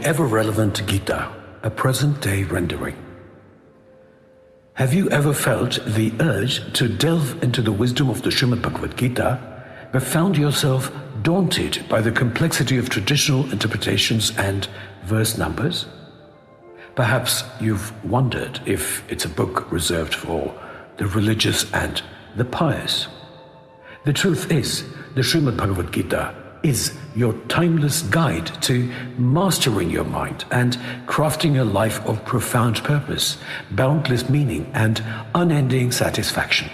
ever-relevant Gita, a present-day rendering. Have you ever felt the urge to delve into the wisdom of the Srimad Bhagavad Gita, but found yourself daunted by the complexity of traditional interpretations and verse numbers? Perhaps you've wondered if it's a book reserved for the religious and the pious. The truth is, the Srimad Bhagavad Gita is your timeless guide to mastering your mind and crafting a life of profound purpose, boundless meaning, and unending satisfaction.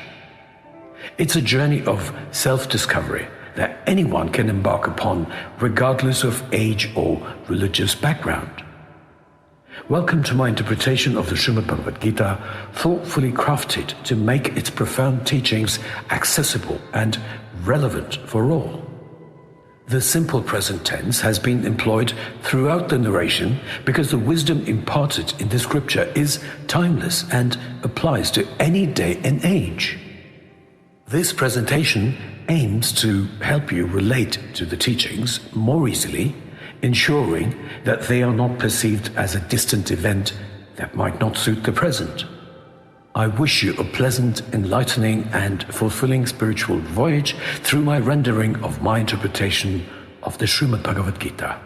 It's a journey of self-discovery that anyone can embark upon, regardless of age or religious background. Welcome to my interpretation of the Srimad Bhagavad Gita, thoughtfully crafted to make its profound teachings accessible and relevant for all. The simple present tense has been employed throughout the narration because the wisdom imparted in the scripture is timeless and applies to any day and age. This presentation aims to help you relate to the teachings more easily, ensuring that they are not perceived as a distant event that might not suit the present. I wish you a pleasant, enlightening, and fulfilling spiritual voyage through my rendering of my interpretation of the Srimad Bhagavad Gita.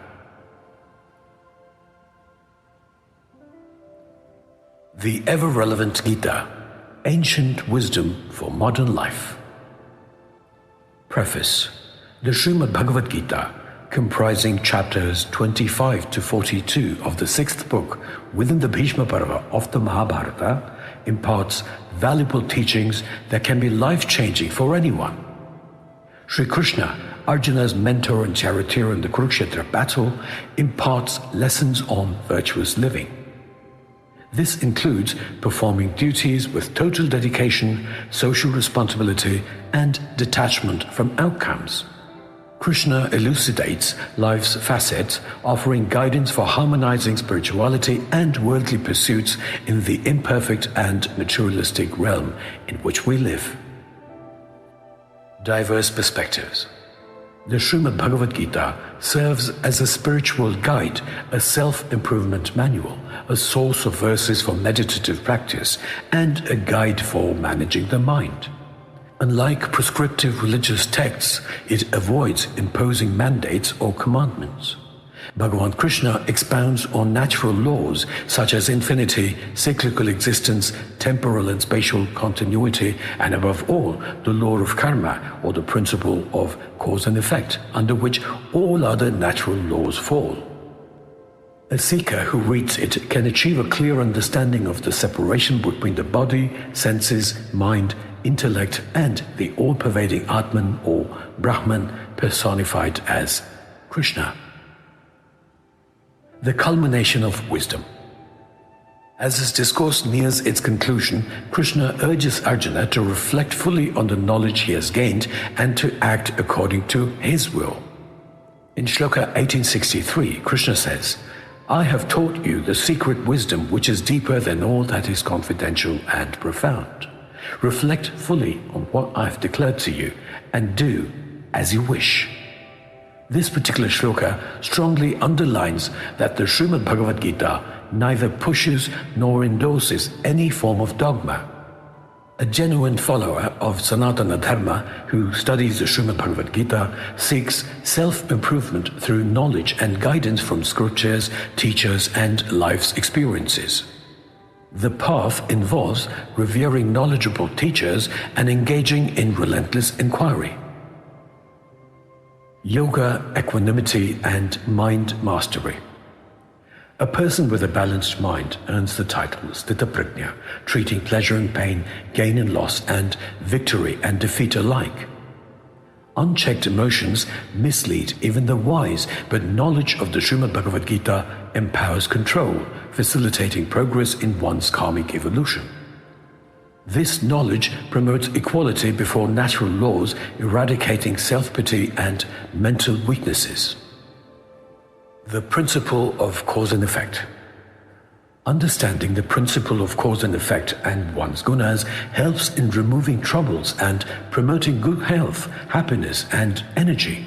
The ever-relevant Gita, ancient wisdom for modern life. Preface. The Srimad Bhagavad Gita, comprising chapters 25 to 42 of the 6th book within the Bhishma Parva of the Mahabharata, imparts valuable teachings that can be life-changing for anyone. Sri Krishna, Arjuna's mentor and charioteer in the Kurukshetra battle, imparts lessons on virtuous living. This includes performing duties with total dedication, social responsibility, and detachment from outcomes. Krishna elucidates life's facets, offering guidance for harmonizing spirituality and worldly pursuits in the imperfect and materialistic realm in which we live. Diverse perspectives. The Srimad Bhagavad Gita serves as a spiritual guide, a self-improvement manual, a source of verses for meditative practice, and a guide for managing the mind. Unlike prescriptive religious texts, it avoids imposing mandates or commandments. Bhagavan Krishna expounds on natural laws such as infinity, cyclical existence, temporal and spatial continuity, and above all, the law of karma, or the principle of cause and effect, under which all other natural laws fall. A seeker who reads it can achieve a clear understanding of the separation between the body, senses, mind, intellect, and the all-pervading Atman or Brahman personified as Krishna. The culmination of wisdom. As his discourse nears its conclusion, Krishna urges Arjuna to reflect fully on the knowledge he has gained and to act according to his will. In Shloka 1863, Krishna says, "I have taught you the secret wisdom which is deeper than all that is confidential and profound. Reflect fully on what I have declared to you and do as you wish." This particular shloka strongly underlines that the Srimad Bhagavad Gita neither pushes nor endorses any form of dogma. A genuine follower of Sanatana Dharma who studies the Srimad Bhagavad Gita seeks self-improvement through knowledge and guidance from scriptures, teachers, and life's experiences. The path involves revering knowledgeable teachers and engaging in relentless inquiry. Yoga, equanimity, and mind mastery. A person with a balanced mind earns the title Sthita Prajna, treating pleasure and pain, gain and loss, and victory and defeat alike. Unchecked emotions mislead even the wise, but knowledge of the Srimad Bhagavad Gita empowers control, facilitating progress in one's karmic evolution. This knowledge promotes equality before natural laws, eradicating self-pity and mental weaknesses. The principle of cause and effect. Understanding the principle of cause and effect and one's gunas helps in removing troubles and promoting good health, happiness, and energy.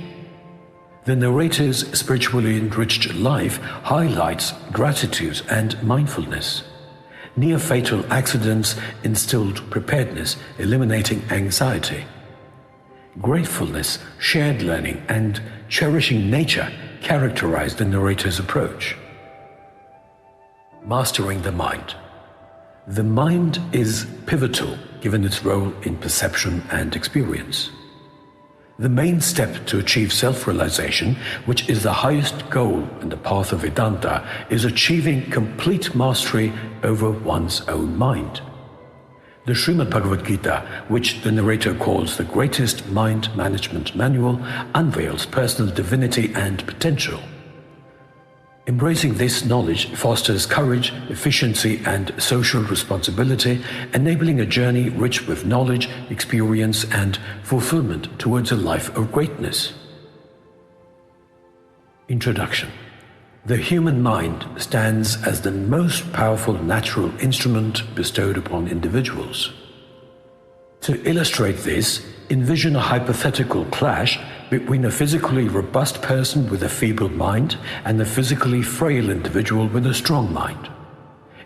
The narrator's spiritually enriched life highlights gratitude and mindfulness. Near-fatal accidents instilled preparedness, eliminating anxiety. Gratefulness, shared learning, and cherishing nature characterize the narrator's approach. Mastering the mind. The mind is pivotal given its role in perception and experience. The main step to achieve self-realization, which is the highest goal in the path of Vedanta, is achieving complete mastery over one's own mind. The Srimad Bhagavad Gita, which the narrator calls the greatest mind management manual, unveils personal divinity and potential. Embracing this knowledge fosters courage, efficiency, and social responsibility, enabling a journey rich with knowledge, experience, and fulfillment towards a life of greatness. Introduction. The human mind stands as the most powerful natural instrument bestowed upon individuals. To illustrate this, envision a hypothetical clash between a physically robust person with a feeble mind and a physically frail individual with a strong mind.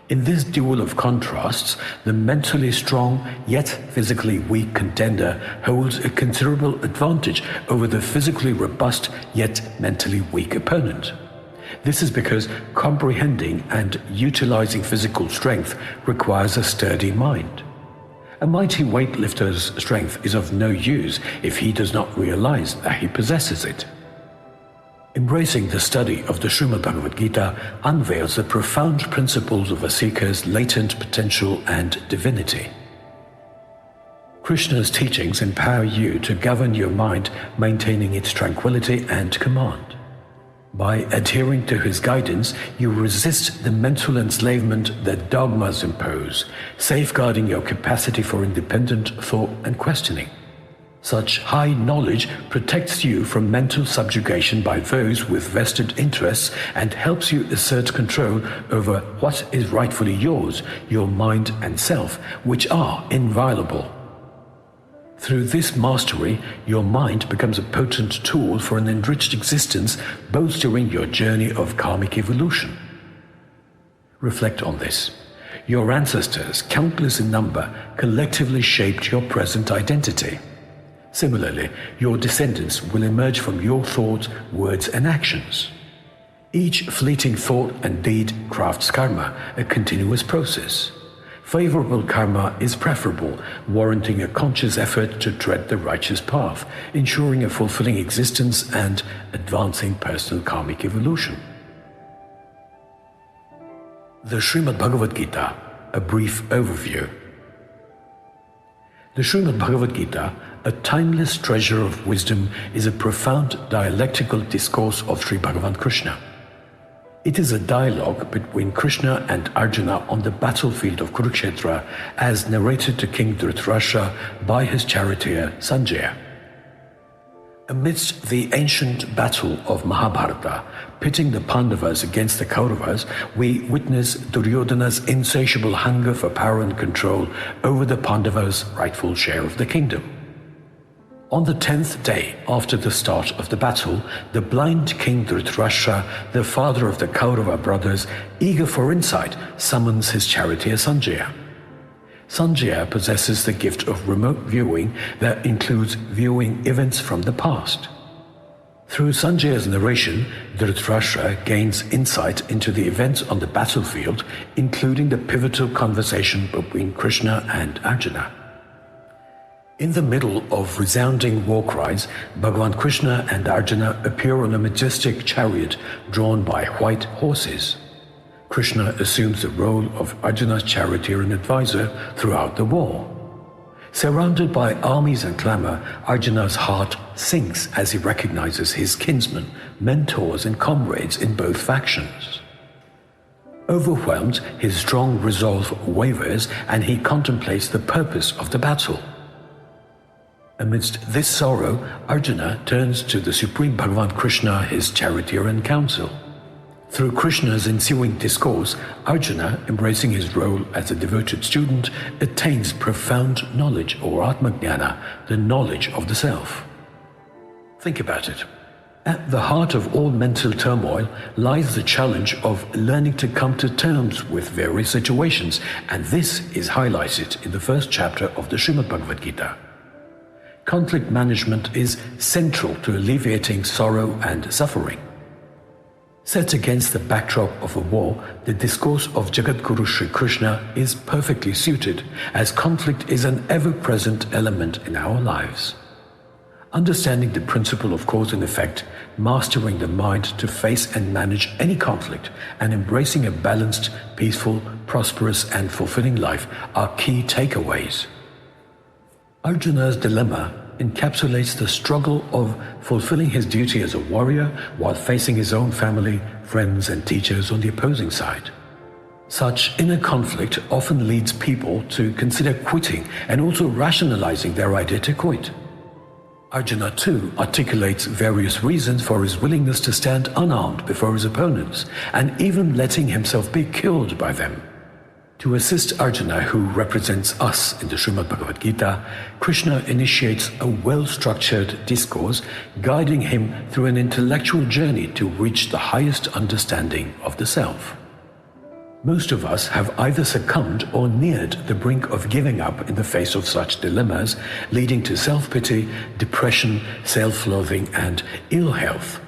In this duel of contrasts, the mentally strong yet physically weak contender holds a considerable advantage over the physically robust yet mentally weak opponent. This is because comprehending and utilizing physical strength requires a sturdy mind. A mighty weightlifter's strength is of no use if he does not realize that he possesses it. Embracing the study of the Srimad Bhagavad Gita unveils the profound principles of a seeker's latent potential and divinity. Krishna's teachings empower you to govern your mind, maintaining its tranquility and command. By adhering to his guidance, you resist the mental enslavement that dogmas impose, safeguarding your capacity for independent thought and questioning. Such high knowledge protects you from mental subjugation by those with vested interests and helps you assert control over what is rightfully yours, your mind and self, which are inviolable. Through this mastery, your mind becomes a potent tool for an enriched existence, both during your journey of karmic evolution. Reflect on this. Your ancestors, countless in number, collectively shaped your present identity. Similarly, your descendants will emerge from your thoughts, words, and actions. Each fleeting thought and deed crafts karma, a continuous process. Favorable karma is preferable, warranting a conscious effort to tread the righteous path, ensuring a fulfilling existence and advancing personal karmic evolution. The Srimad Bhagavad Gita, a brief overview. The Srimad Bhagavad Gita, a timeless treasure of wisdom, is a profound dialectical discourse of Sri Bhagavan Krishna. It is a dialogue between Krishna and Arjuna on the battlefield of Kurukshetra, as narrated to King Dhritarashtra by his charioteer Sanjaya. Amidst the ancient battle of Mahabharata, pitting the Pandavas against the Kauravas, we witness Duryodhana's insatiable hunger for power and control over the Pandavas' rightful share of the kingdom. On the 10th day after the start of the battle, the blind King Dhritarashtra, the father of the Kaurava brothers, eager for insight, summons his charioteer Sanjaya. Sanjaya possesses the gift of remote viewing that includes viewing events from the past. Through Sanjaya's narration, Dhritarashtra gains insight into the events on the battlefield, including the pivotal conversation between Krishna and Arjuna. In the middle of resounding war cries, Bhagavan Krishna and Arjuna appear on a majestic chariot drawn by white horses. Krishna assumes the role of Arjuna's charioteer and advisor throughout the war. Surrounded by armies and clamor, Arjuna's heart sinks as he recognizes his kinsmen, mentors, and comrades in both factions. Overwhelmed, his strong resolve wavers and he contemplates the purpose of the battle. Amidst this sorrow, Arjuna turns to the Supreme Bhagavan Krishna, his charioteer and counsel. Through Krishna's ensuing discourse, Arjuna, embracing his role as a devoted student, attains profound knowledge or Atma Jnana, the knowledge of the self. Think about it. At the heart of all mental turmoil lies the challenge of learning to come to terms with various situations, and this is highlighted in the first chapter of the Srimad Bhagavad Gita. Conflict management is central to alleviating sorrow and suffering. Set against the backdrop of a war, the discourse of Jagadguru Sri Krishna is perfectly suited, as conflict is an ever-present element in our lives. Understanding the principle of cause and effect, mastering the mind to face and manage any conflict, and embracing a balanced, peaceful, prosperous, and fulfilling life are key takeaways. Arjuna's dilemma encapsulates the struggle of fulfilling his duty as a warrior while facing his own family, friends, and teachers on the opposing side. Such inner conflict often leads people to consider quitting and also rationalizing their idea to quit. Arjuna too articulates various reasons for his willingness to stand unarmed before his opponents and even letting himself be killed by them. To assist Arjuna, who represents us in the Srimad Bhagavad Gita, Krishna initiates a well-structured discourse guiding him through an intellectual journey to reach the highest understanding of the self. Most of us have either succumbed or neared the brink of giving up in the face of such dilemmas, leading to self-pity, depression, self-loathing, and ill health.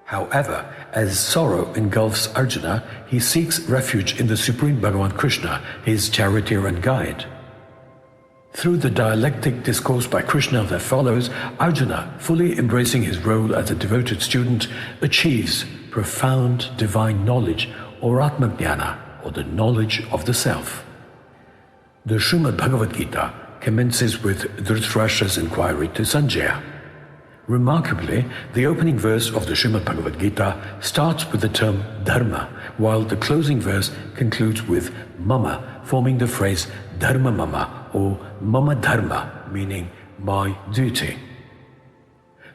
However, as sorrow engulfs Arjuna, he seeks refuge in the Supreme Bhagavan Krishna, his charioteer and guide. Through the dialectic discourse by Krishna that follows, Arjuna, fully embracing his role as a devoted student, achieves profound divine knowledge, or Atma-Jnana, or the knowledge of the self. The Srimad Bhagavad Gita commences with Dhritarashtra's inquiry to Sanjaya. Remarkably, the opening verse of the Srimad Bhagavad Gita starts with the term Dharma, while the closing verse concludes with Mama, forming the phrase Dharma Mama or Mama Dharma, meaning my duty.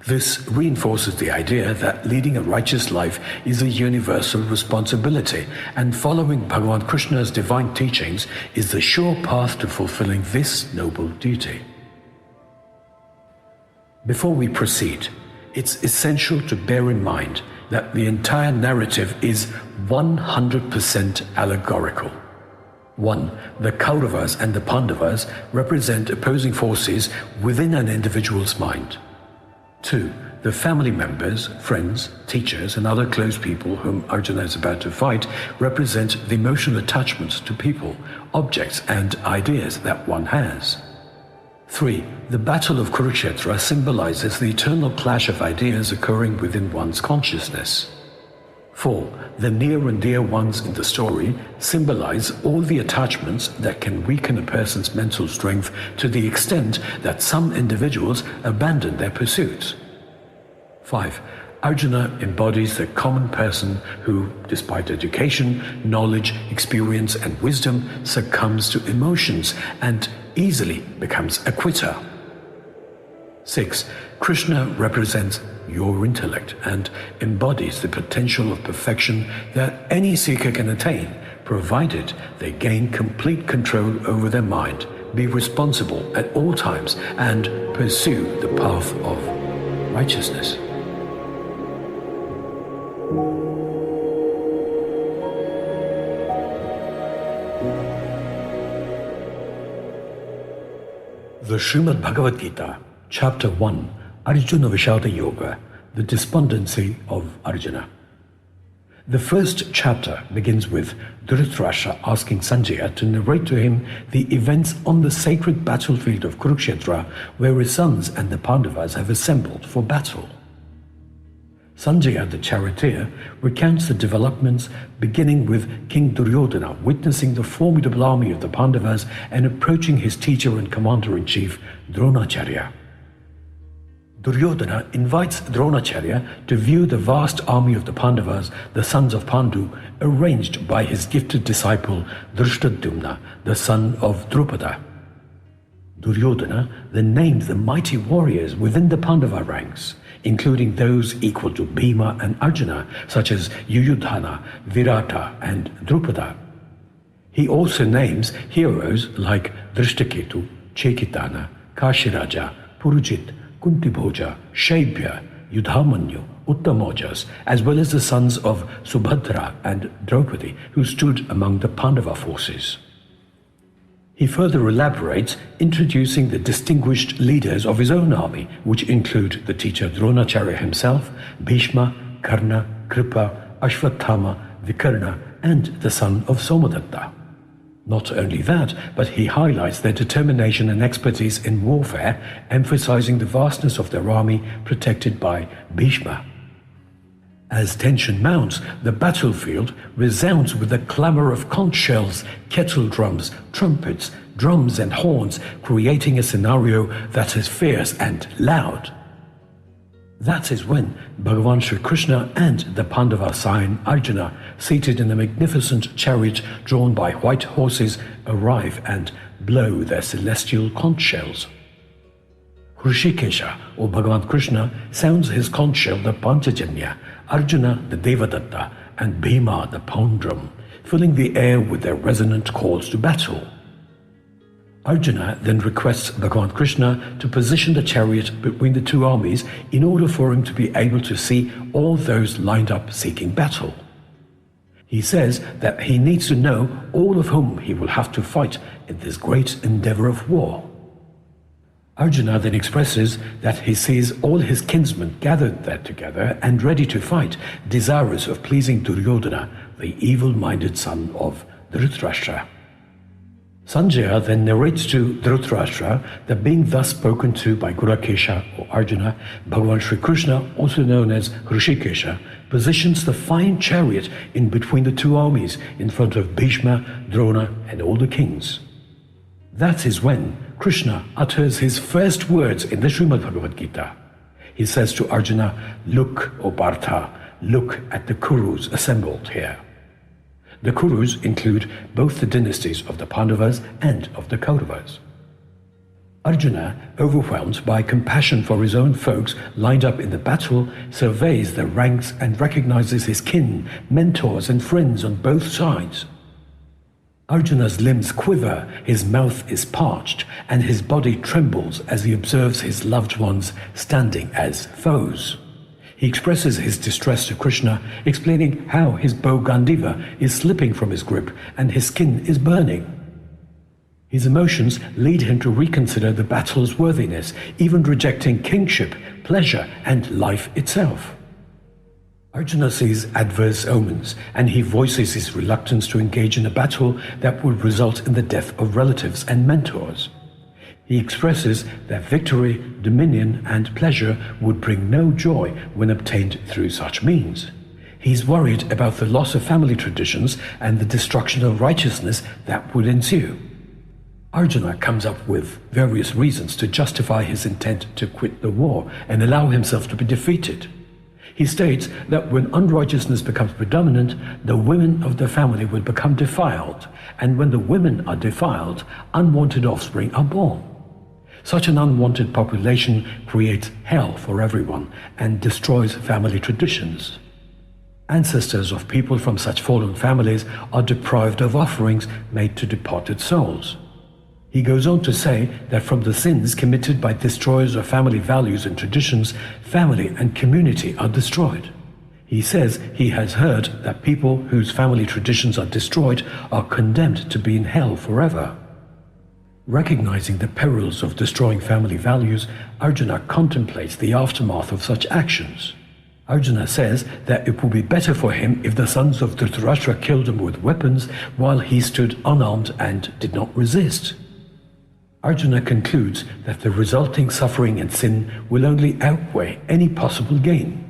This reinforces the idea that leading a righteous life is a universal responsibility, and following Bhagavan Krishna's divine teachings is the sure path to fulfilling this noble duty. Before we proceed, it's essential to bear in mind that the entire narrative is 100% allegorical. 1. The Kauravas and the Pandavas represent opposing forces within an individual's mind. 2. The family members, friends, teachers, and other close people whom Arjuna is about to fight represent the emotional attachments to people, objects, and ideas that one has. 3. The Battle of Kurukshetra symbolizes the eternal clash of ideas occurring within one's consciousness. 4. The near and dear ones in the story symbolize all the attachments that can weaken a person's mental strength to the extent that some individuals abandon their pursuits. 5. Arjuna embodies the common person who, despite education, knowledge, experience, and wisdom, succumbs to emotions and easily becomes a quitter. 6. Krishna represents your intellect and embodies the potential of perfection that any seeker can attain, provided they gain complete control over their mind, be responsible at all times, and pursue the path of righteousness. The Srimad Bhagavad Gita, Chapter 1, Arjuna Vishada Yoga, the despondency of Arjuna. The first chapter begins with Dhritarashtra asking Sanjaya to narrate to him the events on the sacred battlefield of Kurukshetra, where his sons and the Pandavas have assembled for battle. Sanjaya, the charioteer, recounts the developments beginning with King Duryodhana witnessing the formidable army of the Pandavas and approaching his teacher and commander-in-chief Dronacharya. Duryodhana invites Dronacharya to view the vast army of the Pandavas, the sons of Pandu, arranged by his gifted disciple Drishtadyumna, the son of Drupada. Duryodhana then named the mighty warriors within the Pandava ranks, including those equal to Bhima and Arjuna, such as Yuyudhana, Virata, and Drupada. He also names heroes like Drishtaketu, Chekitana, Kashiraja, Purujit, Kuntibhoja, Shaibhya, Yudhamanyu, Uttamojas, as well as the sons of Subhadra and Draupadi, who stood among the Pandava forces. He further elaborates, introducing the distinguished leaders of his own army, which include the teacher Dronacharya himself, Bhishma, Karna, Kripa, Ashwatthama, Vikarna, and the son of Somadatta. Not only that, but he highlights their determination and expertise in warfare, emphasizing the vastness of their army protected by Bhishma. As tension mounts, the battlefield resounds with the clamor of conch shells, kettle drums, trumpets, drums and horns, creating a scenario that is fierce and loud. That is when Bhagavan Sri Krishna and the Pandava scion Arjuna, seated in a magnificent chariot drawn by white horses, arrive and blow their celestial conch shells. Hrishikesha, or Bhagavan Krishna, sounds his conch shell, the Panchajanya, Arjuna the Devadatta, and Bhima the pound drum, filling the air with their resonant calls to battle. Arjuna then requests Bhagavan Krishna to position the chariot between the two armies in order for him to be able to see all those lined up seeking battle. He says that he needs to know all of whom he will have to fight in this great endeavor of war. Arjuna then expresses that he sees all his kinsmen gathered there together and ready to fight, desirous of pleasing Duryodhana, the evil-minded son of Dhritarashtra. Sanjaya then narrates to Dhritarashtra that being thus spoken to by Gurakesha or Arjuna, Bhagavan Sri Krishna, also known as Hrishikesha, positions the fine chariot in between the two armies in front of Bhishma, Drona and all the kings. That is when Krishna utters his first words in the Srimad Bhagavad Gita. He says to Arjuna, "Look, O Partha, look at the Kurus assembled here." The Kurus include both the dynasties of the Pandavas and of the Kauravas. Arjuna, overwhelmed by compassion for his own folks lined up in the battle, surveys the ranks and recognizes his kin, mentors and friends on both sides. Arjuna's limbs quiver, his mouth is parched, and his body trembles as he observes his loved ones standing as foes. He expresses his distress to Krishna, explaining how his bow Gandiva is slipping from his grip and his skin is burning. His emotions lead him to reconsider the battle's worthiness, even rejecting kingship, pleasure, and life itself. Arjuna sees adverse omens, and he voices his reluctance to engage in a battle that would result in the death of relatives and mentors. He expresses that victory, dominion, and pleasure would bring no joy when obtained through such means. He's worried about the loss of family traditions and the destruction of righteousness that would ensue. Arjuna comes up with various reasons to justify his intent to quit the war and allow himself to be defeated. He states that when unrighteousness becomes predominant, the women of the family will become defiled, and when the women are defiled, unwanted offspring are born. Such an unwanted population creates hell for everyone and destroys family traditions. Ancestors of people from such fallen families are deprived of offerings made to departed souls. He goes on to say that from the sins committed by destroyers of family values and traditions, family and community are destroyed. He says he has heard that people whose family traditions are destroyed are condemned to be in hell forever. Recognizing the perils of destroying family values, Arjuna contemplates the aftermath of such actions. Arjuna says that it would be better for him if the sons of Dhritarashtra killed him with weapons while he stood unarmed and did not resist. Arjuna concludes that the resulting suffering and sin will only outweigh any possible gain.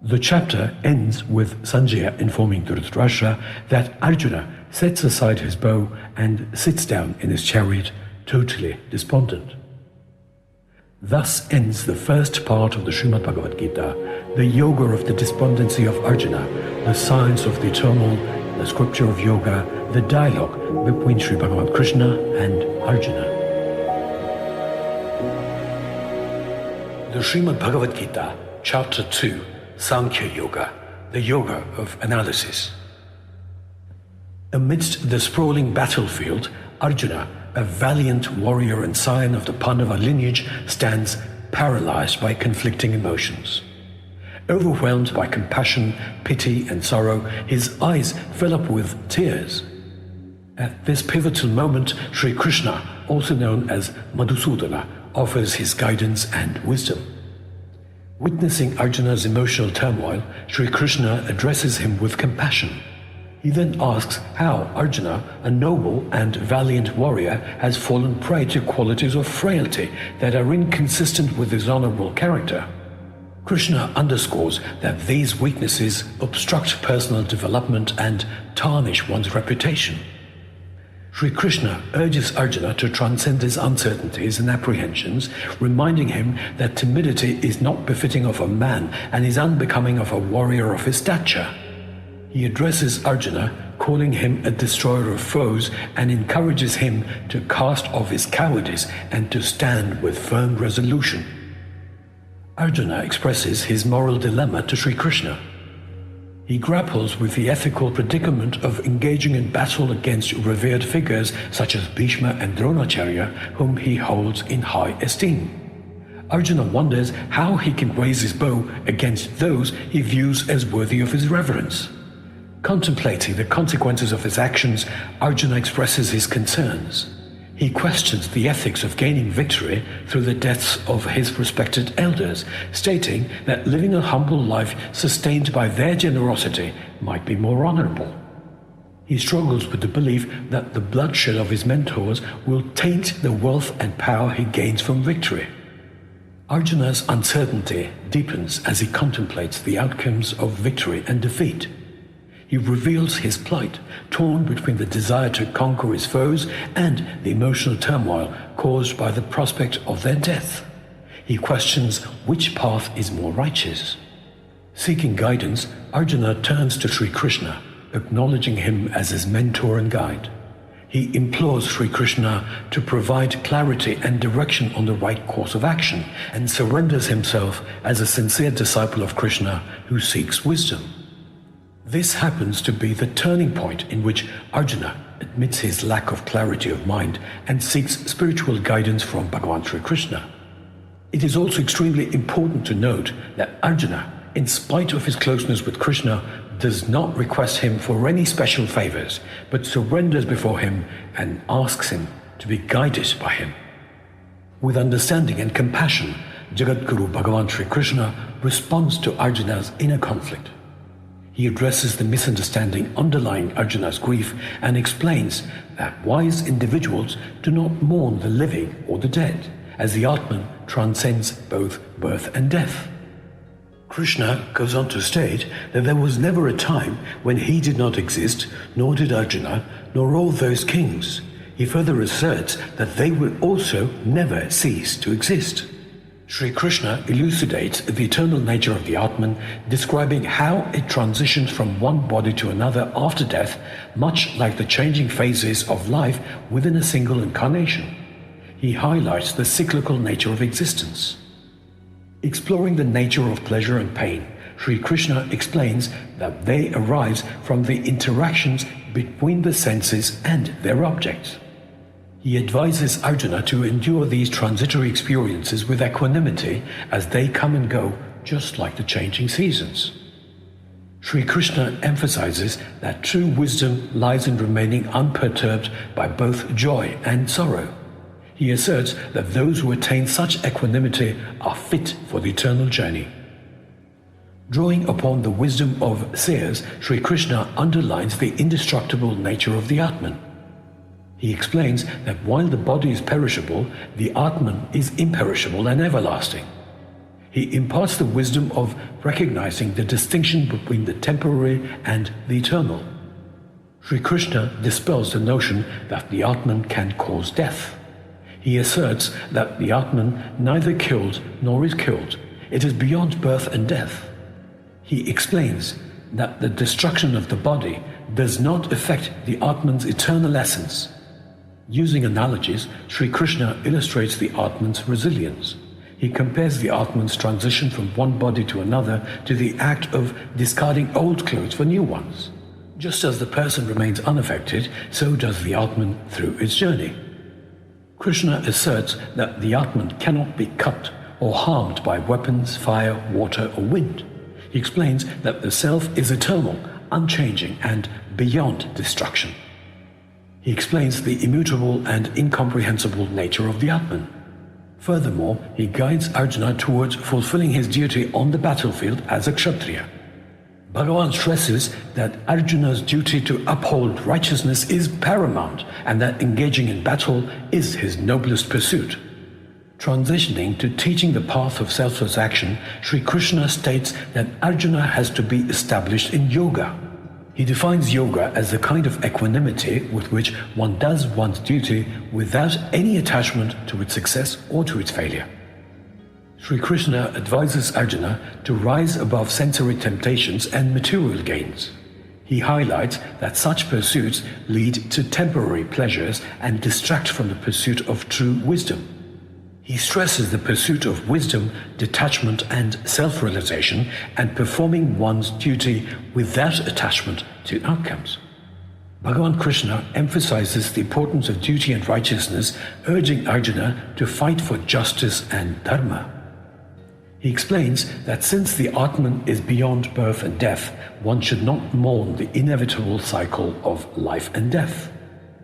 The chapter ends with Sanjaya informing Dhritarashtra that Arjuna sets aside his bow and sits down in his chariot, totally despondent. Thus ends the first part of the Srimad Bhagavad Gita, the yoga of the despondency of Arjuna, the science of the eternal, the scripture of yoga, the dialogue between Sri Bhagavan Krishna and Arjuna. The Srimad Bhagavad Gita, Chapter 2, Sankhya Yoga, the yoga of analysis. Amidst the sprawling battlefield, Arjuna, a valiant warrior and scion of the Pandava lineage, stands paralyzed by conflicting emotions. Overwhelmed by compassion, pity, and sorrow, his eyes fill up with tears. At this pivotal moment, Sri Krishna, also known as Madhusudana, offers his guidance and wisdom. Witnessing Arjuna's emotional turmoil, Sri Krishna addresses him with compassion. He then asks how Arjuna, a noble and valiant warrior, has fallen prey to qualities of frailty that are inconsistent with his honorable character. Krishna underscores that these weaknesses obstruct personal development and tarnish one's reputation. Sri Krishna urges Arjuna to transcend his uncertainties and apprehensions, reminding him that timidity is not befitting of a man and is unbecoming of a warrior of his stature. He addresses Arjuna, calling him a destroyer of foes, and encourages him to cast off his cowardice and to stand with firm resolution. Arjuna expresses his moral dilemma to Sri Krishna. He grapples with the ethical predicament of engaging in battle against revered figures such as Bhishma and Dronacharya, whom he holds in high esteem. Arjuna wonders how he can raise his bow against those he views as worthy of his reverence. Contemplating the consequences of his actions, Arjuna expresses his concerns. He questions the ethics of gaining victory through the deaths of his respected elders, stating that living a humble life sustained by their generosity might be more honorable. He struggles with the belief that the bloodshed of his mentors will taint the wealth and power he gains from victory. Arjuna's uncertainty deepens as he contemplates the outcomes of victory and defeat. He reveals his plight, torn between the desire to conquer his foes and the emotional turmoil caused by the prospect of their death. He questions which path is more righteous. Seeking guidance, Arjuna turns to Sri Krishna, acknowledging him as his mentor and guide. He implores Sri Krishna to provide clarity and direction on the right course of action, and surrenders himself as a sincere disciple of Krishna who seeks wisdom. This happens to be the turning point in which Arjuna admits his lack of clarity of mind and seeks spiritual guidance from Bhagavan Sri Krishna. It is also extremely important to note that Arjuna, in spite of his closeness with Krishna, does not request him for any special favors, but surrenders before him and asks him to be guided by him. With understanding and compassion, Jagadguru Bhagavan Sri Krishna responds to Arjuna's inner conflict. He addresses the misunderstanding underlying Arjuna's grief and explains that wise individuals do not mourn the living or the dead, as the Atman transcends both birth and death. Krishna goes on to state that there was never a time when he did not exist, nor did Arjuna, nor all those kings. He further asserts that they will also never cease to exist. Sri Krishna elucidates the eternal nature of the Atman, describing how it transitions from one body to another after death, much like the changing phases of life within a single incarnation. He highlights the cyclical nature of existence. Exploring the nature of pleasure and pain, Sri Krishna explains that they arise from the interactions between the senses and their objects. He advises Arjuna to endure these transitory experiences with equanimity as they come and go, just like the changing seasons. Sri Krishna emphasizes that true wisdom lies in remaining unperturbed by both joy and sorrow. He asserts that those who attain such equanimity are fit for the eternal journey. Drawing upon the wisdom of seers, Sri Krishna underlines the indestructible nature of the Atman. He explains that while the body is perishable, the Atman is imperishable and everlasting. He imparts the wisdom of recognizing the distinction between the temporary and the eternal. Sri Krishna dispels the notion that the Atman can cause death. He asserts that the Atman neither killed nor is killed. It is beyond birth and death. He explains that the destruction of the body does not affect the Atman's eternal essence. Using analogies, Sri Krishna illustrates the Atman's resilience. He compares the Atman's transition from one body to another to the act of discarding old clothes for new ones. Just as the person remains unaffected, so does the Atman through its journey. Krishna asserts that the Atman cannot be cut or harmed by weapons, fire, water, or wind. He explains that the self is eternal, unchanging, and beyond destruction. He explains the immutable and incomprehensible nature of the Atman. Furthermore, he guides Arjuna towards fulfilling his duty on the battlefield as a Kshatriya. Bhagavan stresses that Arjuna's duty to uphold righteousness is paramount and that engaging in battle is his noblest pursuit. Transitioning to teaching the path of selfless action, Sri Krishna states that Arjuna has to be established in yoga. He defines yoga as the kind of equanimity with which one does one's duty without any attachment to its success or to its failure. Sri Krishna advises Arjuna to rise above sensory temptations and material gains. He highlights that such pursuits lead to temporary pleasures and distract from the pursuit of true wisdom. He stresses the pursuit of wisdom, detachment, and self-realization, and performing one's duty without attachment to outcomes. Bhagavan Krishna emphasizes the importance of duty and righteousness, urging Arjuna to fight for justice and Dharma. He explains that since the Atman is beyond birth and death, one should not mourn the inevitable cycle of life and death.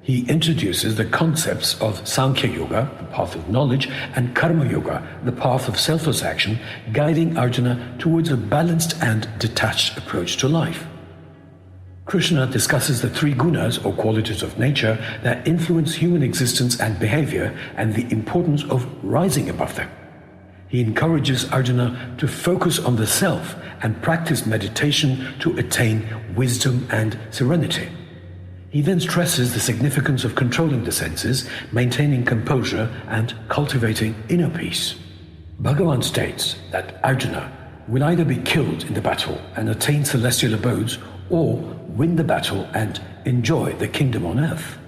He introduces the concepts of Sankhya Yoga, the path of knowledge, and Karma Yoga, the path of selfless action, guiding Arjuna towards a balanced and detached approach to life. Krishna discusses the three gunas, or qualities of nature, that influence human existence and behavior, and the importance of rising above them. He encourages Arjuna to focus on the self and practice meditation to attain wisdom and serenity. He then stresses the significance of controlling the senses, maintaining composure, and cultivating inner peace. Bhagavan states that Arjuna will either be killed in the battle and attain celestial abodes, or win the battle and enjoy the kingdom on earth.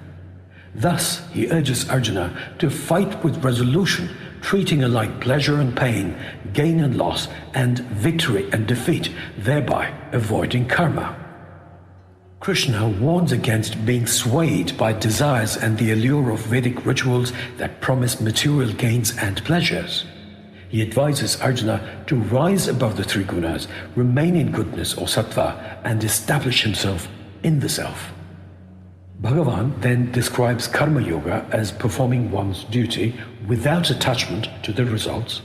Thus, he urges Arjuna to fight with resolution, treating alike pleasure and pain, gain and loss, and victory and defeat, thereby avoiding karma. Krishna warns against being swayed by desires and the allure of Vedic rituals that promise material gains and pleasures. He advises Arjuna to rise above the three gunas, remain in goodness or sattva, and establish himself in the self. Bhagavan then describes Karma Yoga as performing one's duty without attachment to the results,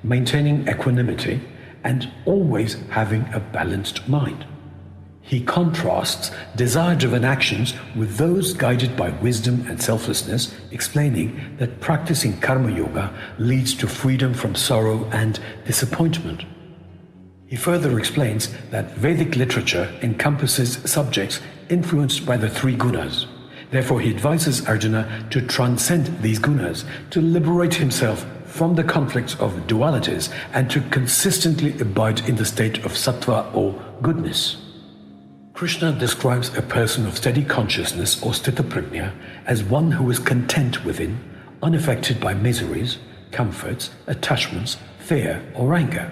maintaining equanimity, and always having a balanced mind. He contrasts desire-driven actions with those guided by wisdom and selflessness, explaining that practicing Karma Yoga leads to freedom from sorrow and disappointment. He further explains that Vedic literature encompasses subjects influenced by the three gunas. Therefore, he advises Arjuna to transcend these gunas, to liberate himself from the conflicts of dualities, and to consistently abide in the state of sattva or goodness. Krishna describes a person of steady consciousness or sthita-prajna as one who is content within, unaffected by miseries, comforts, attachments, fear, or anger.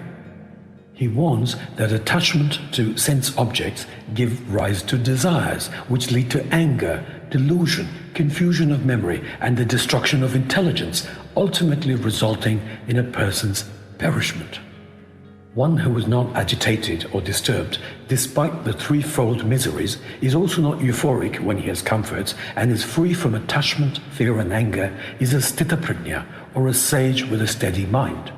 He warns that attachment to sense objects give rise to desires, which lead to anger, delusion, confusion of memory, and the destruction of intelligence, ultimately resulting in a person's perishment. One who is not agitated or disturbed, despite the threefold miseries, is also not euphoric when he has comforts, and is free from attachment, fear, and anger, is a sthita-prajna, or a sage with a steady mind.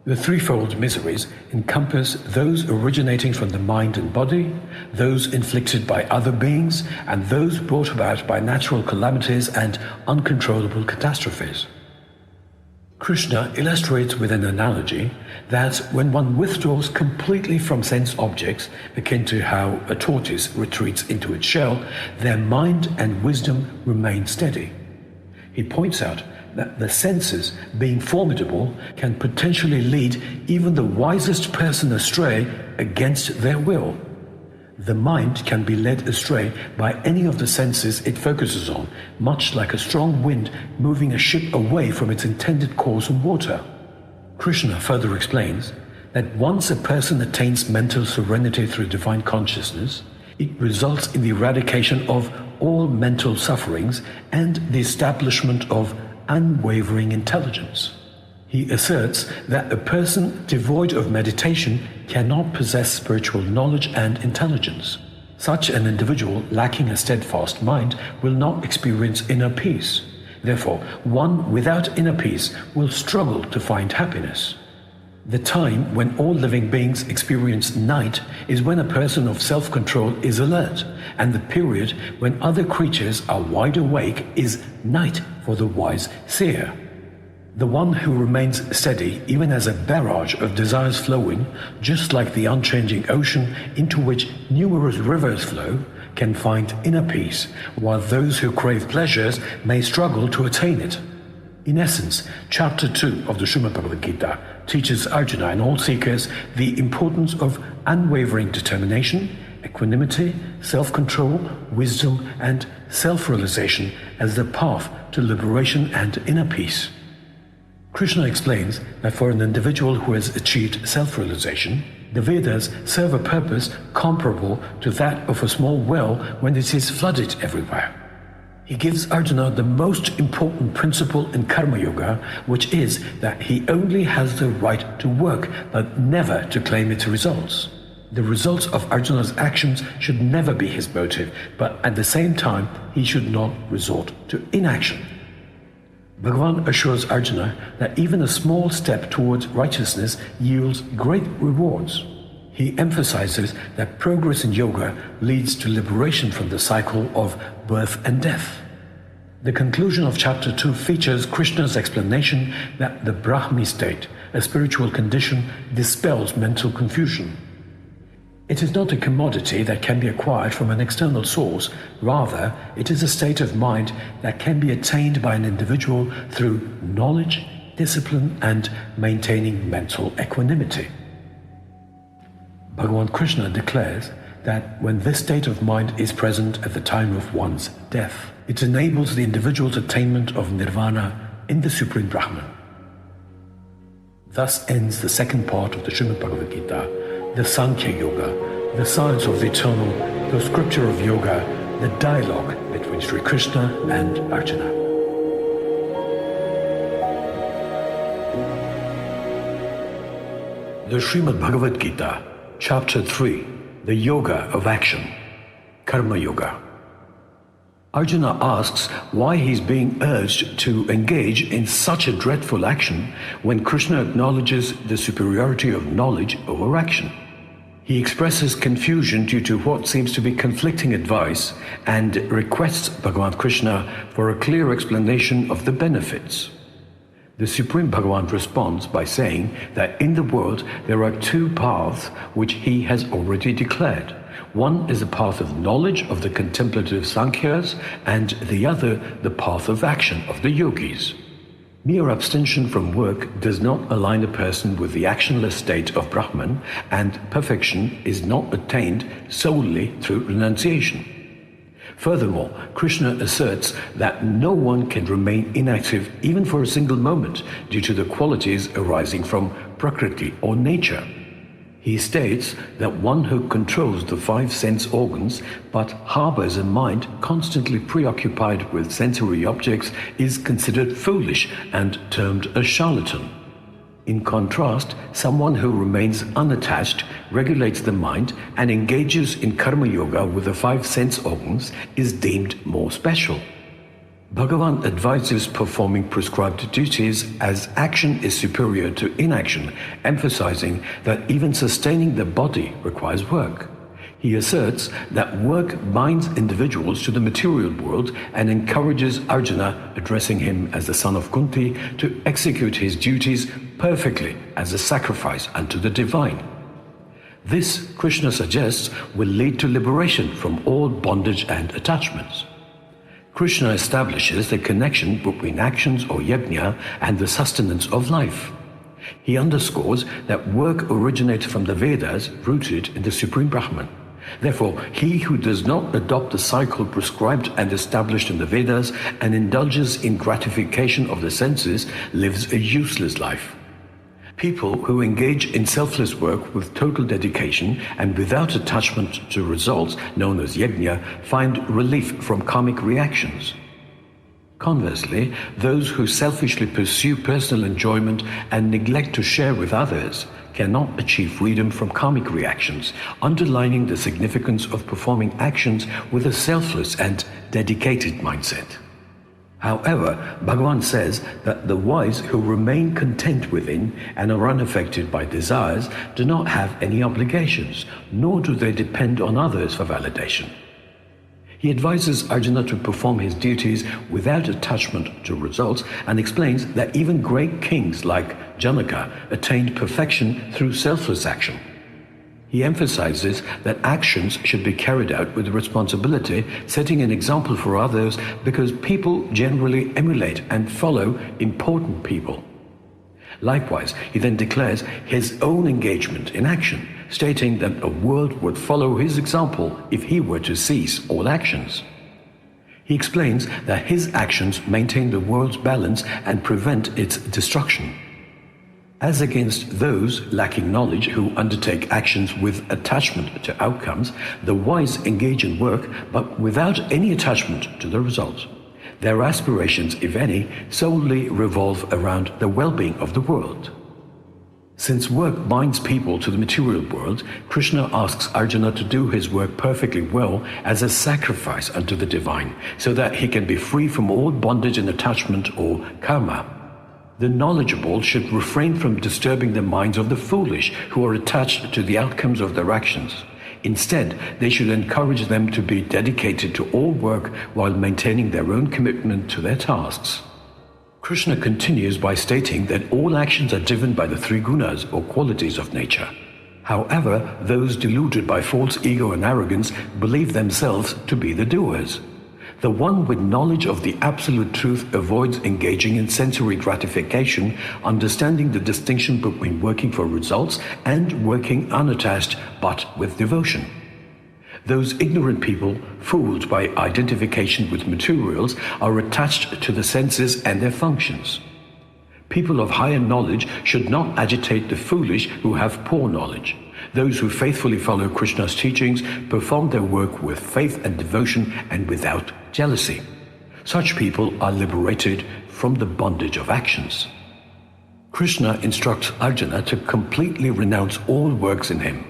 The threefold miseries encompass those originating from the mind and body, those inflicted by other beings, and those brought about by natural calamities and uncontrollable catastrophes. Krishna illustrates with an analogy that when one withdraws completely from sense objects, akin to how a tortoise retreats into its shell, their mind and wisdom remain steady. He points out that the senses, being formidable, can potentially lead even the wisest person astray against their will. The mind can be led astray by any of the senses it focuses on, much like a strong wind moving a ship away from its intended course on water. Krishna further explains that once a person attains mental serenity through divine consciousness, it results in the eradication of all mental sufferings and the establishment of unwavering intelligence. He asserts that a person devoid of meditation cannot possess spiritual knowledge and intelligence. Such an individual lacking a steadfast mind will not experience inner peace. Therefore, one without inner peace will struggle to find happiness. The time when all living beings experience night is when a person of self-control is alert, and the period when other creatures are wide awake is night for the wise seer. The one who remains steady even as a barrage of desires flowing, just like the unchanging ocean into which numerous rivers flow, can find inner peace, while those who crave pleasures may struggle to attain it. In essence, Chapter 2 of the Srimad Bhagavad Gita teaches Arjuna and all seekers the importance of unwavering determination, equanimity, self-control, wisdom, and self-realization as the path to liberation and inner peace. Krishna explains that for an individual who has achieved self-realization, the Vedas serve a purpose comparable to that of a small well when it is flooded everywhere. He gives Arjuna the most important principle in Karma Yoga, which is that he only has the right to work, but never to claim its results. The results of Arjuna's actions should never be his motive, but at the same time, he should not resort to inaction. Bhagavan assures Arjuna that even a small step towards righteousness yields great rewards. He emphasizes that progress in yoga leads to liberation from the cycle of birth and death. The conclusion of Chapter 2 features Krishna's explanation that the Brahmi state, a spiritual condition, dispels mental confusion. It is not a commodity that can be acquired from an external source. Rather, it is a state of mind that can be attained by an individual through knowledge, discipline, and maintaining mental equanimity. Bhagavan Krishna declares that when this state of mind is present at the time of one's death, it enables the individual's attainment of nirvana in the Supreme Brahman. Thus ends the second part of the Srimad Bhagavad Gita, the Sankhya Yoga, the science of the eternal, the scripture of yoga, the dialogue between Sri Krishna and Arjuna. The Srimad Bhagavad Gita, Chapter 3, the Yoga of Action, Karma Yoga. Arjuna asks why he is being urged to engage in such a dreadful action when Krishna acknowledges the superiority of knowledge over action. He expresses confusion due to what seems to be conflicting advice and requests Bhagavan Krishna for a clear explanation of the benefits. The Supreme Bhagavan responds by saying that in the world there are two paths which he has already declared. One is the path of knowledge of the contemplative Sankhyas, and the other the path of action of the yogis. Mere abstention from work does not align a person with the actionless state of Brahman, and perfection is not attained solely through renunciation. Furthermore, Krishna asserts that no one can remain inactive even for a single moment due to the qualities arising from Prakriti or nature. He states that one who controls the five sense organs but harbors a mind constantly preoccupied with sensory objects is considered foolish and termed a charlatan. In contrast, someone who remains unattached, regulates the mind, and engages in karma yoga with the five sense organs is deemed more special. Bhagavan advises performing prescribed duties as action is superior to inaction, emphasizing that even sustaining the body requires work. He asserts that work binds individuals to the material world and encourages Arjuna, addressing him as the son of Kunti, to execute his duties perfectly as a sacrifice unto the divine. This, Krishna suggests, will lead to liberation from all bondage and attachments. Krishna establishes the connection between actions or yajna and the sustenance of life. He underscores that work originates from the Vedas rooted in the Supreme Brahman. Therefore, he who does not adopt the cycle prescribed and established in the Vedas and indulges in gratification of the senses lives a useless life. People who engage in selfless work with total dedication and without attachment to results, known as yajna, find relief from karmic reactions. Conversely, those who selfishly pursue personal enjoyment and neglect to share with others cannot achieve freedom from karmic reactions, underlining the significance of performing actions with a selfless and dedicated mindset. However, Bhagavan says that the wise who remain content within and are unaffected by desires do not have any obligations, nor do they depend on others for validation. He advises Arjuna to perform his duties without attachment to results and explains that even great kings like Janaka attained perfection through selfless action. He emphasizes that actions should be carried out with responsibility, setting an example for others because people generally emulate and follow important people. Likewise, he then declares his own engagement in action, stating that the world would follow his example if he were to cease all actions. He explains that his actions maintain the world's balance and prevent its destruction. As against those lacking knowledge who undertake actions with attachment to outcomes, the wise engage in work but without any attachment to the result. Their aspirations, if any, solely revolve around the well-being of the world. Since work binds people to the material world, Krishna asks Arjuna to do his work perfectly well as a sacrifice unto the divine, so that he can be free from all bondage and attachment or karma. The knowledgeable should refrain from disturbing the minds of the foolish who are attached to the outcomes of their actions. Instead, they should encourage them to be dedicated to all work while maintaining their own commitment to their tasks. Krishna continues by stating that all actions are driven by the three gunas or qualities of nature. However, those deluded by false ego and arrogance believe themselves to be the doers. The one with knowledge of the absolute truth avoids engaging in sensory gratification, understanding the distinction between working for results and working unattached but with devotion. Those ignorant people, fooled by identification with materials, are attached to the senses and their functions. People of higher knowledge should not agitate the foolish who have poor knowledge. Those who faithfully follow Krishna's teachings perform their work with faith and devotion and without jealousy. Such people are liberated from the bondage of actions. Krishna instructs Arjuna to completely renounce all works in him.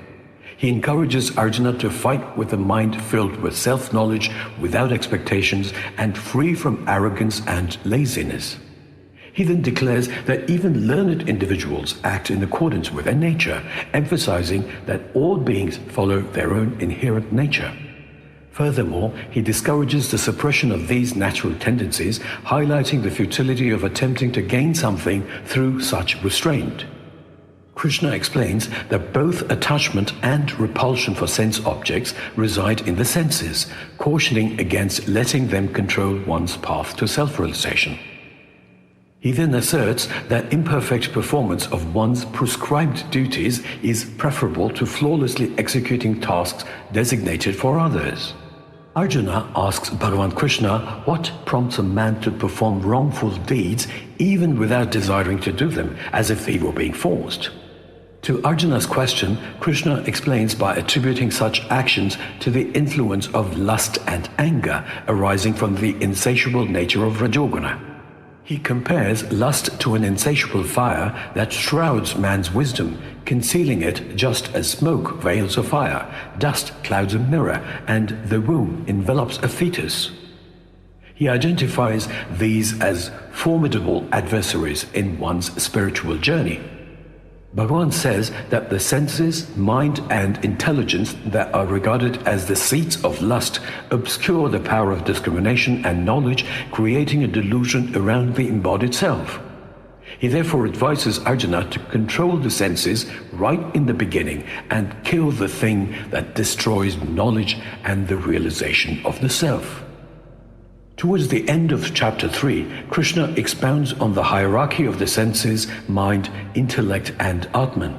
He encourages Arjuna to fight with a mind filled with self-knowledge, without expectations, and free from arrogance and laziness. He then declares that even learned individuals act in accordance with their nature, emphasizing that all beings follow their own inherent nature. Furthermore, he discourages the suppression of these natural tendencies, highlighting the futility of attempting to gain something through such restraint. Krishna explains that both attachment and repulsion for sense objects reside in the senses, cautioning against letting them control one's path to self-realization. He then asserts that imperfect performance of one's prescribed duties is preferable to flawlessly executing tasks designated for others. Arjuna asks Bhagavan Krishna what prompts a man to perform wrongful deeds even without desiring to do them, as if he were being forced. To Arjuna's question, Krishna explains by attributing such actions to the influence of lust and anger arising from the insatiable nature of Rajoguna. He compares lust to an insatiable fire that shrouds man's wisdom, concealing it just as smoke veils a fire, dust clouds a mirror, and the womb envelops a fetus. He identifies these as formidable adversaries in one's spiritual journey. Bhagavan says that the senses, mind, and intelligence that are regarded as the seats of lust obscure the power of discrimination and knowledge, creating a delusion around the embodied self. He therefore advises Arjuna to control the senses right in the beginning and kill the thing that destroys knowledge and the realization of the self. Towards the end of chapter 3, Krishna expounds on the hierarchy of the senses, mind, intellect, and Atman.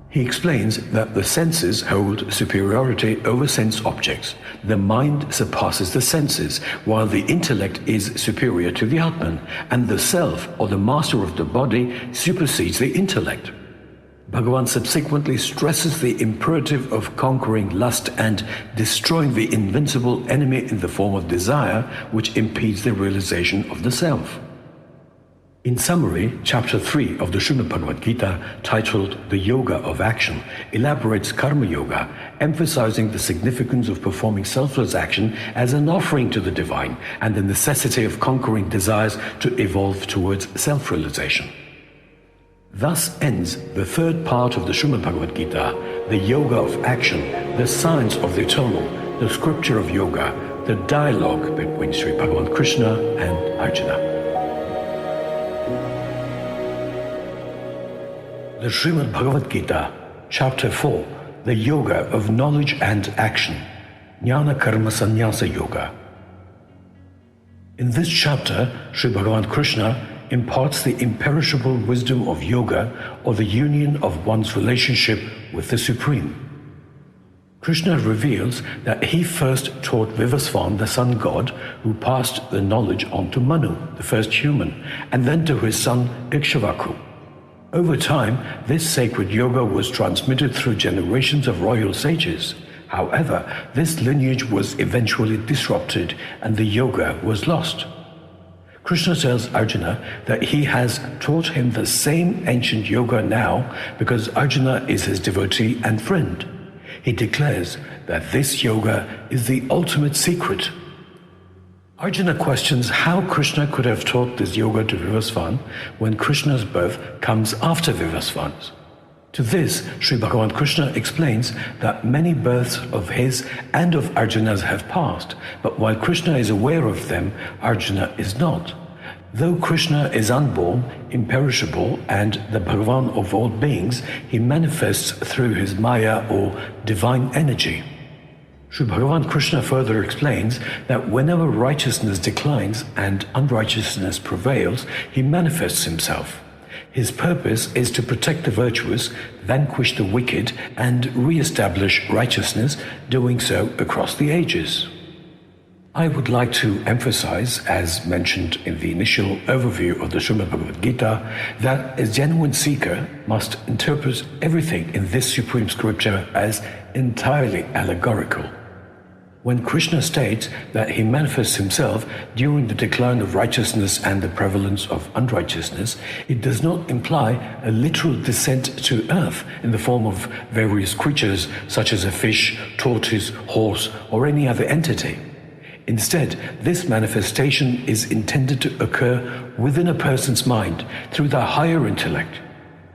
He explains that the senses hold superiority over sense objects. The mind surpasses the senses, while the intellect is superior to the Atman, and the self, or the master of the body, supersedes the intellect. Bhagavan subsequently stresses the imperative of conquering lust and destroying the invincible enemy in the form of desire, which impedes the realization of the self. In summary, Chapter 3 of the Srimad Bhagavad Gita, titled The Yoga of Action, elaborates Karma Yoga, emphasizing the significance of performing selfless action as an offering to the divine and the necessity of conquering desires to evolve towards self-realization. Thus ends the third part of the Srimad Bhagavad Gita, the Yoga of Action, the science of the eternal, the scripture of yoga, the dialogue between Sri Bhagavan Krishna and Arjuna. The Srimad Bhagavad Gita, Chapter 4, the Yoga of Knowledge and Action, Jnana Karma Sannyasa Yoga. In this chapter, Sri Bhagavan Krishna imparts the imperishable wisdom of yoga, or the union of one's relationship with the Supreme. Krishna reveals that he first taught Vivasvan, the sun god, who passed the knowledge on to Manu, the first human, and then to his son Ikshvaku. Over time, this sacred yoga was transmitted through generations of royal sages. However, this lineage was eventually disrupted and the yoga was lost. Krishna tells Arjuna that he has taught him the same ancient yoga now because Arjuna is his devotee and friend. He declares that this yoga is the ultimate secret. Arjuna questions how Krishna could have taught this yoga to Vivasvan when Krishna's birth comes after Vivasvan's. To this, Sri Bhagavan Krishna explains that many births of his and of Arjuna's have passed, but while Krishna is aware of them, Arjuna is not. Though Krishna is unborn, imperishable, and the Bhagavan of all beings, he manifests through his Maya or divine energy. Sri Bhagavan Krishna further explains that whenever righteousness declines and unrighteousness prevails, he manifests himself. His purpose is to protect the virtuous, vanquish the wicked, and re-establish righteousness, doing so across the ages. I would like to emphasize, as mentioned in the initial overview of the Srimad Bhagavad Gita, that a genuine seeker must interpret everything in this supreme scripture as entirely allegorical. When Krishna states that he manifests himself during the decline of righteousness and the prevalence of unrighteousness, it does not imply a literal descent to earth in the form of various creatures such as a fish, tortoise, horse, or any other entity. Instead, this manifestation is intended to occur within a person's mind through the higher intellect.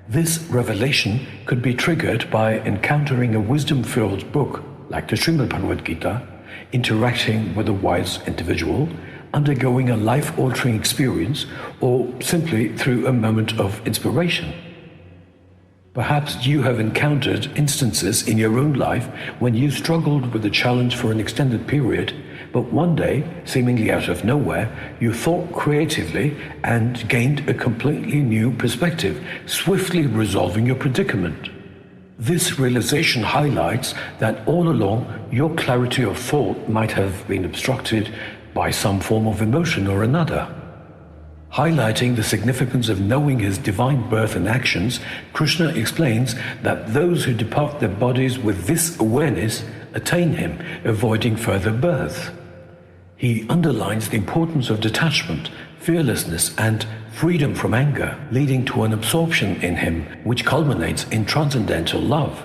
This revelation could be triggered by encountering a wisdom-filled book like the Srimad Bhagavad Gita, interacting with a wise individual, undergoing a life-altering experience, or simply through a moment of inspiration. Perhaps you have encountered instances in your own life when you struggled with a challenge for an extended period, but one day, seemingly out of nowhere, you thought creatively and gained a completely new perspective, swiftly resolving your predicament. This realization highlights that all along your clarity of thought might have been obstructed by some form of emotion or another. Highlighting the significance of knowing his divine birth and actions, Krishna explains that those who depart their bodies with this awareness attain him, avoiding further birth. He underlines the importance of detachment, fearlessness, and freedom from anger, leading to an absorption in him, which culminates in transcendental love.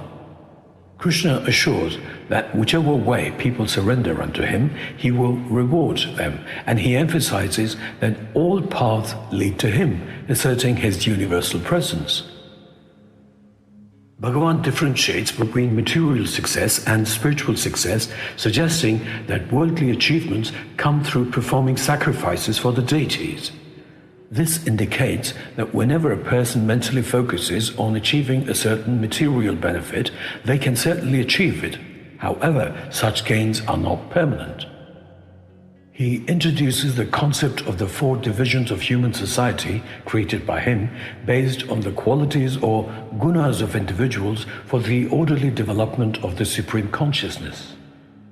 Krishna assures that whichever way people surrender unto him, he will reward them, and he emphasizes that all paths lead to him, asserting his universal presence. Bhagavan differentiates between material success and spiritual success, suggesting that worldly achievements come through performing sacrifices for the deities. This indicates that whenever a person mentally focuses on achieving a certain material benefit, they can certainly achieve it. However, such gains are not permanent. He introduces the concept of the 4 divisions of human society created by him based on the qualities or Gunas of individuals for the orderly development of the Supreme Consciousness.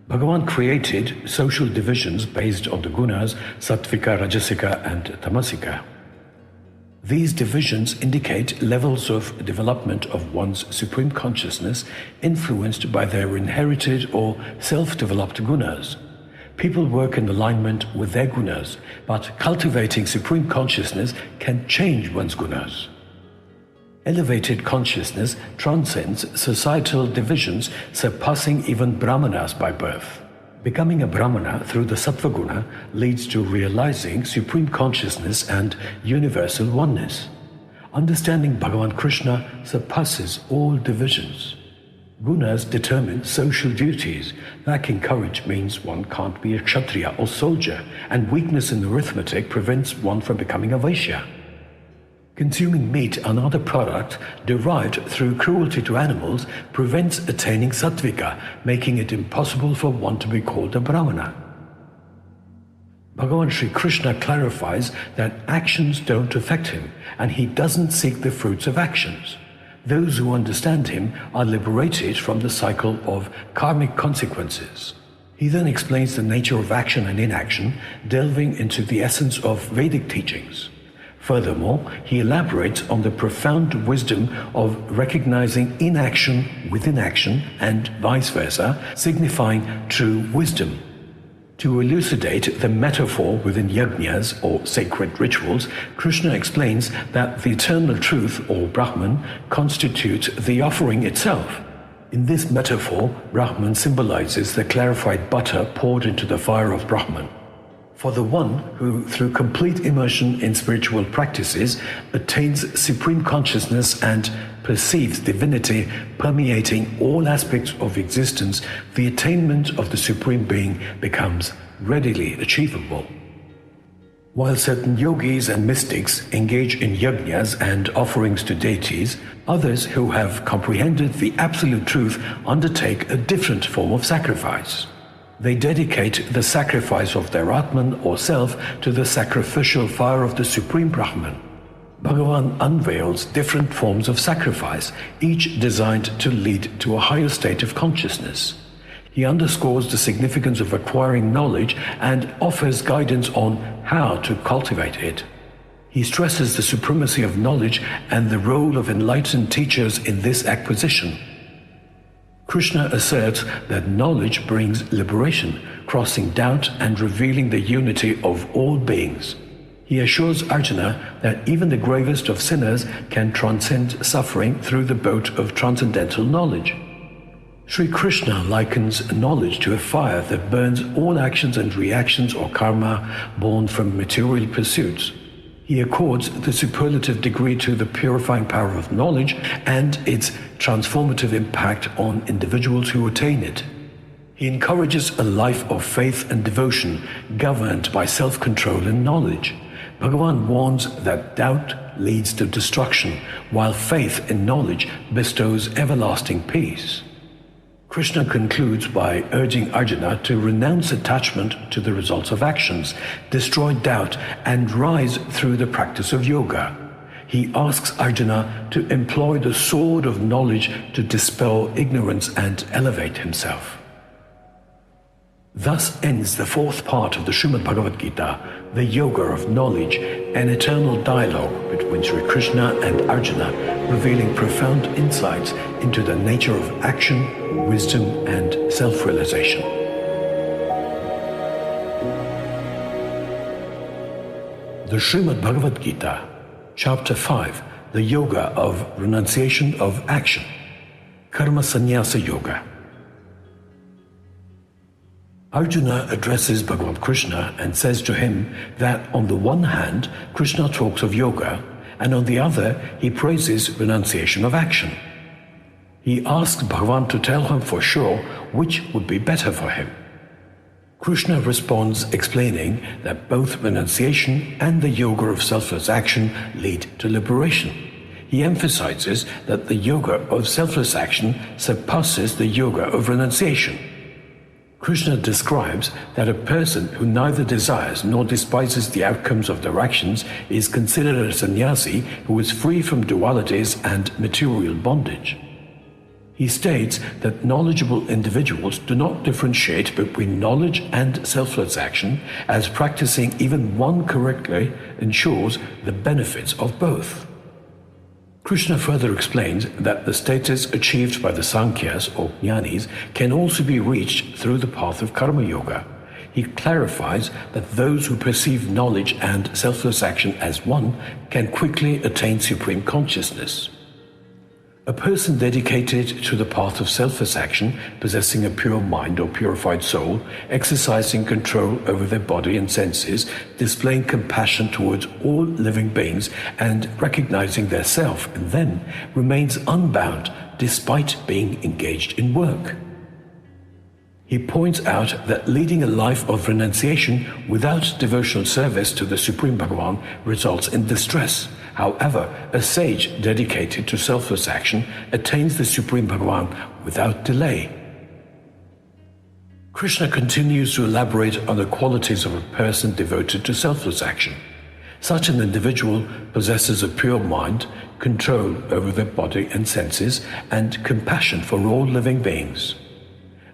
Bhagavan created social divisions based on the Gunas, Sattvika, Rajasika and Tamasika. These divisions indicate levels of development of one's supreme consciousness influenced by their inherited or self-developed gunas. People work in alignment with their gunas, but cultivating supreme consciousness can change one's gunas. Elevated consciousness transcends societal divisions, surpassing even brahmanas by birth. Becoming a brahmana through the sattva guna leads to realizing supreme consciousness and universal oneness. Understanding Bhagavan Krishna surpasses all divisions. Gunas determine social duties. Lacking courage means one can't be a kshatriya or soldier, and weakness in arithmetic prevents one from becoming a vaishya. Consuming meat, another product derived through cruelty to animals, prevents attaining sattvika, making it impossible for one to be called a brahmana. Bhagavan Sri Krishna clarifies that actions don't affect him, and he doesn't seek the fruits of actions. Those who understand him are liberated from the cycle of karmic consequences. He then explains the nature of action and inaction, delving into the essence of Vedic teachings. Furthermore, he elaborates on the profound wisdom of recognizing inaction within action and vice versa, signifying true wisdom. To elucidate the metaphor within yajnas or sacred rituals, Krishna explains that the eternal truth, or Brahman, constitutes the offering itself. In this metaphor, Brahman symbolizes the clarified butter poured into the fire of Brahman. For the one who, through complete immersion in spiritual practices, attains supreme consciousness and perceives divinity permeating all aspects of existence, the attainment of the Supreme Being becomes readily achievable. While certain yogis and mystics engage in yajnas and offerings to deities, others who have comprehended the absolute truth undertake a different form of sacrifice. They dedicate the sacrifice of their Atman or self to the sacrificial fire of the Supreme Brahman. Bhagavan unveils different forms of sacrifice, each designed to lead to a higher state of consciousness. He underscores the significance of acquiring knowledge and offers guidance on how to cultivate it. He stresses the supremacy of knowledge and the role of enlightened teachers in this acquisition. Krishna asserts that knowledge brings liberation, crossing doubt and revealing the unity of all beings. He assures Arjuna that even the gravest of sinners can transcend suffering through the boat of transcendental knowledge. Sri Krishna likens knowledge to a fire that burns all actions and reactions or karma born from material pursuits. He accords the superlative degree to the purifying power of knowledge and its transformative impact on individuals who attain it. He encourages a life of faith and devotion governed by self-control and knowledge. Bhagavan warns that doubt leads to destruction, while faith in knowledge bestows everlasting peace. Krishna concludes by urging Arjuna to renounce attachment to the results of actions, destroy doubt, and rise through the practice of yoga. He asks Arjuna to employ the sword of knowledge to dispel ignorance and elevate himself. Thus ends the fourth part of the Srimad Bhagavad Gita, the Yoga of Knowledge, an eternal dialogue between Sri Krishna and Arjuna, revealing profound insights into the nature of action, wisdom, and self-realization. The Srimad Bhagavad Gita, Chapter 5, the Yoga of Renunciation of Action, Karma Sannyasa Yoga. Arjuna addresses Bhagavan Krishna and says to him that on the one hand, Krishna talks of yoga, and on the other, he praises renunciation of action. He asks Bhagavan to tell him for sure which would be better for him. Krishna responds explaining that both renunciation and the yoga of selfless action lead to liberation. He emphasizes that the yoga of selfless action surpasses the yoga of renunciation. Krishna describes that a person who neither desires nor despises the outcomes of their actions is considered a sannyasi who is free from dualities and material bondage. He states that knowledgeable individuals do not differentiate between knowledge and selfless action, as practicing even one correctly ensures the benefits of both. Krishna further explains that the status achieved by the Sankhyas or Jnanis can also be reached through the path of Karma Yoga. He clarifies that those who perceive knowledge and selfless action as one can quickly attain supreme consciousness. A person dedicated to the path of selfless action, possessing a pure mind or purified soul, exercising control over their body and senses, displaying compassion towards all living beings, and recognizing their self in them, remains unbound despite being engaged in work. He points out that leading a life of renunciation without devotional service to the Supreme Bhagavan results in distress. However, a sage dedicated to selfless action attains the Supreme Bhagavan without delay. Krishna continues to elaborate on the qualities of a person devoted to selfless action. Such an individual possesses a pure mind, control over their body and senses, and compassion for all living beings.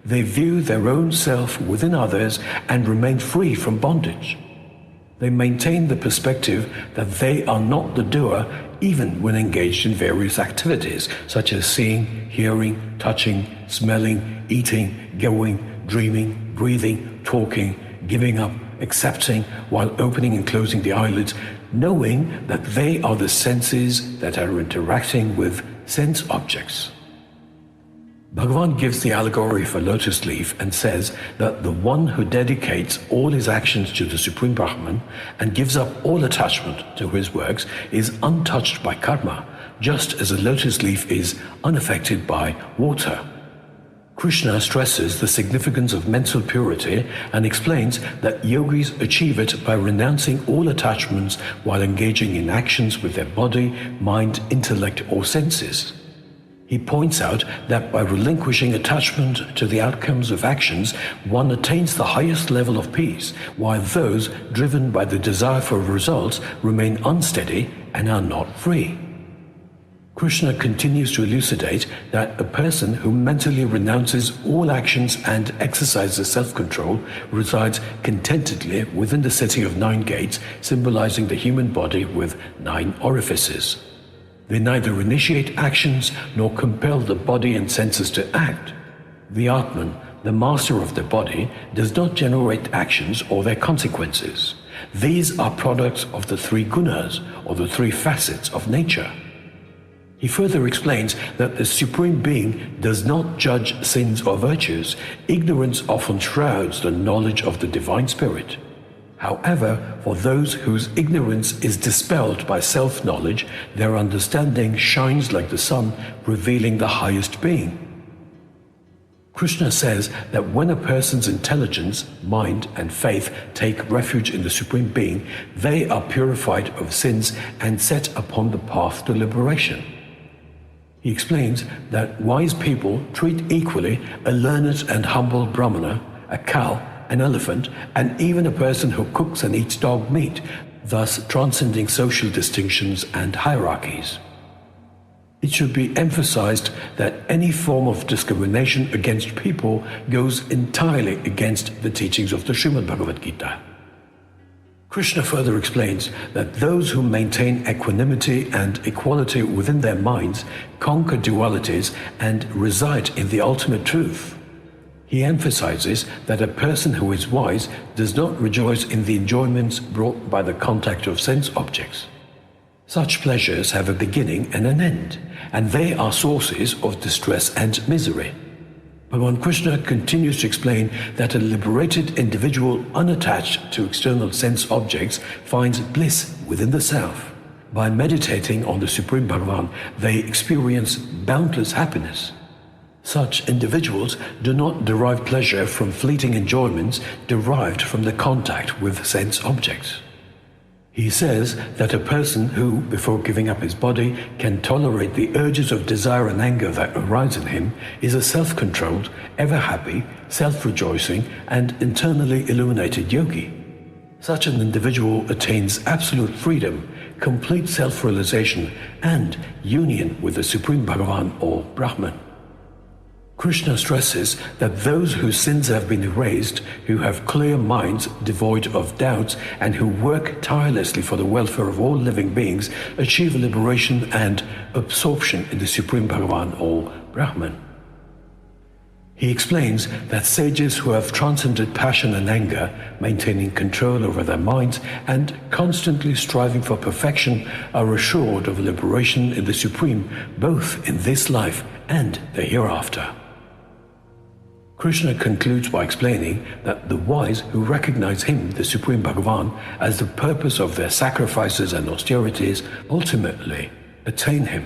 They view their own self within others and remain free from bondage. They maintain the perspective that they are not the doer even when engaged in various activities such as seeing, hearing, touching, smelling, eating, going, dreaming, breathing, talking, giving up, accepting while opening and closing the eyelids, knowing that they are the senses that are interacting with sense objects. Bhagavan gives the allegory of a lotus leaf and says that the one who dedicates all his actions to the Supreme Brahman and gives up all attachment to his works is untouched by karma, just as a lotus leaf is unaffected by water. Krishna stresses the significance of mental purity and explains that yogis achieve it by renouncing all attachments while engaging in actions with their body, mind, intellect, or senses. He points out that by relinquishing attachment to the outcomes of actions, one attains the highest level of peace, while those driven by the desire for results remain unsteady and are not free. Krishna continues to elucidate that a person who mentally renounces all actions and exercises self-control resides contentedly within the city of 9 gates, symbolizing the human body with 9 orifices. They neither initiate actions nor compel the body and senses to act. The Atman, the master of the body, does not generate actions or their consequences. These are products of the 3 Gunas, or the 3 facets of nature. He further explains that the Supreme Being does not judge sins or virtues. Ignorance often shrouds the knowledge of the Divine Spirit. However, for those whose ignorance is dispelled by self-knowledge, their understanding shines like the sun, revealing the highest being. Krishna says that when a person's intelligence, mind, and faith take refuge in the Supreme Being, they are purified of sins and set upon the path to liberation. He explains that wise people treat equally a learned and humble brahmana, a cow, an elephant, and even a person who cooks and eats dog meat, thus transcending social distinctions and hierarchies. It should be emphasized that any form of discrimination against people goes entirely against the teachings of the Srimad Bhagavad Gita. Krishna further explains that those who maintain equanimity and equality within their minds conquer dualities and reside in the ultimate truth. He emphasizes that a person who is wise does not rejoice in the enjoyments brought by the contact of sense objects. Such pleasures have a beginning and an end, and they are sources of distress and misery. Bhagavan Krishna continues to explain that a liberated individual unattached to external sense objects finds bliss within the self. By meditating on the Supreme Bhagavan, they experience boundless happiness. Such individuals do not derive pleasure from fleeting enjoyments derived from the contact with sense objects. He says that a person who, before giving up his body, can tolerate the urges of desire and anger that arise in him is a self-controlled, ever-happy, self-rejoicing, and internally illuminated yogi. Such an individual attains absolute freedom, complete self-realization, and union with the Supreme Bhagavan or Brahman. Krishna stresses that those whose sins have been erased, who have clear minds devoid of doubts, and who work tirelessly for the welfare of all living beings achieve liberation and absorption in the Supreme Bhagavan or Brahman. He explains that sages who have transcended passion and anger, maintaining control over their minds and constantly striving for perfection, are assured of liberation in the Supreme both in this life and the hereafter. Krishna concludes by explaining that the wise who recognize him, the Supreme Bhagavan, as the purpose of their sacrifices and austerities ultimately attain him.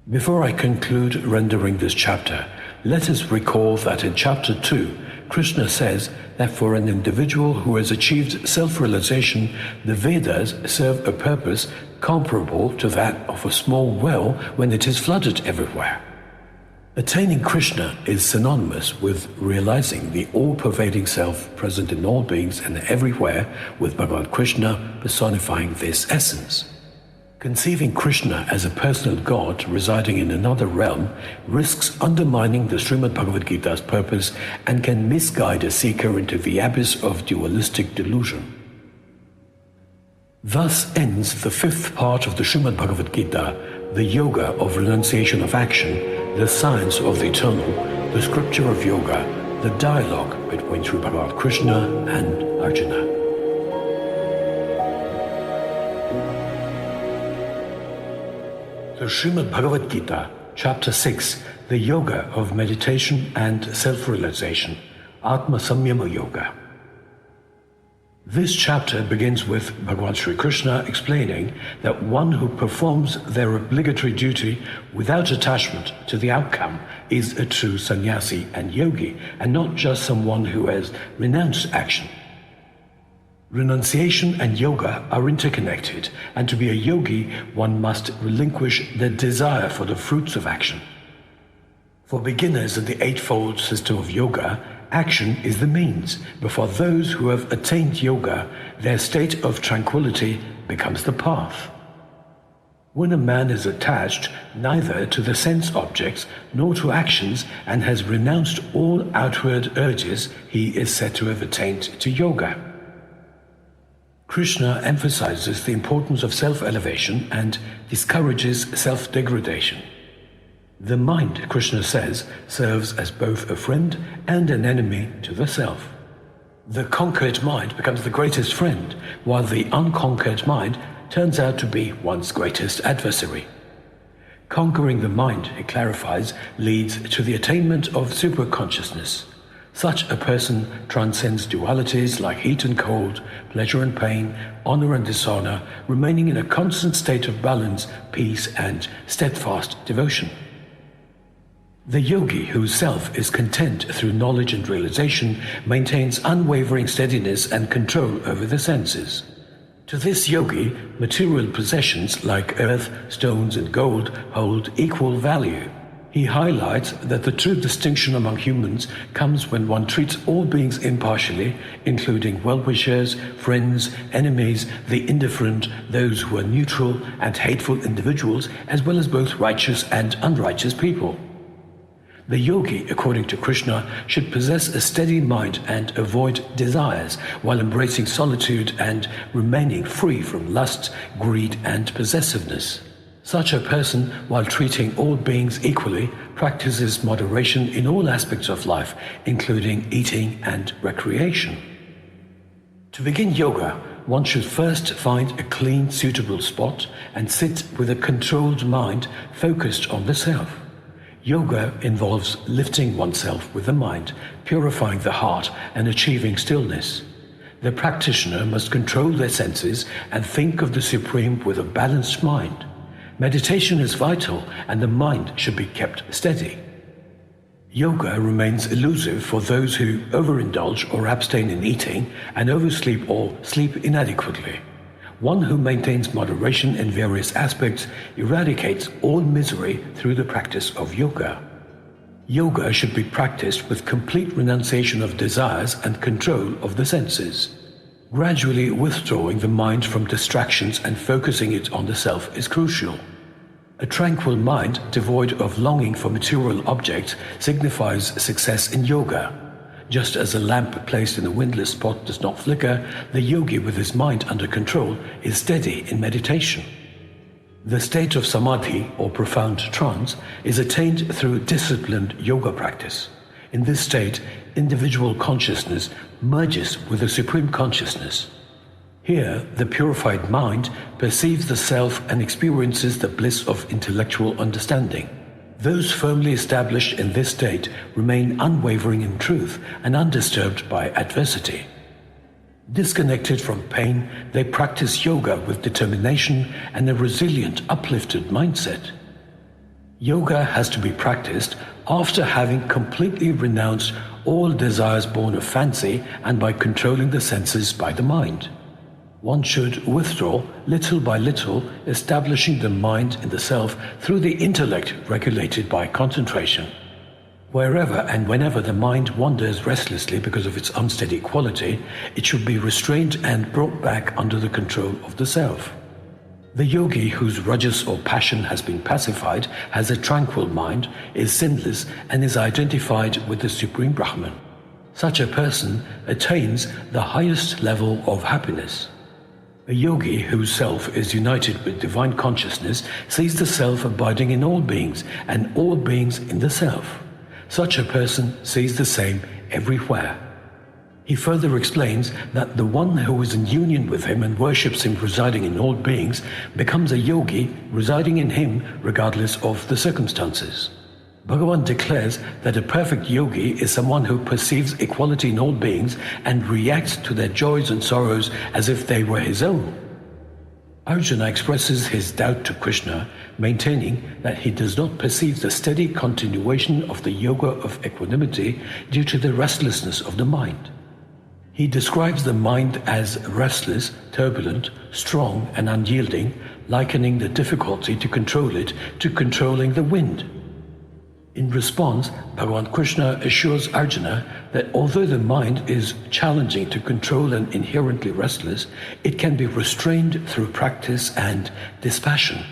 Before I conclude rendering this chapter, let us recall that in chapter 2, Krishna says that for an individual who has achieved self-realization, the Vedas serve a purpose comparable to that of a small well when it is flooded everywhere. Attaining Krishna is synonymous with realizing the all-pervading self present in all beings and everywhere, with Bhagavad Krishna personifying this essence. Conceiving Krishna as a personal God residing in another realm risks undermining the Srimad Bhagavad Gita's purpose and can misguide a seeker into the abyss of dualistic delusion. Thus ends the fifth part of the Srimad Bhagavad Gita, the yoga of renunciation of action, the science of the eternal, the scripture of yoga, the dialogue between Sri Bhagavad Krishna and Arjuna. The Srimad Bhagavad Gita, Chapter 6, the Yoga of Meditation and Self-Realization, Atma Samyama Yoga. This chapter begins with Bhagavan Sri Krishna explaining that one who performs their obligatory duty without attachment to the outcome is a true sannyasi and yogi, and not just someone who has renounced action. Renunciation and yoga are interconnected, and to be a yogi, one must relinquish the desire for the fruits of action. For beginners in the eightfold system of yoga, action is the means, but for those who have attained yoga, their state of tranquility becomes the path. When a man is attached neither to the sense objects nor to actions and has renounced all outward urges, he is said to have attained to yoga. Krishna emphasizes the importance of self-elevation and discourages self-degradation. The mind, Krishna says, serves as both a friend and an enemy to the self. The conquered mind becomes the greatest friend, while the unconquered mind turns out to be one's greatest adversary. Conquering the mind, he clarifies, leads to the attainment of superconsciousness. Such a person transcends dualities like heat and cold, pleasure and pain, honor and dishonor, remaining in a constant state of balance, peace, and steadfast devotion. The yogi, whose self is content through knowledge and realization, maintains unwavering steadiness and control over the senses. To this yogi, material possessions like earth, stones, and gold hold equal value. He highlights that the true distinction among humans comes when one treats all beings impartially, including well-wishers, friends, enemies, the indifferent, those who are neutral and hateful individuals, as well as both righteous and unrighteous people. The yogi, according to Krishna, should possess a steady mind and avoid desires, while embracing solitude and remaining free from lust, greed, and possessiveness. Such a person, while treating all beings equally, practices moderation in all aspects of life, including eating and recreation. To begin yoga, one should first find a clean, suitable spot and sit with a controlled mind focused on the self. Yoga involves lifting oneself with the mind, purifying the heart, and achieving stillness. The practitioner must control their senses and think of the Supreme with a balanced mind. Meditation is vital, and the mind should be kept steady. Yoga remains elusive for those who overindulge or abstain in eating and oversleep or sleep inadequately. One who maintains moderation in various aspects eradicates all misery through the practice of yoga. Yoga should be practiced with complete renunciation of desires and control of the senses. Gradually withdrawing the mind from distractions and focusing it on the self is crucial. A tranquil mind devoid of longing for material objects signifies success in yoga. Just as a lamp placed in a windless spot does not flicker, the yogi with his mind under control is steady in meditation. The state of samadhi, or profound trance, is attained through disciplined yoga practice. In this state, individual consciousness merges with the supreme consciousness. Here, the purified mind perceives the self and experiences the bliss of intellectual understanding. Those firmly established in this state remain unwavering in truth and undisturbed by adversity. Disconnected from pain, they practice yoga with determination and a resilient, uplifted mindset. Yoga has to be practiced after having completely renounced all desires born of fancy and by controlling the senses by the mind. One should withdraw little by little, establishing the mind in the self through the intellect regulated by concentration. Wherever and whenever the mind wanders restlessly because of its unsteady quality, it should be restrained and brought back under the control of the self. The yogi whose rajas or passion has been pacified has a tranquil mind, is sinless, and is identified with the Supreme Brahman. Such a person attains the highest level of happiness. A yogi whose self is united with divine consciousness sees the self abiding in all beings and all beings in the self. Such a person sees the same everywhere. He further explains that the one who is in union with him and worships him residing in all beings becomes a yogi residing in him regardless of the circumstances. Bhagavan declares that a perfect yogi is someone who perceives equality in all beings and reacts to their joys and sorrows as if they were his own. Arjuna expresses his doubt to Krishna, maintaining that he does not perceive the steady continuation of the yoga of equanimity due to the restlessness of the mind. He describes the mind as restless, turbulent, strong, and unyielding, likening the difficulty to control it to controlling the wind. In response, Bhagavan Krishna assures Arjuna that although the mind is challenging to control and inherently restless, it can be restrained through practice and dispassion.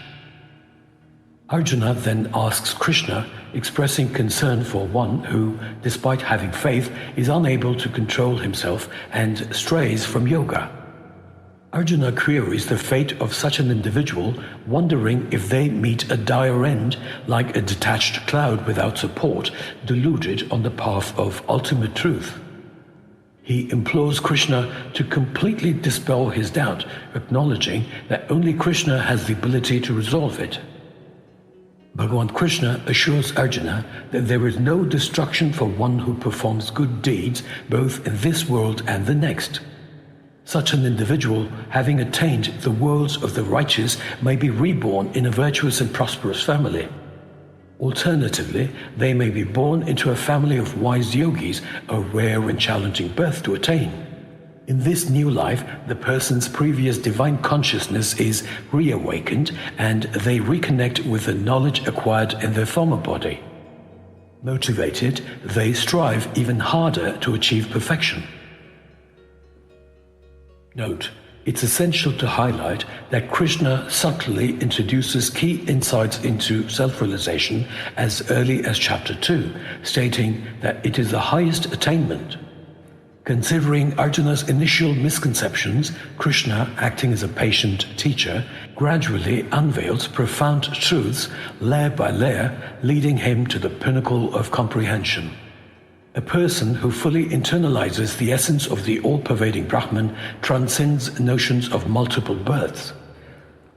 Arjuna then asks Krishna, expressing concern for one who, despite having faith, is unable to control himself and strays from yoga. Arjuna queries the fate of such an individual, wondering if they meet a dire end like a detached cloud without support, deluded on the path of ultimate truth. He implores Krishna to completely dispel his doubt, acknowledging that only Krishna has the ability to resolve it. Bhagavan Krishna assures Arjuna that there is no destruction for one who performs good deeds both in this world and the next. Such an individual, having attained the worlds of the righteous, may be reborn in a virtuous and prosperous family. Alternatively, they may be born into a family of wise yogis, a rare and challenging birth to attain. In this new life, the person's previous divine consciousness is reawakened and they reconnect with the knowledge acquired in their former body. Motivated, they strive even harder to achieve perfection. Note, it's essential to highlight that Krishna subtly introduces key insights into self-realization as early as chapter 2, stating that it is the highest attainment. Considering Arjuna's initial misconceptions, Krishna, acting as a patient teacher, gradually unveils profound truths layer by layer, leading him to the pinnacle of comprehension. A person who fully internalizes the essence of the all-pervading Brahman transcends notions of multiple births.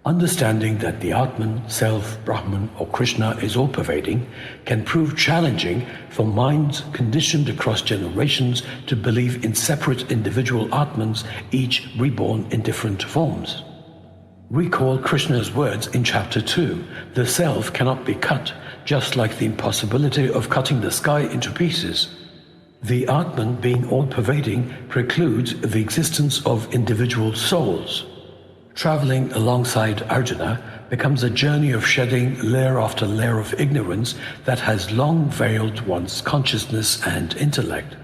Understanding that the Atman, Self, Brahman, or Krishna is all-pervading can prove challenging for minds conditioned across generations to believe in separate individual Atmans, each reborn in different forms. Recall Krishna's words in chapter 2, the Self cannot be cut, just like the impossibility of cutting the sky into pieces. The Atman, being all-pervading, precludes the existence of individual souls. Traveling alongside Arjuna becomes a journey of shedding layer after layer of ignorance that has long veiled one's consciousness and intellect.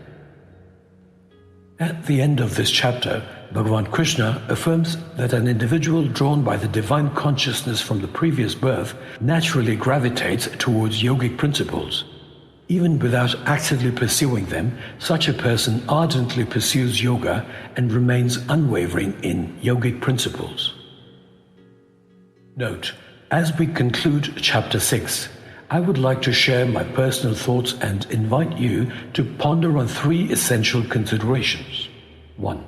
At the end of this chapter, Bhagavan Krishna affirms that an individual drawn by the divine consciousness from the previous birth naturally gravitates towards yogic principles. Even without actively pursuing them, such a person ardently pursues yoga and remains unwavering in yogic principles. Note: as we conclude Chapter 6, I would like to share my personal thoughts and invite you to ponder on three essential considerations. 1.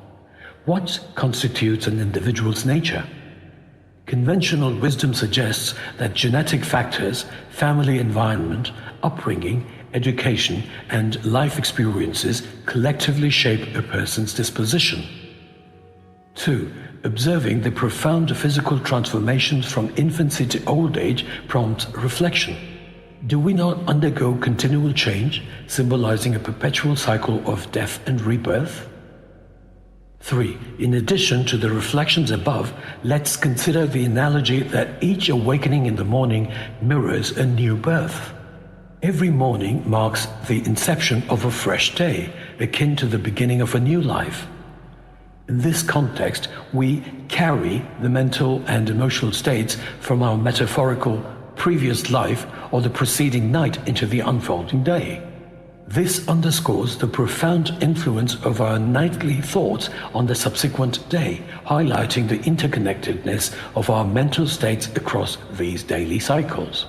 What constitutes an individual's nature? Conventional wisdom suggests that genetic factors, family environment, upbringing, education, and life experiences collectively shape a person's disposition. 2. Observing the profound physical transformations from infancy to old age prompts reflection. Do we not undergo continual change, symbolizing a perpetual cycle of death and rebirth? 3. In addition to the reflections above, let's consider the analogy that each awakening in the morning mirrors a new birth. Every morning marks the inception of a fresh day, akin to the beginning of a new life. In this context, we carry the mental and emotional states from our metaphorical previous life or the preceding night into the unfolding day. This underscores the profound influence of our nightly thoughts on the subsequent day, highlighting the interconnectedness of our mental states across these daily cycles.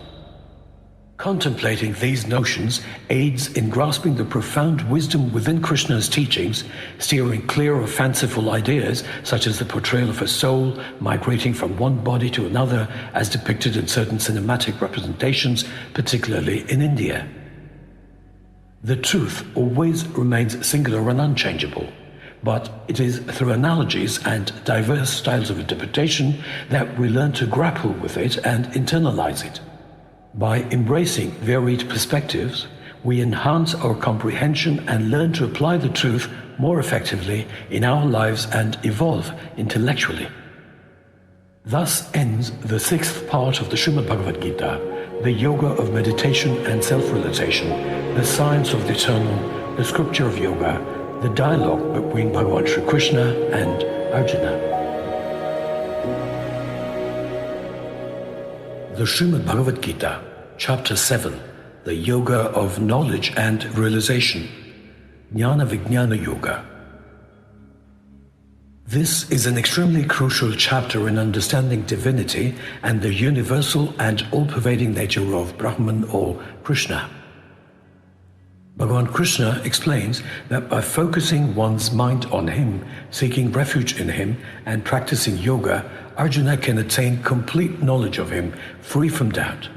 Contemplating these notions aids in grasping the profound wisdom within Krishna's teachings, steering clear of fanciful ideas such as the portrayal of a soul migrating from one body to another as depicted in certain cinematic representations, particularly in India. The truth always remains singular and unchangeable, but it is through analogies and diverse styles of interpretation that we learn to grapple with it and internalize it. By embracing varied perspectives, we enhance our comprehension and learn to apply the truth more effectively in our lives and evolve intellectually. Thus ends the sixth part of the Srimad Bhagavad Gita, the yoga of meditation and self-realization, the science of the eternal, the scripture of yoga, the dialogue between Bhagavan Sri Krishna and Arjuna. The Srimad Bhagavad Gita, Chapter 7, the Yoga of Knowledge and Realization, Jnana Vijnana Yoga. This is an extremely crucial chapter in understanding divinity and the universal and all-pervading nature of Brahman or Krishna. Bhagavan Krishna explains that by focusing one's mind on him, seeking refuge in him, and practicing yoga, Arjuna can attain complete knowledge of him, free from doubt.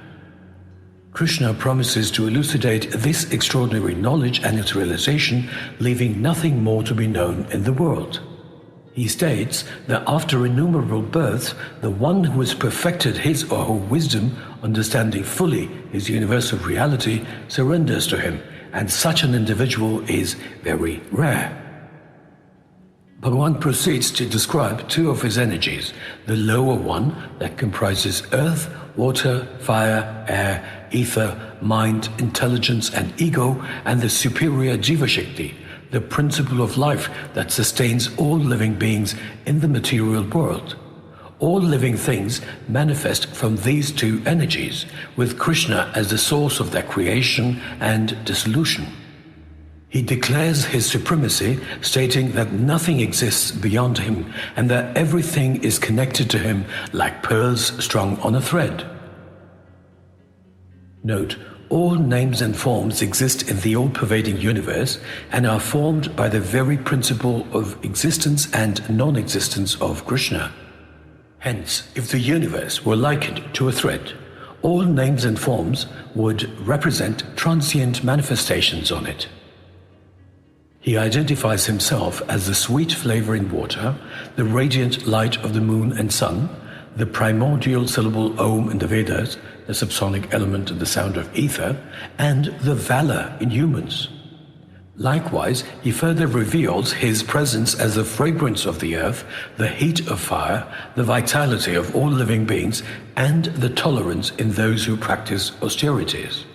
Krishna promises to elucidate this extraordinary knowledge and its realization, leaving nothing more to be known in the world. He states that after innumerable births, the one who has perfected his or her wisdom, understanding fully his universal reality, surrenders to him, and such an individual is very rare. Bhagavan proceeds to describe two of his energies, the lower one that comprises earth, water, fire, air, ether, mind, intelligence, and ego, and the superior Jiva Shakti, the principle of life that sustains all living beings in the material world. All living things manifest from these two energies, with Krishna as the source of their creation and dissolution. He declares his supremacy, stating that nothing exists beyond him and that everything is connected to him like pearls strung on a thread. Note, all names and forms exist in the all-pervading universe and are formed by the very principle of existence and non-existence of Krishna. Hence, if the universe were likened to a thread, all names and forms would represent transient manifestations on it. He identifies himself as the sweet flavor in water, the radiant light of the moon and sun, the primordial syllable Om in the Vedas, the subsonic element in the sound of ether, and the valor in humans. Likewise, he further reveals his presence as the fragrance of the earth, the heat of fire, the vitality of all living beings, and the tolerance in those who practice austerities.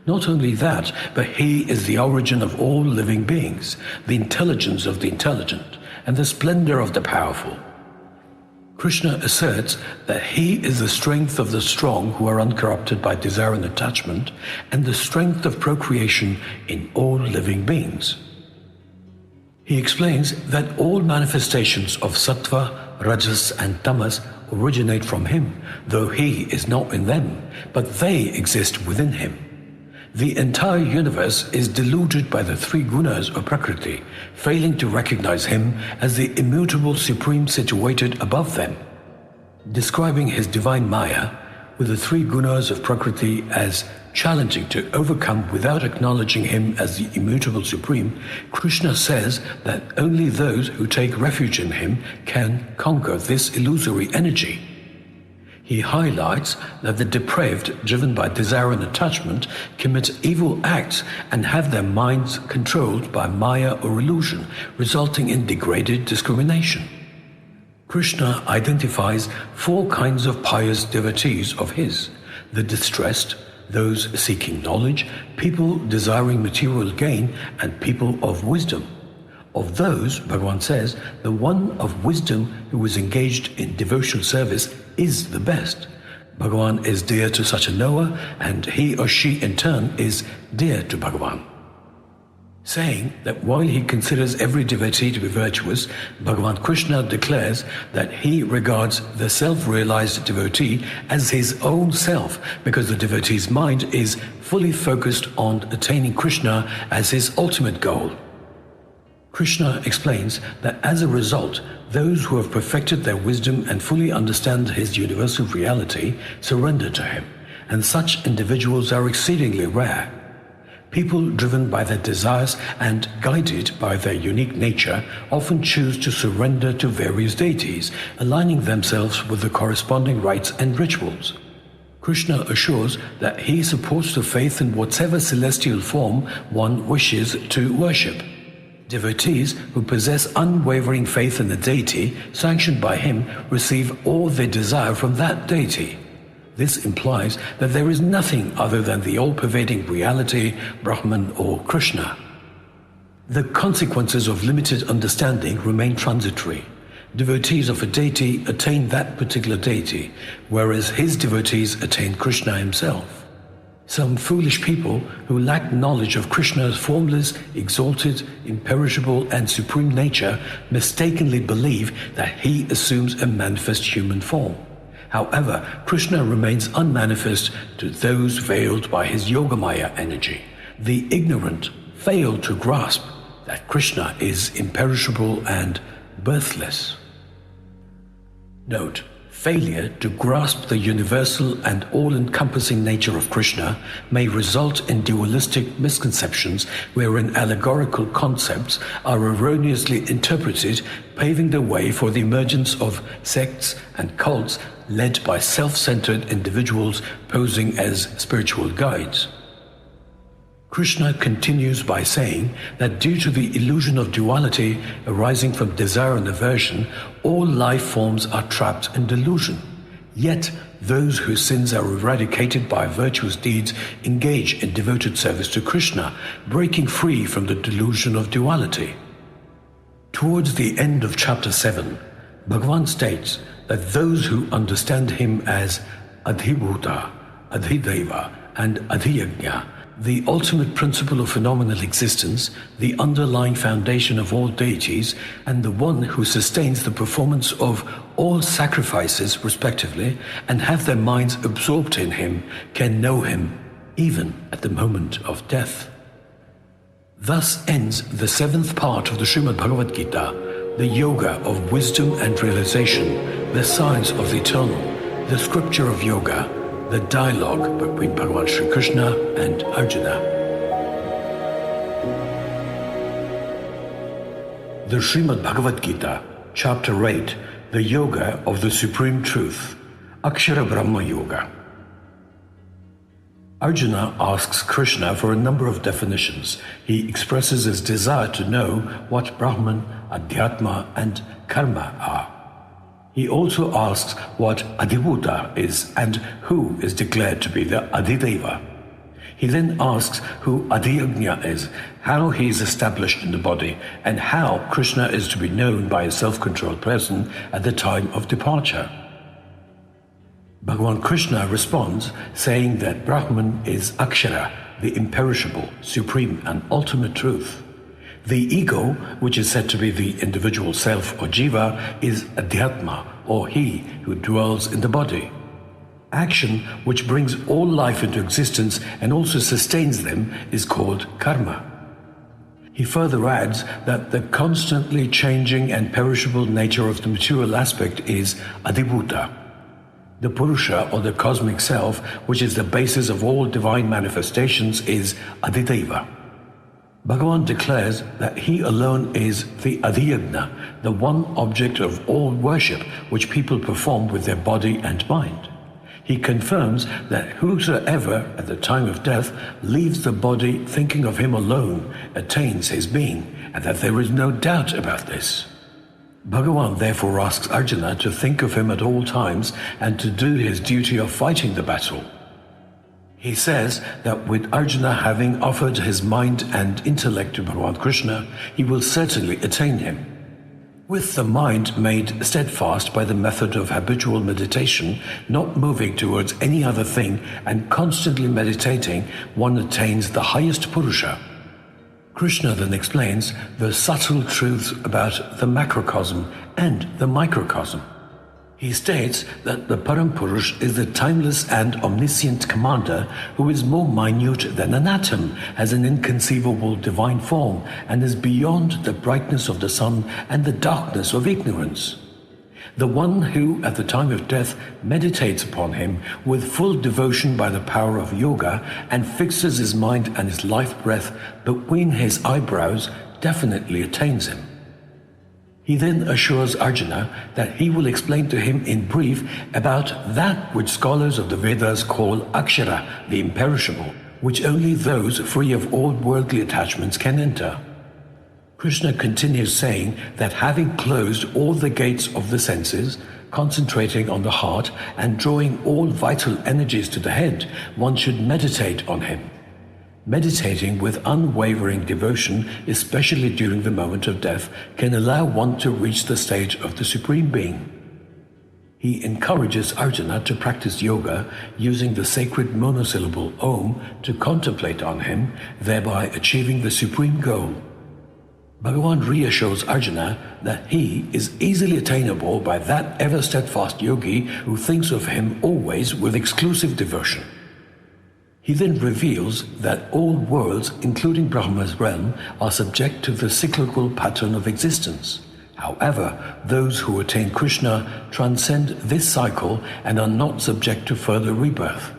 Not only that, but he is the origin of all living beings, the intelligence of the intelligent, and the splendor of the powerful. Krishna asserts that he is the strength of the strong who are uncorrupted by desire and attachment, and the strength of procreation in all living beings. He explains that all manifestations of sattva, rajas, and tamas originate from him, though he is not in them, but they exist within him. The entire universe is deluded by the three gunas of Prakriti, failing to recognize him as the immutable supreme situated above them. Describing his divine Maya, with the three gunas of Prakriti as challenging to overcome without acknowledging him as the immutable supreme, Krishna says that only those who take refuge in him can conquer this illusory energy. He highlights that the depraved, driven by desire and attachment, commit evil acts and have their minds controlled by Maya or illusion, resulting in degraded discrimination. Krishna identifies four kinds of pious devotees of his: the distressed, those seeking knowledge, people desiring material gain, and people of wisdom. Of those, Bhagavan says, the one of wisdom who is engaged in devotional service is the best. Bhagavan is dear to such a knower, and he or she in turn is dear to Bhagavan. Saying that while he considers every devotee to be virtuous, Bhagavan Krishna declares that he regards the self-realized devotee as his own self, because the devotee's mind is fully focused on attaining Krishna as his ultimate goal. Krishna explains that as a result, those who have perfected their wisdom and fully understand his universal reality surrender to him, and such individuals are exceedingly rare. People driven by their desires and guided by their unique nature often choose to surrender to various deities, aligning themselves with the corresponding rites and rituals. Krishna assures that he supports the faith in whatever celestial form one wishes to worship. Devotees who possess unwavering faith in the deity sanctioned by him receive all they desire from that deity. This implies that there is nothing other than the all-pervading reality, Brahman or Krishna. The consequences of limited understanding remain transitory. Devotees of a deity attain that particular deity, whereas his devotees attain Krishna himself. Some foolish people who lack knowledge of Krishna's formless, exalted, imperishable, and supreme nature mistakenly believe that he assumes a manifest human form. However, Krishna remains unmanifest to those veiled by his Yogamaya energy. The ignorant fail to grasp that Krishna is imperishable and birthless. Note: failure to grasp the universal and all-encompassing nature of Krishna may result in dualistic misconceptions wherein allegorical concepts are erroneously interpreted, paving the way for the emergence of sects and cults led by self-centered individuals posing as spiritual guides. Krishna continues by saying that due to the illusion of duality arising from desire and aversion, all life forms are trapped in delusion. Yet, those whose sins are eradicated by virtuous deeds engage in devoted service to Krishna, breaking free from the delusion of duality. Towards the end of chapter 7, Bhagavan states that those who understand him as Adhibhuta, Adhideva, and Adhiyajna, the ultimate principle of phenomenal existence, the underlying foundation of all deities, and the one who sustains the performance of all sacrifices respectively, and have their minds absorbed in him, can know him even at the moment of death. Thus ends the 7th part of the Srimad Bhagavad Gita, the yoga of wisdom and realization, the science of the eternal, the scripture of yoga, the dialogue between Bhagavan Sri Krishna and Arjuna. The Srimad Bhagavad Gita, Chapter 8, the Yoga of the Supreme Truth, Akshara Brahma Yoga. Arjuna asks Krishna for a number of definitions. He expresses his desire to know what Brahman, Adhyatma, and Karma are. He also asks what Adhibhuta is and who is declared to be the Adhideva. He then asks who Adhyajna is, how he is established in the body, and how Krishna is to be known by a self-controlled person at the time of departure. Bhagavan Krishna responds, saying that Brahman is Akshara, the imperishable, supreme and ultimate truth. The ego, which is said to be the individual self or jiva, is Adhyatma, or he who dwells in the body. Action, which brings all life into existence and also sustains them, is called karma. He further adds that the constantly changing and perishable nature of the material aspect is Adhibhuta. The Purusha, or the cosmic self, which is the basis of all divine manifestations, is Adhideva. Bhagavan declares that he alone is the Adhyajna, the one object of all worship which people perform with their body and mind. He confirms that whosoever at the time of death leaves the body thinking of him alone attains his being, and that there is no doubt about this. Bhagavan therefore asks Arjuna to think of him at all times and to do his duty of fighting the battle. He says that with Arjuna having offered his mind and intellect to Bhagavan Krishna, he will certainly attain him. With the mind made steadfast by the method of habitual meditation, not moving towards any other thing and constantly meditating, one attains the highest Purusha. Krishna then explains the subtle truths about the macrocosm and the microcosm. He states that the Parampurush is the timeless and omniscient commander who is more minute than an atom, has an inconceivable divine form, and is beyond the brightness of the sun and the darkness of ignorance. The one who, at the time of death, meditates upon him with full devotion by the power of yoga and fixes his mind and his life breath between his eyebrows, definitely attains him. He then assures Arjuna that he will explain to him in brief about that which scholars of the Vedas call Akshara, the imperishable, which only those free of all worldly attachments can enter. Krishna continues saying that having closed all the gates of the senses, concentrating on the heart and drawing all vital energies to the head, one should meditate on him. Meditating with unwavering devotion, especially during the moment of death, can allow one to reach the stage of the Supreme Being. He encourages Arjuna to practice yoga using the sacred monosyllable Om to contemplate on him, thereby achieving the supreme goal. Bhagavan reassures Arjuna that he is easily attainable by that ever-steadfast yogi who thinks of him always with exclusive devotion. He then reveals that all worlds, including Brahma's realm, are subject to the cyclical pattern of existence. However, those who attain Krishna transcend this cycle and are not subject to further rebirth.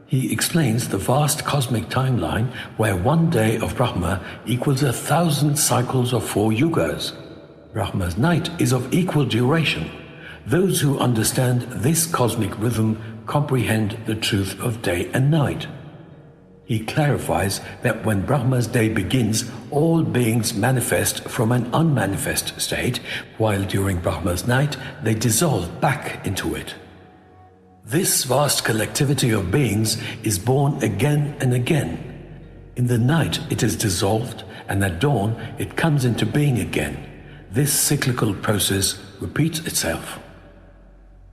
He explains the vast cosmic timeline where one day of Brahma equals 1,000 cycles of 4 yugas. Brahma's night is of equal duration. Those who understand this cosmic rhythm comprehend the truth of day and night. He clarifies that when Brahma's day begins, all beings manifest from an unmanifest state, while during Brahma's night they dissolve back into it. This vast collectivity of beings is born again and again. In the night it is dissolved, and at dawn it comes into being again. This cyclical process repeats itself.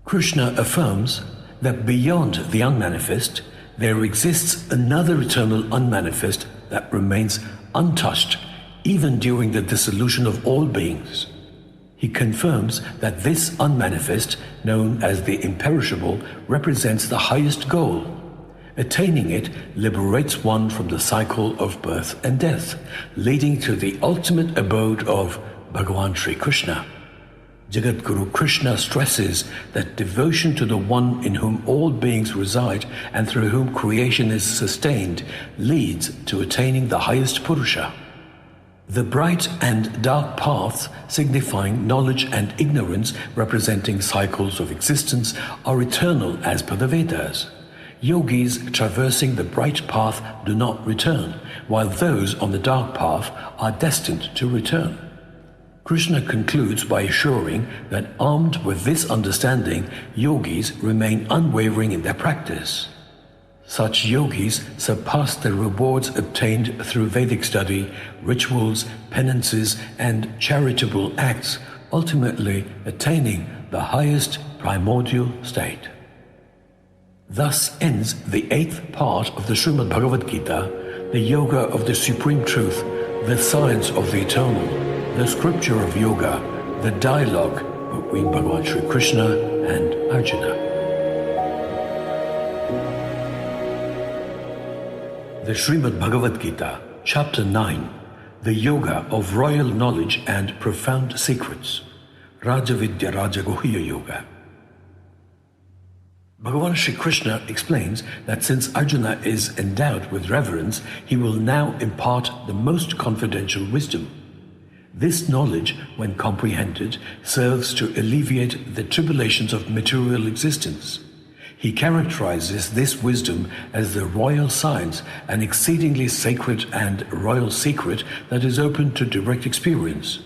Krishna affirms that beyond the unmanifest, there exists another eternal unmanifest that remains untouched even during the dissolution of all beings. He confirms that this unmanifest, known as the imperishable, represents the highest goal. Attaining it liberates one from the cycle of birth and death, leading to the ultimate abode of Bhagavan Sri Krishna. Jagadguru Krishna stresses that devotion to the one in whom all beings reside and through whom creation is sustained leads to attaining the highest Purusha. The bright and dark paths, signifying knowledge and ignorance, representing cycles of existence, are eternal as per the Vedas. Yogis traversing the bright path do not return, while those on the dark path are destined to return. Krishna concludes by assuring that armed with this understanding, yogis remain unwavering in their practice. Such yogis surpass the rewards obtained through Vedic study, rituals, penances, and charitable acts, ultimately attaining the highest primordial state. Thus ends the 8th part of the Srimad Bhagavad Gita, the Yoga of the Supreme Truth, the Science of the Eternal, the Scripture of Yoga, the dialogue between Bhagavan Sri Krishna and Arjuna. The Srimad Bhagavad Gita, Chapter 9, the Yoga of Royal Knowledge and Profound Secrets, Rajavidya Rajagohya Yoga. Bhagavan Sri Krishna explains that since Arjuna is endowed with reverence, he will now impart the most confidential wisdom. This knowledge, when comprehended, serves to alleviate the tribulations of material existence. He characterizes this wisdom as the royal science, an exceedingly sacred and royal secret that is open to direct experience.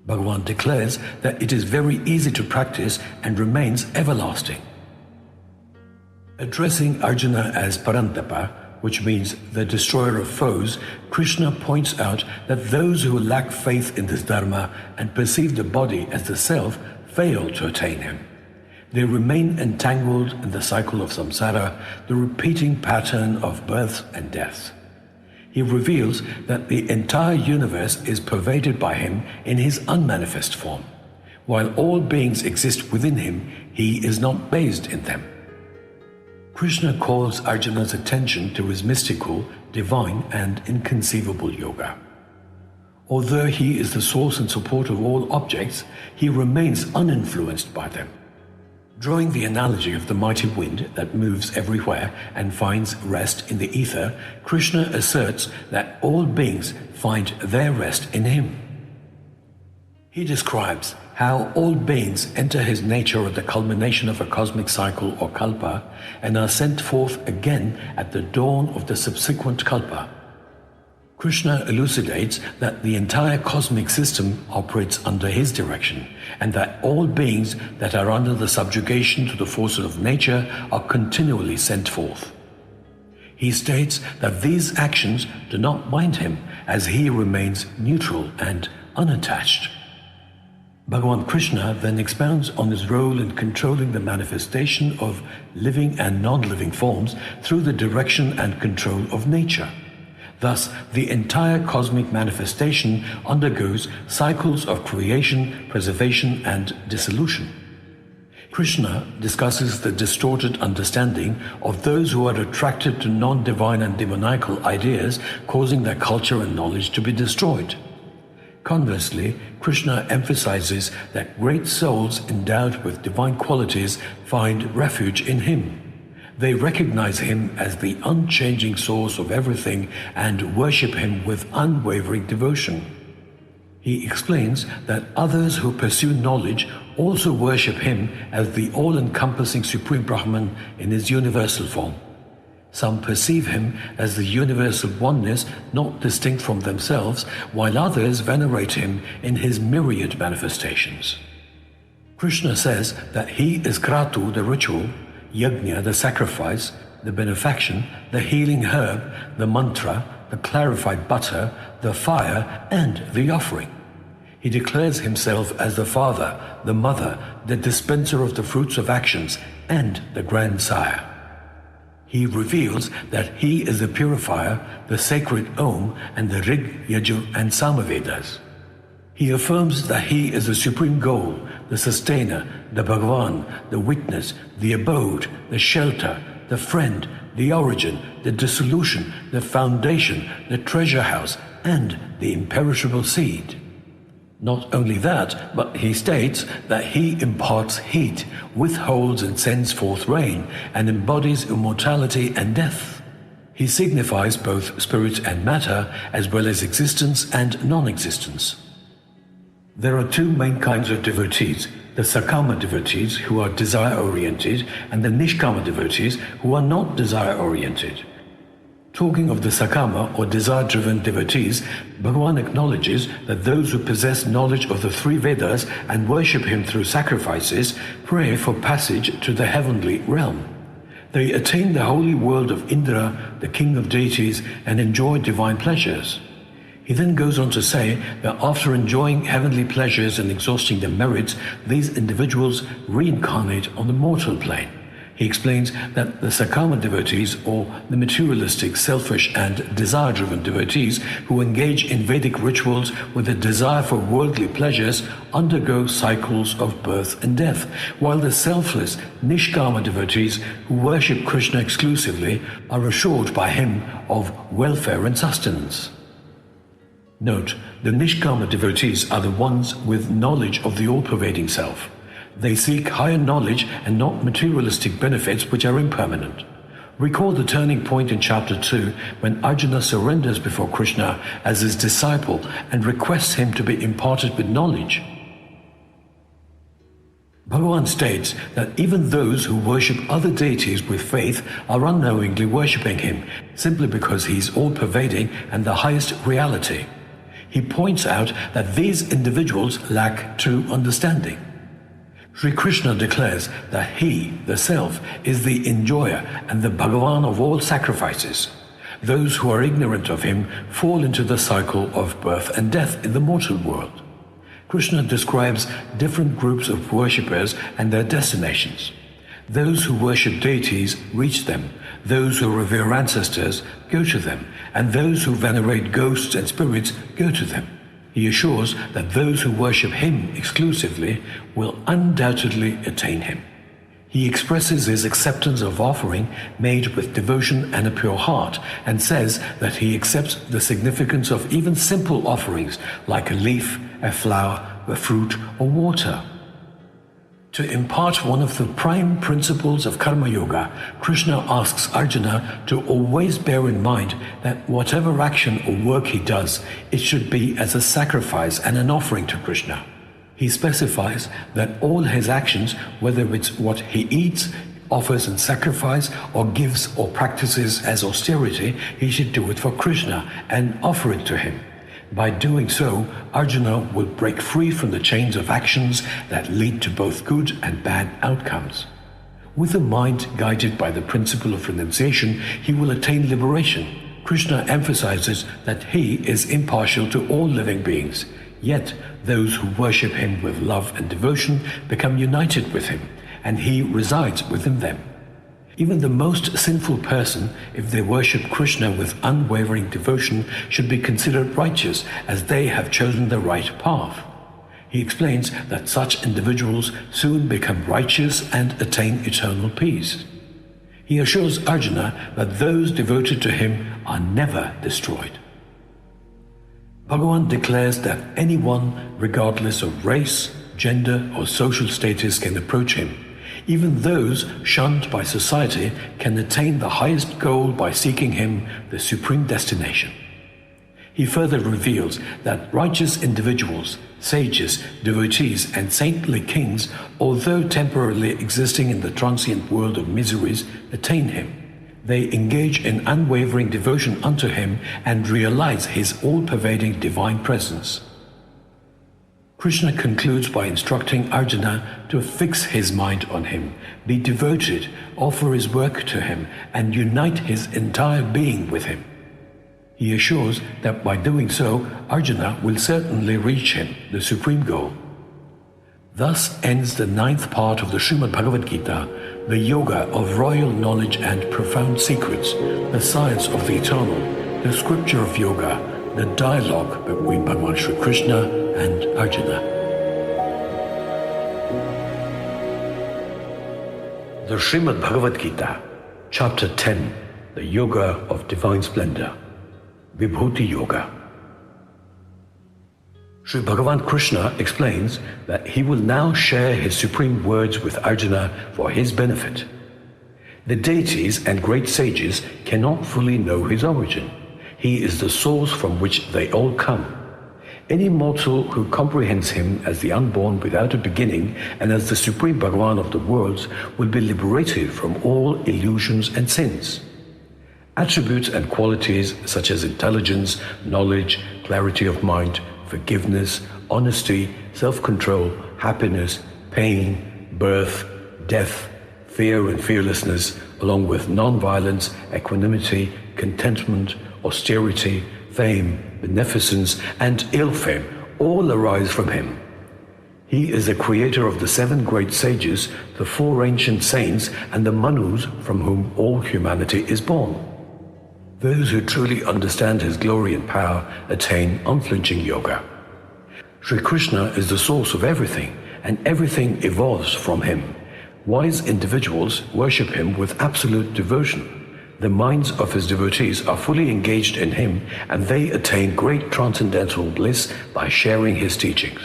Bhagavan declares that it is very easy to practice and remains everlasting. Addressing Arjuna as Parantapa, which means the destroyer of foes, Krishna points out that those who lack faith in this Dharma and perceive the body as the self fail to attain him. They remain entangled in the cycle of samsara, the repeating pattern of birth and death. He reveals that the entire universe is pervaded by him in his unmanifest form. While all beings exist within him, he is not based in them. Krishna calls Arjuna's attention to his mystical, divine, and inconceivable yoga. Although he is the source and support of all objects, he remains uninfluenced by them. Drawing the analogy of the mighty wind that moves everywhere and finds rest in the ether, Krishna asserts that all beings find their rest in him. He describes how all beings enter his nature at the culmination of a cosmic cycle or kalpa and are sent forth again at the dawn of the subsequent kalpa. Krishna elucidates that the entire cosmic system operates under his direction, and that all beings that are under the subjugation to the forces of nature are continually sent forth. He states that these actions do not bind him, as he remains neutral and unattached. Bhagavan Krishna then expounds on his role in controlling the manifestation of living and non-living forms through the direction and control of nature. Thus, the entire cosmic manifestation undergoes cycles of creation, preservation, and dissolution. Krishna discusses the distorted understanding of those who are attracted to non-divine and demoniacal ideas, causing their culture and knowledge to be destroyed. Conversely, Krishna emphasizes that great souls endowed with divine qualities find refuge in him. They recognize him as the unchanging source of everything and worship him with unwavering devotion. He explains that others who pursue knowledge also worship him as the all-encompassing Supreme Brahman in his universal form. Some perceive him as the universal oneness not distinct from themselves, while others venerate him in his myriad manifestations. Krishna says that he is Kratu, the ritual, Yajna, the sacrifice, the benefaction, the healing herb, the mantra, the clarified butter, the fire, and the offering. He declares himself as the father, the mother, the dispenser of the fruits of actions, and the grandsire. He reveals that he is the purifier, the sacred Om, and the Rig, Yajur, and Samavedas. He affirms that he is the supreme goal, the sustainer, the Bhagavan, the witness, the abode, the shelter, the friend, the origin, the dissolution, the foundation, the treasure house, and the imperishable seed. Not only that, but he states that he imparts heat, withholds and sends forth rain, and embodies immortality and death. He signifies both spirit and matter, as well as existence and non-existence. There are two main kinds of devotees: the Sakama devotees, who are desire-oriented, and the Nishkama devotees, who are not desire-oriented. Talking of the Sakama or desire-driven devotees, Bhagavan acknowledges that those who possess knowledge of the three Vedas and worship him through sacrifices pray for passage to the heavenly realm. They attain the holy world of Indra, the king of deities, and enjoy divine pleasures. He then goes on to say that after enjoying heavenly pleasures and exhausting their merits, these individuals reincarnate on the mortal plane. He explains that the Sakama devotees, or the materialistic, selfish and desire-driven devotees who engage in Vedic rituals with a desire for worldly pleasures undergo cycles of birth and death, while the selfless, Nishkama devotees who worship Krishna exclusively are assured by him of welfare and sustenance. Note, the Nishkama devotees are the ones with knowledge of the all-pervading self. They seek higher knowledge and not materialistic benefits which are impermanent. Recall the turning point in chapter 2 when Arjuna surrenders before Krishna as his disciple and requests him to be imparted with knowledge. Bhagavan states that even those who worship other deities with faith are unknowingly worshipping him simply because he is all-pervading and the highest reality. He points out that these individuals lack true understanding. Sri Krishna declares that he, the self, is the enjoyer and the Bhagavan of all sacrifices. Those who are ignorant of him fall into the cycle of birth and death in the mortal world. Krishna describes different groups of worshippers and their destinations. Those who worship deities reach them, those who revere ancestors go to them, and those who venerate ghosts and spirits go to them. He assures that those who worship him exclusively will undoubtedly attain him. He expresses his acceptance of offering made with devotion and a pure heart, and says that he accepts the significance of even simple offerings like a leaf, a flower, a fruit, or water. To impart one of the prime principles of Karma Yoga, Krishna asks Arjuna to always bear in mind that whatever action or work he does, it should be as a sacrifice and an offering to Krishna. He specifies that all his actions, whether it's what he eats, offers in sacrifice, or gives or practices as austerity, he should do it for Krishna and offer it to him. By doing so, Arjuna will break free from the chains of actions that lead to both good and bad outcomes. With a mind guided by the principle of renunciation, he will attain liberation. Krishna emphasizes that he is impartial to all living beings, yet those who worship him with love and devotion become united with him, and he resides within them. Even the most sinful person, if they worship Krishna with unwavering devotion, should be considered righteous, as they have chosen the right path. He explains that such individuals soon become righteous and attain eternal peace. He assures Arjuna that those devoted to him are never destroyed. Bhagavan declares that anyone, regardless of race, gender, or social status, can approach him. Even those shunned by society can attain the highest goal by seeking him, the supreme destination. He further reveals that righteous individuals, sages, devotees, and saintly kings, although temporarily existing in the transient world of miseries, attain him. They engage in unwavering devotion unto him and realize his all-pervading divine presence. Krishna concludes by instructing Arjuna to fix his mind on him, be devoted, offer his work to him, and unite his entire being with him. He assures that by doing so, Arjuna will certainly reach him, the supreme goal. Thus ends the 9th part of the Srimad Bhagavad Gita, the yoga of royal knowledge and profound secrets, the science of the eternal, the scripture of yoga, the dialogue between Bhagavan Shri Krishna and Arjuna. The Srimad Bhagavad Gita, Chapter 10, the Yoga of Divine Splendor, Vibhuti Yoga. Sri Bhagavan Krishna explains that he will now share his supreme words with Arjuna for his benefit. The deities and great sages cannot fully know his origin. He is the source from which they all come. Any mortal who comprehends him as the unborn without a beginning and as the supreme Bhagavan of the worlds will be liberated from all illusions and sins. Attributes and qualities such as intelligence, knowledge, clarity of mind, forgiveness, honesty, self-control, happiness, pain, birth, death, fear and fearlessness along with non-violence, equanimity, contentment, austerity, fame, beneficence, and ill fame all arise from him. He is the creator of the 7 great sages, the 4 ancient saints, and the Manus from whom all humanity is born. Those who truly understand his glory and power attain unflinching yoga. Sri Krishna is the source of everything, and everything evolves from him. Wise individuals worship him with absolute devotion. The minds of his devotees are fully engaged in him, and they attain great transcendental bliss by sharing his teachings.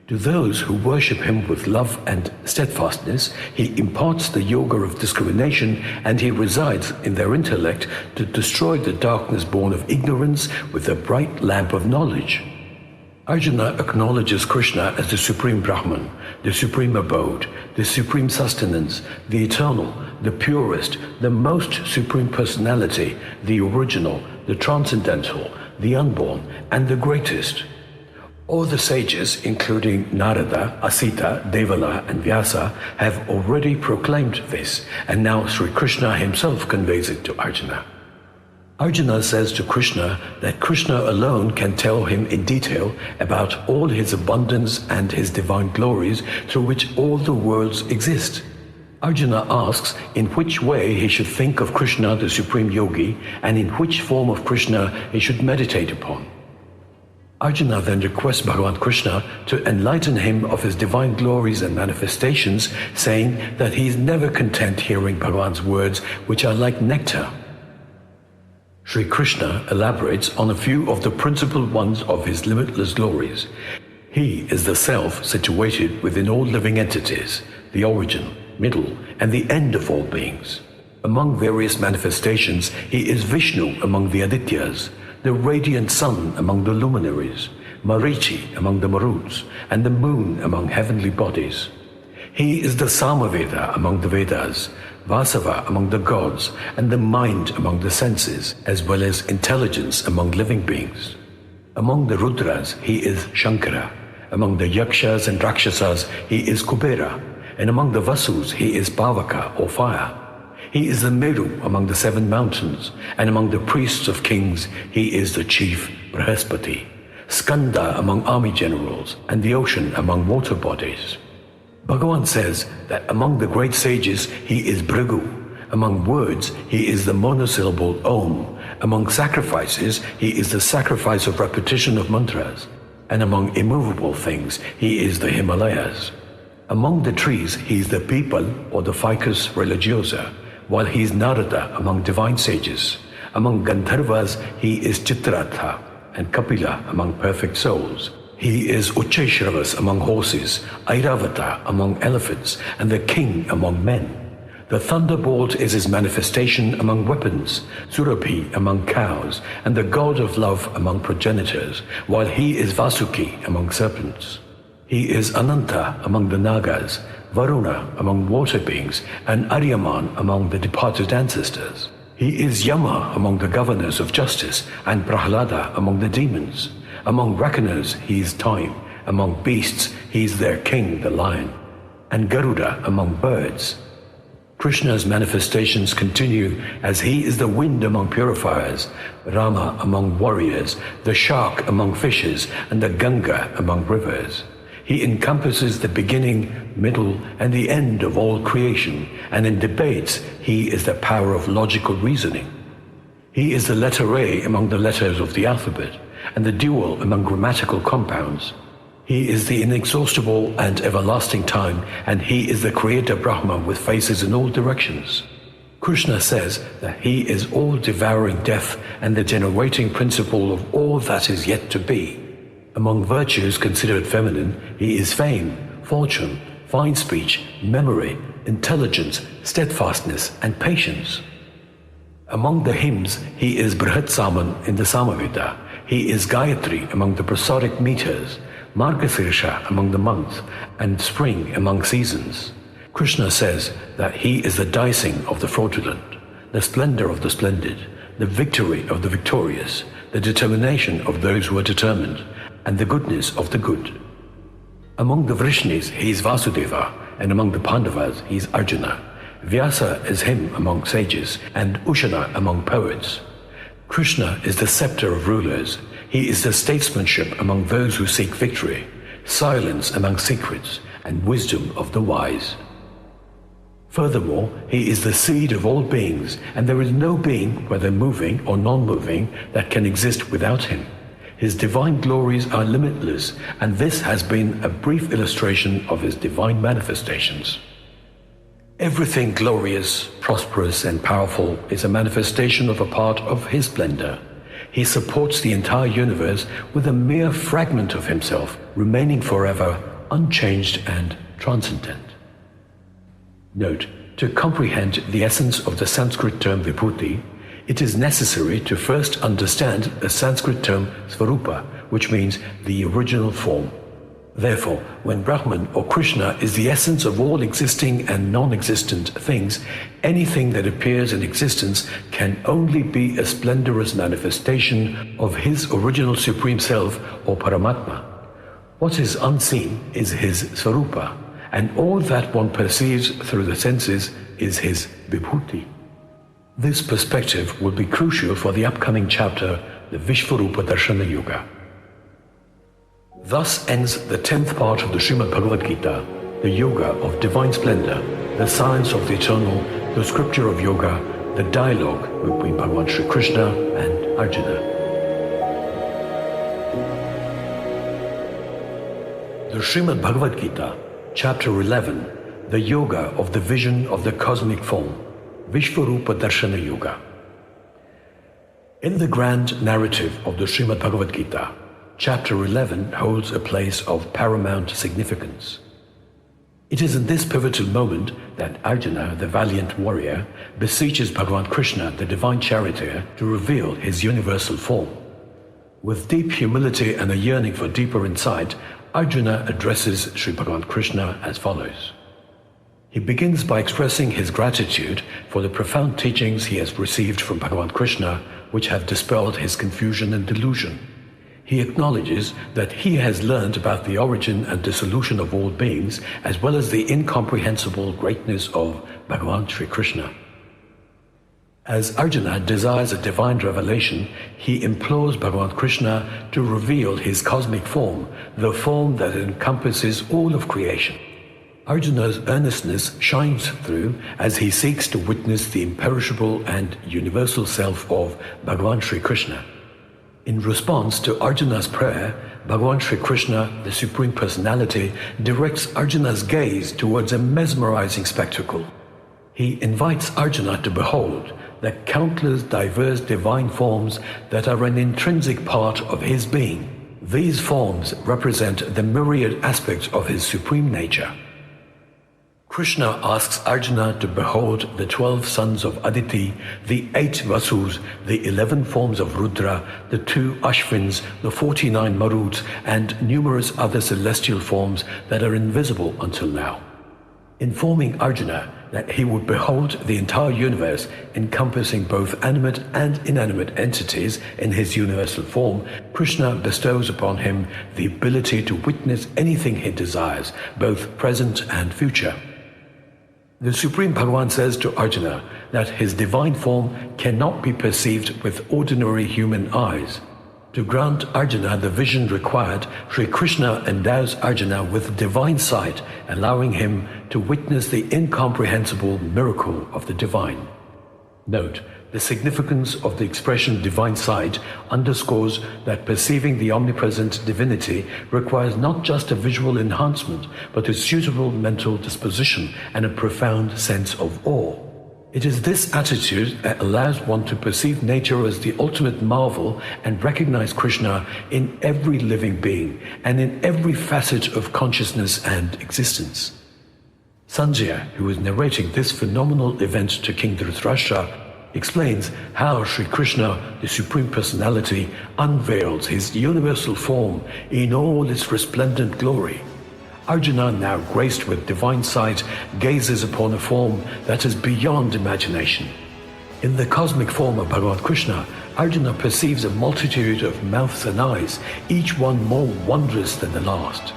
To those who worship him with love and steadfastness, he imparts the yoga of discrimination, and he resides in their intellect to destroy the darkness born of ignorance with the bright lamp of knowledge. Arjuna acknowledges Krishna as the Supreme Brahman, the Supreme Abode, the Supreme Sustenance, the Eternal, the Purest, the Most Supreme Personality, the Original, the Transcendental, the Unborn, and the Greatest. All the sages, including Narada, Asita, Devala, and Vyasa, have already proclaimed this, and now Sri Krishna himself conveys it to Arjuna. Arjuna says to Krishna that Krishna alone can tell him in detail about all his abundance and his divine glories through which all the worlds exist. Arjuna asks in which way he should think of Krishna, the Supreme Yogi, and in which form of Krishna he should meditate upon. Arjuna then requests Bhagavan Krishna to enlighten him of his divine glories and manifestations, saying that he is never content hearing Bhagavan's words, which are like nectar. Sri Krishna elaborates on a few of the principal ones of his limitless glories. He is the self situated within all living entities, the origin, middle, and the end of all beings. Among various manifestations, he is Vishnu among the Adityas, the radiant sun among the luminaries, Marichi among the Maruts, and the moon among heavenly bodies. He is the Samaveda among the Vedas, Vasava among the gods, and the mind among the senses, as well as intelligence among living beings. Among the Rudras, he is Shankara. Among the Yakshas and Rakshasas, he is Kubera. And among the Vasus, he is Pavaka, or fire. He is the Meru among the 7 mountains, and among the priests of kings, he is the chief Brahaspati, Skanda among army generals, and the ocean among water bodies. Bhagavan says that among the great sages, he is Bhrigu. Among words, he is the monosyllable Om. Among sacrifices, he is the sacrifice of repetition of mantras. And among immovable things, he is the Himalayas. Among the trees, he is the Pipal, or the Ficus religiosa, while he is Narada among divine sages. Among Gandharvas, he is Chitratha, and Kapila among perfect souls. He is Ucheshravas among horses, Airavata among elephants, and the king among men. The thunderbolt is his manifestation among weapons, Surabhi among cows, and the god of love among progenitors, while he is Vasuki among serpents. He is Ananta among the Nagas, Varuna among water beings, and Aryaman among the departed ancestors. He is Yama among the governors of justice, and Prahlada among the demons. Among reckoners, he is time. Among beasts, he is their king, the lion. And Garuda among birds. Krishna's manifestations continue as he is the wind among purifiers, Rama among warriors, the shark among fishes, and the Ganga among rivers. He encompasses the beginning, middle, and the end of all creation, and in debates, he is the power of logical reasoning. He is the letter A among the letters of the alphabet, and the dual among grammatical compounds. He is the inexhaustible and everlasting time, and he is the creator Brahma with faces in all directions. Krishna says that he is all-devouring death and the generating principle of all that is yet to be. Among virtues considered feminine, he is fame, fortune, fine speech, memory, intelligence, steadfastness, and patience. Among the hymns, he is Brihat Saman in the Samaveda. He is Gayatri among the prosodic meters, Margasirsha among the months, and spring among seasons. Krishna says that he is the dicing of the fraudulent, the splendor of the splendid, the victory of the victorious, the determination of those who are determined, and the goodness of the good. Among the Vrishnis, he is Vasudeva, and among the Pandavas, he is Arjuna. Vyasa is him among sages, and Ushana among poets. Krishna is the scepter of rulers. He is the statesmanship among those who seek victory, silence among secrets, and wisdom of the wise. Furthermore, he is the seed of all beings, and there is no being, whether moving or non-moving, that can exist without him. His divine glories are limitless, and this has been a brief illustration of his divine manifestations. Everything glorious, prosperous, and powerful is a manifestation of a part of his splendor. He supports the entire universe with a mere fragment of himself, remaining forever unchanged and transcendent. Note, to comprehend the essence of the Sanskrit term vibhuti, it is necessary to first understand the Sanskrit term svarupa, which means the original form. Therefore, when Brahman or Krishna is the essence of all existing and non-existent things, anything that appears in existence can only be a splendorous manifestation of his original Supreme Self or Paramatma. What is unseen is his svarupa, and all that one perceives through the senses is his vibhuti. This perspective will be crucial for the upcoming chapter, the Vishvarupa Darshana Yuga. Thus ends the 10th part of the Srimad Bhagavad Gita, the Yoga of Divine Splendor, the Science of the Eternal, the Scripture of Yoga, the dialogue between Bhagavan Sri Krishna and Arjuna. The Srimad Bhagavad Gita, Chapter 11, the Yoga of the Vision of the Cosmic Form, Vishvarupa Darshana Yoga. In the grand narrative of the Srimad Bhagavad Gita, Chapter 11 holds a place of paramount significance. It is in this pivotal moment that Arjuna, the valiant warrior, beseeches Bhagavan Krishna, the divine charioteer, to reveal his universal form. With deep humility and a yearning for deeper insight, Arjuna addresses Sri Bhagavan Krishna as follows. He begins by expressing his gratitude for the profound teachings he has received from Bhagavan Krishna, which have dispelled his confusion and delusion. He acknowledges that he has learned about the origin and dissolution of all beings, as well as the incomprehensible greatness of Bhagavan Sri Krishna. As Arjuna desires a divine revelation, he implores Bhagavan Krishna to reveal his cosmic form, the form that encompasses all of creation. Arjuna's earnestness shines through as he seeks to witness the imperishable and universal self of Bhagavan Sri Krishna. In response to Arjuna's prayer, Bhagavan Sri Krishna, the Supreme Personality, directs Arjuna's gaze towards a mesmerizing spectacle. He invites Arjuna to behold the countless diverse divine forms that are an intrinsic part of his being. These forms represent the myriad aspects of his supreme nature. Krishna asks Arjuna to behold the 12 sons of Aditi, the 8 Vasus, the 11 forms of Rudra, the 2 Ashvins, the 49 Maruts, and numerous other celestial forms that are invisible until now. Informing Arjuna that he would behold the entire universe encompassing both animate and inanimate entities in his universal form, Krishna bestows upon him the ability to witness anything he desires, both present and future. The Supreme Bhagavan says to Arjuna that his divine form cannot be perceived with ordinary human eyes. To grant Arjuna the vision required, Sri Krishna endows Arjuna with divine sight, allowing him to witness the incomprehensible miracle of the divine. Note, the significance of the expression divine sight underscores that perceiving the omnipresent divinity requires not just a visual enhancement, but a suitable mental disposition and a profound sense of awe. It is this attitude that allows one to perceive nature as the ultimate marvel and recognize Krishna in every living being and in every facet of consciousness and existence. Sankhya, who is narrating this phenomenal event to King Dhritarashtra, explains how Sri Krishna, the Supreme Personality, unveils his universal form in all its resplendent glory. Arjuna, now graced with divine sight, gazes upon a form that is beyond imagination. In the cosmic form of Bhagavan Krishna, Arjuna perceives a multitude of mouths and eyes, each one more wondrous than the last.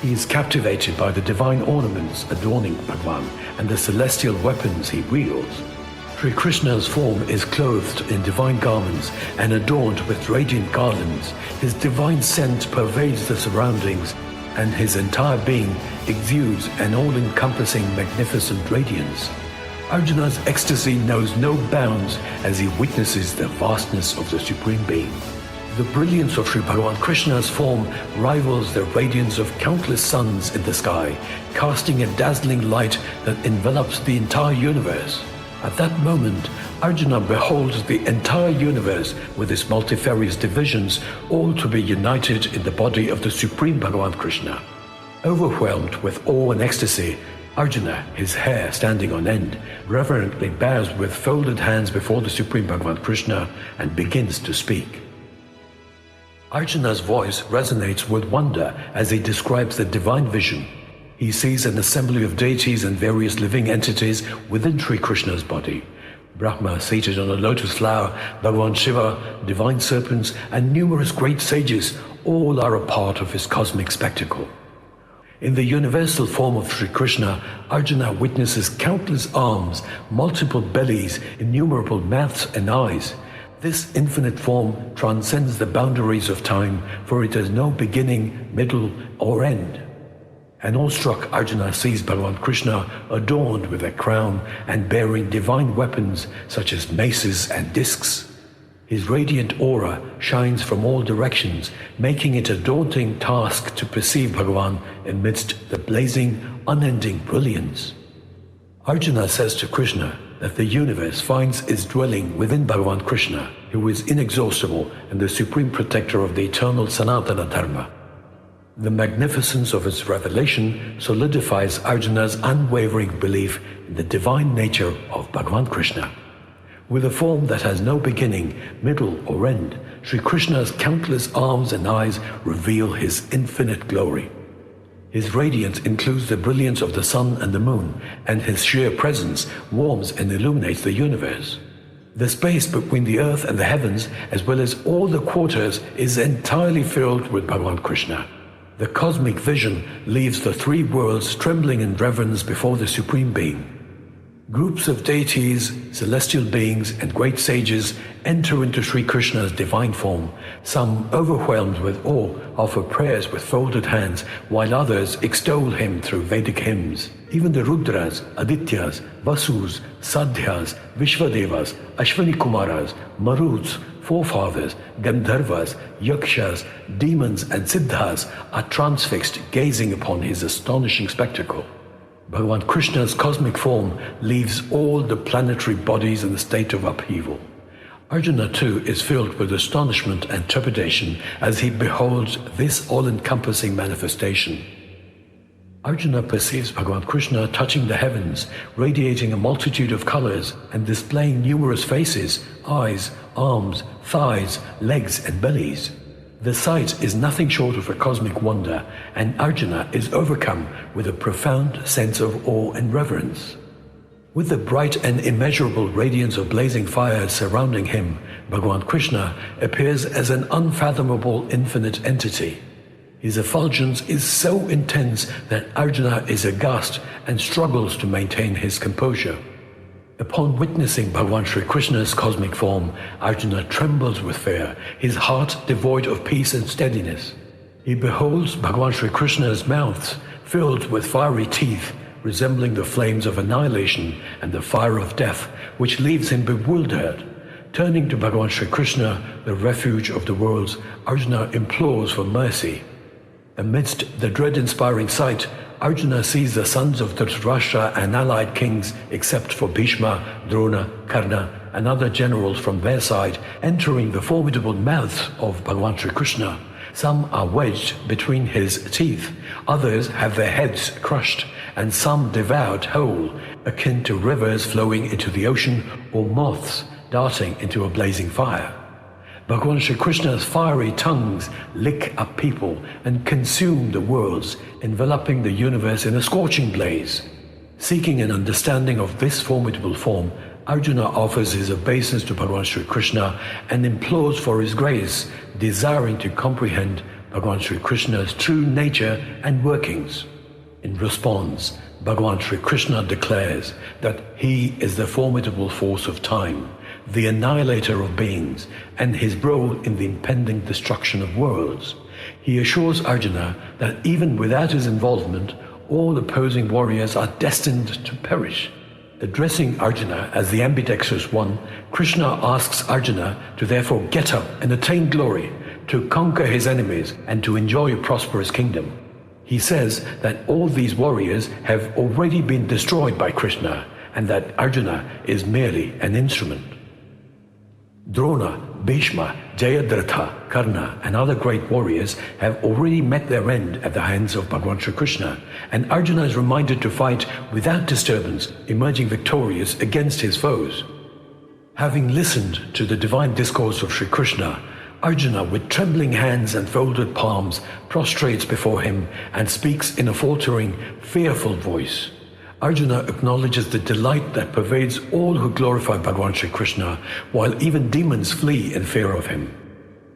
He is captivated by the divine ornaments adorning Bhagavan and the celestial weapons he wields. Sri Krishna's form is clothed in divine garments and adorned with radiant garlands. His divine scent pervades the surroundings, and his entire being exudes an all-encompassing magnificent radiance. Arjuna's ecstasy knows no bounds as he witnesses the vastness of the Supreme Being. The brilliance of Sri Bhagavan Krishna's form rivals the radiance of countless suns in the sky, casting a dazzling light that envelops the entire universe. At that moment, Arjuna beholds the entire universe with its multifarious divisions, all to be united in the body of the Supreme Bhagavan Krishna. Overwhelmed with awe and ecstasy, Arjuna, his hair standing on end, reverently bows with folded hands before the Supreme Bhagavan Krishna and begins to speak. Arjuna's voice resonates with wonder as he describes the divine vision. He sees an assembly of deities and various living entities within Sri Krishna's body. Brahma seated on a lotus flower, Bhagavan Shiva, divine serpents, and numerous great sages, all are a part of his cosmic spectacle. In the universal form of Sri Krishna, Arjuna witnesses countless arms, multiple bellies, innumerable mouths and eyes. This infinite form transcends the boundaries of time, for it has no beginning, middle, or end. And awestruck Arjuna sees Bhagavan Krishna adorned with a crown and bearing divine weapons such as maces and discs. His radiant aura shines from all directions, making it a daunting task to perceive Bhagavan amidst the blazing, unending brilliance. Arjuna says to Krishna that the universe finds its dwelling within Bhagavan Krishna, who is inexhaustible and the supreme protector of the eternal Sanatana Dharma. The magnificence of its revelation solidifies Arjuna's unwavering belief in the divine nature of Bhagavan Krishna. With a form that has no beginning, middle, or end, Sri Krishna's countless arms and eyes reveal his infinite glory. His radiance includes the brilliance of the sun and the moon, and his sheer presence warms and illuminates the universe. The space between the earth and the heavens, as well as all the quarters, is entirely filled with Bhagavan Krishna. The cosmic vision leaves the three worlds trembling in reverence before the Supreme Being. Groups of deities, celestial beings, and great sages enter into Sri Krishna's divine form. Some, overwhelmed with awe, offer prayers with folded hands, while others extol him through Vedic hymns. Even the Rudras, Adityas, Vasus, Sadhyas, Vishvadevas, Ashwani Kumaras, Maruts, forefathers, Gandharvas, Yakshas, demons, and Siddhas are transfixed gazing upon his astonishing spectacle. Bhagavan Krishna's cosmic form leaves all the planetary bodies in a state of upheaval. Arjuna too is filled with astonishment and trepidation as he beholds this all-encompassing manifestation. Arjuna perceives Bhagavan Krishna touching the heavens, radiating a multitude of colors and displaying numerous faces, eyes, arms, thighs, legs, and bellies. The sight is nothing short of a cosmic wonder, and Arjuna is overcome with a profound sense of awe and reverence. With the bright and immeasurable radiance of blazing fires surrounding him, Bhagavan Krishna appears as an unfathomable infinite entity. His effulgence is so intense that Arjuna is aghast and struggles to maintain his composure. Upon witnessing Bhagavan Sri Krishna's cosmic form, Arjuna trembles with fear, his heart devoid of peace and steadiness. He beholds Bhagavan Sri Krishna's mouth filled with fiery teeth, resembling the flames of annihilation and the fire of death, which leaves him bewildered. Turning to Bhagavan Sri Krishna, the refuge of the worlds, Arjuna implores for mercy. Amidst the dread-inspiring sight, Arjuna sees the sons of Dhritarashtra and allied kings, except for Bhishma, Drona, Karna, and other generals from their side, entering the formidable mouth of Bhagavan Sri Krishna. Some are wedged between his teeth, others have their heads crushed, and some devoured whole, akin to rivers flowing into the ocean or moths darting into a blazing fire. Bhagavan Sri Krishna's fiery tongues lick up people and consume the worlds, enveloping the universe in a scorching blaze. Seeking an understanding of this formidable form, Arjuna offers his obeisance to Bhagavan Sri Krishna and implores for his grace, desiring to comprehend Bhagavan Sri Krishna's true nature and workings. In response, Bhagavan Sri Krishna declares that he is the formidable force of time, the annihilator of beings, and his role in the impending destruction of worlds. He assures Arjuna that even without his involvement, all opposing warriors are destined to perish. Addressing Arjuna as the ambidextrous one, Krishna asks Arjuna to therefore get up and attain glory, to conquer his enemies, and to enjoy a prosperous kingdom. He says that all these warriors have already been destroyed by Krishna, and that Arjuna is merely an instrument. Drona, Bhishma, Jayadratha, Karna, and other great warriors have already met their end at the hands of Bhagavan Sri Krishna, and Arjuna is reminded to fight without disturbance, emerging victorious against his foes. Having listened to the divine discourse of Sri Krishna, Arjuna, with trembling hands and folded palms, prostrates before him and speaks in a faltering, fearful voice. Arjuna acknowledges the delight that pervades all who glorify Bhagavan Sri Krishna, while even demons flee in fear of him.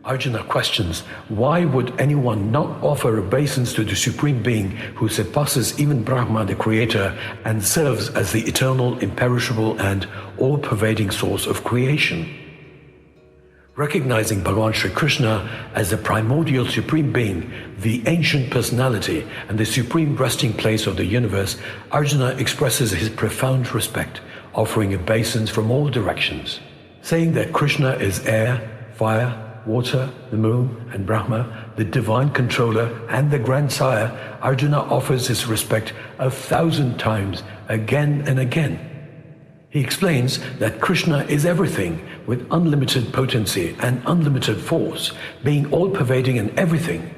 Arjuna questions, why would anyone not offer obeisance to the Supreme Being who surpasses even Brahma, the Creator, and serves as the eternal, imperishable, and all-pervading source of creation? Recognizing Bhagavan Sri Krishna as the primordial Supreme Being, the ancient personality, and the supreme resting place of the universe, Arjuna expresses his profound respect, offering obeisance from all directions. Saying that Krishna is air, fire, water, the moon, and Brahma, the divine controller and the grandsire, Arjuna offers his respect 1,000 times, again and again. He explains that Krishna is everything, with unlimited potency and unlimited force, being all-pervading in everything.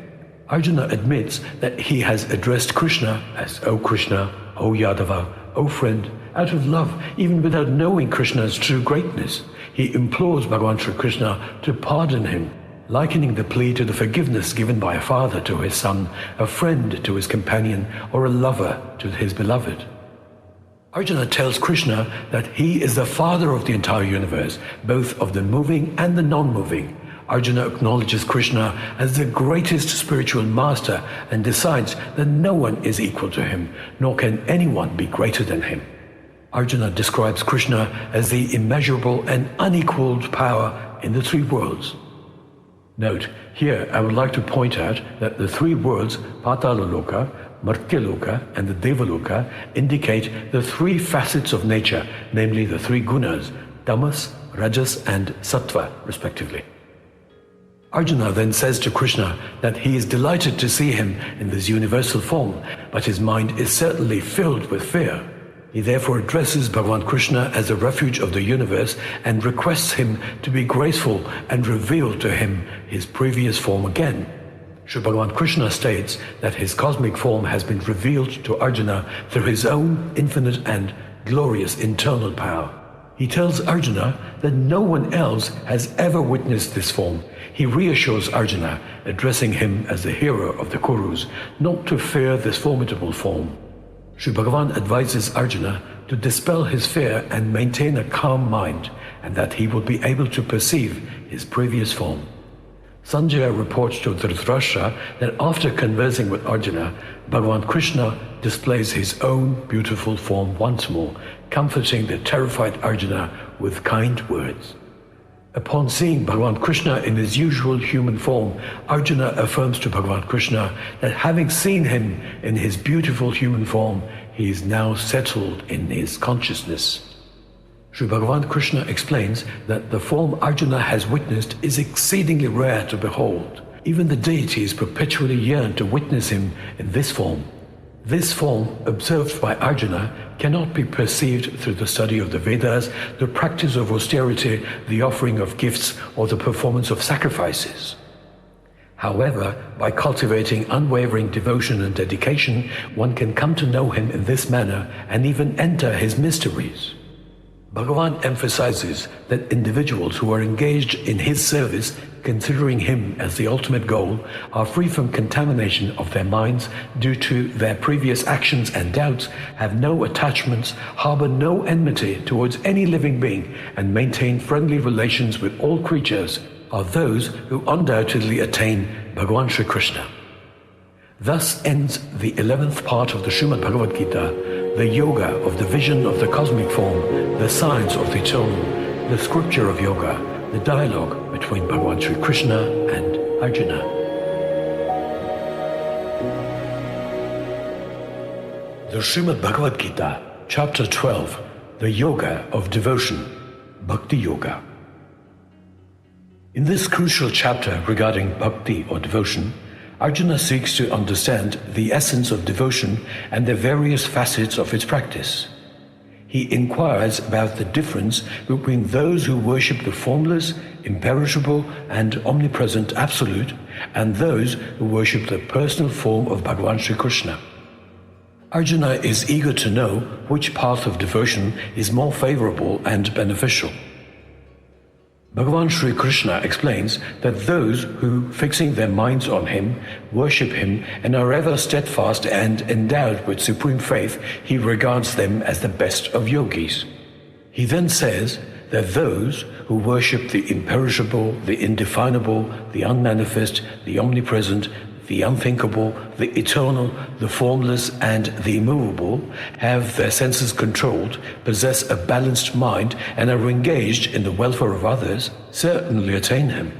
Arjuna admits that he has addressed Krishna as O Krishna, O Yadava, O friend, out of love, even without knowing Krishna's true greatness. He implores Bhagavan Sri Krishna to pardon him, likening the plea to the forgiveness given by a father to his son, a friend to his companion, or a lover to his beloved. Arjuna tells Krishna that he is the father of the entire universe, both of the moving and the non-moving. Arjuna acknowledges Krishna as the greatest spiritual master and decides that no one is equal to him, nor can anyone be greater than him. Arjuna describes Krishna as the immeasurable and unequaled power in the three worlds. Note, here I would like to point out that the three worlds, Patalaloka, Martyaloka, and the Devaloka, indicate the three facets of nature, namely the three Gunas, Tamas, Rajas, and Sattva, respectively. Arjuna then says to Krishna that he is delighted to see him in this universal form, but his mind is certainly filled with fear. He therefore addresses Bhagavan Krishna as the refuge of the universe and requests him to be graceful and reveal to him his previous form again. Sri Bhagavan Krishna states that his cosmic form has been revealed to Arjuna through his own infinite and glorious internal power. He tells Arjuna that no one else has ever witnessed this form. He reassures Arjuna, addressing him as the hero of the Kurus, not to fear this formidable form. Sri Bhagavan advises Arjuna to dispel his fear and maintain a calm mind, and that he will be able to perceive his previous form. Sanjaya reports to Dhritarashtra that after conversing with Arjuna, Bhagavan Krishna displays his own beautiful form once more, comforting the terrified Arjuna with kind words. Upon seeing Bhagavan Krishna in his usual human form, Arjuna affirms to Bhagavan Krishna that having seen him in his beautiful human form, he is now settled in his consciousness. Sri Bhagavan Krishna explains that the form Arjuna has witnessed is exceedingly rare to behold. Even the deities perpetually yearn to witness him in this form. This form, observed by Arjuna, cannot be perceived through the study of the Vedas, the practice of austerity, the offering of gifts, or the performance of sacrifices. However, by cultivating unwavering devotion and dedication, one can come to know him in this manner and even enter his mysteries. Bhagavan emphasizes that individuals who are engaged in his service, considering him as the ultimate goal, are free from contamination of their minds due to their previous actions and doubts, have no attachments, harbor no enmity towards any living being, and maintain friendly relations with all creatures, are those who undoubtedly attain Bhagavan Sri Krishna. Thus ends the 11th part of the Srimad Bhagavad Gita, the yoga of the vision of the cosmic form, the science of the eternal, the scripture of yoga, the dialogue between Bhagavan Sri Krishna and Arjuna. The Srimad Bhagavad Gita, Chapter 12, the Yoga of Devotion, Bhakti Yoga. In this crucial chapter regarding bhakti or devotion, Arjuna seeks to understand the essence of devotion and the various facets of its practice. He inquires about the difference between those who worship the formless, imperishable, and omnipresent Absolute, and those who worship the personal form of Bhagavan Sri Krishna. Arjuna is eager to know which path of devotion is more favorable and beneficial. Bhagavan Sri Krishna explains that those who, fixing their minds on him, worship him and are ever steadfast and endowed with supreme faith, he regards them as the best of yogis. He then says that those who worship the imperishable, the indefinable, the unmanifest, the omnipresent, the unthinkable, the eternal, the formless, and the immovable, have their senses controlled, possess a balanced mind, and are engaged in the welfare of others, certainly attain him.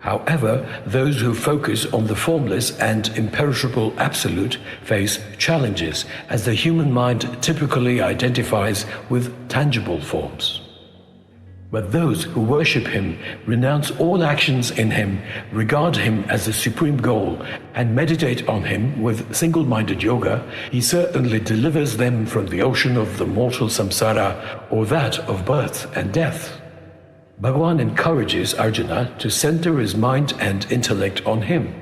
However, those who focus on the formless and imperishable Absolute face challenges, as the human mind typically identifies with tangible forms. But those who worship him, renounce all actions in him, regard him as the supreme goal, and meditate on him with single-minded yoga, he certainly delivers them from the ocean of the mortal samsara, or that of birth and death. Bhagavan encourages Arjuna to center his mind and intellect on him.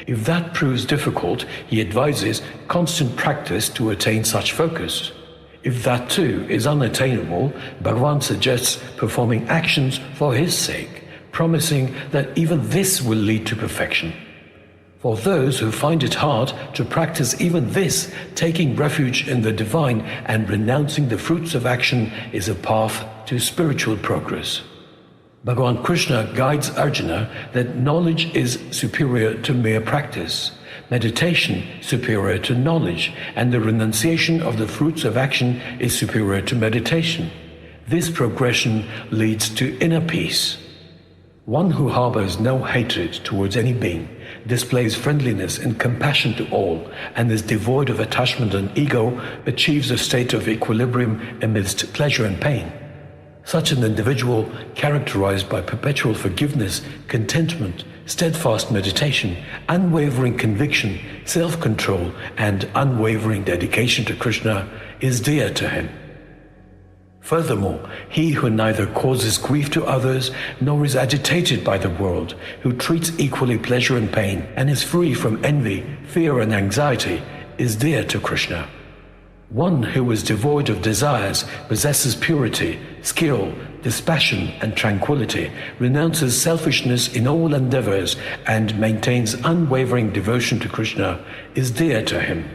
If that proves difficult, he advises constant practice to attain such focus. If that too is unattainable, Bhagavan suggests performing actions for his sake, promising that even this will lead to perfection. For those who find it hard to practice even this, taking refuge in the divine and renouncing the fruits of action is a path to spiritual progress. Bhagavan Krishna guides Arjuna that knowledge is superior to mere practice, meditation superior to knowledge, and the renunciation of the fruits of action is superior to meditation. This progression leads to inner peace. One who harbors no hatred towards any being, displays friendliness and compassion to all, and is devoid of attachment and ego, achieves a state of equilibrium amidst pleasure and pain. Such an individual, characterized by perpetual forgiveness, contentment, steadfast meditation, unwavering conviction, self-control, and unwavering dedication to Krishna, is dear to him. Furthermore, he who neither causes grief to others nor is agitated by the world, who treats equally pleasure and pain, and is free from envy, fear, and anxiety, is dear to Krishna. One who is devoid of desires, possesses purity, skill, dispassion, and tranquility, renounces selfishness in all endeavors, and maintains unwavering devotion to Krishna, is dear to him.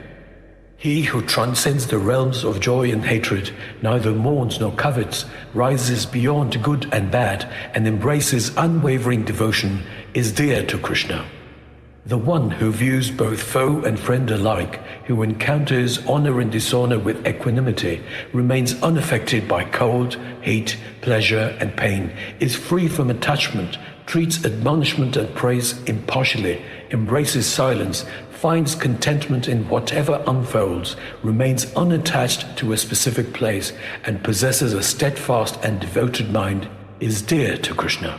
He who transcends the realms of joy and hatred, neither mourns nor covets, rises beyond good and bad, and embraces unwavering devotion, is dear to Krishna. The one who views both foe and friend alike, who encounters honor and dishonor with equanimity, remains unaffected by cold, heat, pleasure, and pain, is free from attachment, treats admonishment and praise impartially, embraces silence, finds contentment in whatever unfolds, remains unattached to a specific place, and possesses a steadfast and devoted mind, is dear to Krishna.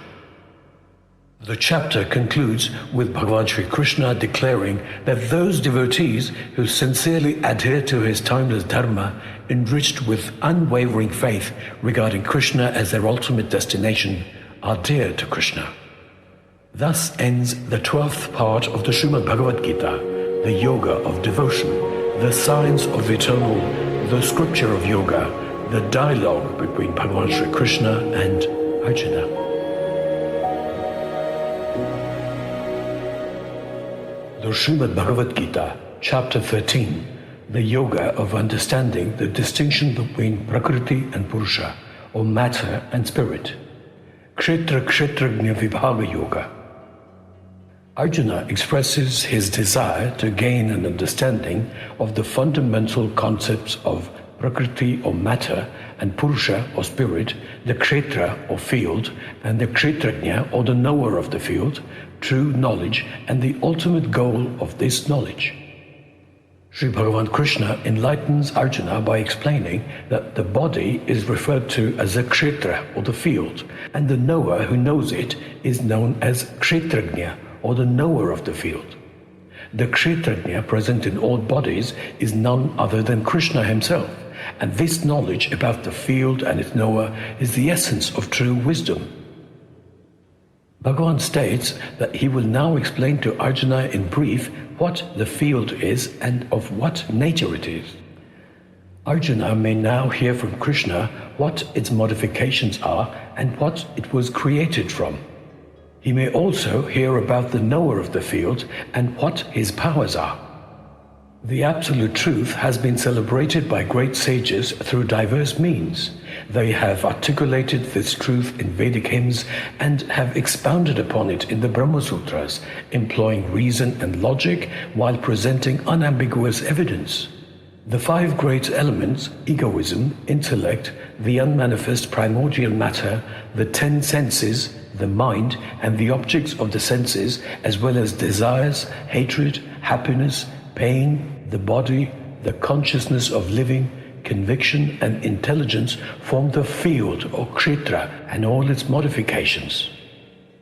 The chapter concludes with Bhagavan Sri Krishna declaring that those devotees who sincerely adhere to his timeless Dharma, enriched with unwavering faith regarding Krishna as their ultimate destination, are dear to Krishna. Thus ends the 12th part of the Srimad Bhagavad Gita, the yoga of devotion, the science of eternal, the scripture of yoga, the dialogue between Bhagavan Sri Krishna and Arjuna. The Srimad Bhagavad Gita, Chapter 13, the Yoga of Understanding the Distinction between Prakriti and Purusha, or Matter and Spirit. Kshetrajna Vibhaga Yoga. Arjuna expresses his desire to gain an understanding of the fundamental concepts of Prakriti or matter and Purusha or spirit, the Kshetra or field, and the Kshetrajna or the knower of the field, true knowledge and the ultimate goal of this knowledge. Sri Bhagavan Krishna enlightens Arjuna by explaining that the body is referred to as a Kshetra or the field, and the knower who knows it is known as Kshetrajna or the knower of the field. The Kshetrajna present in all bodies is none other than Krishna himself, and this knowledge about the field and its knower is the essence of true wisdom. Bhagavan states that he will now explain to Arjuna in brief what the field is and of what nature it is. Arjuna may now hear from Krishna what its modifications are and what it was created from. He may also hear about the knower of the field and what his powers are. The Absolute Truth has been celebrated by great sages through diverse means. They have articulated this truth in Vedic hymns and have expounded upon it in the Brahma Sutras, employing reason and logic while presenting unambiguous evidence. The five great elements, egoism, intellect, the unmanifest primordial matter, the 10 senses, the mind, and the objects of the senses, as well as desires, hatred, happiness, pain, the body, the consciousness of living, conviction, and intelligence form the field or kshetra and all its modifications.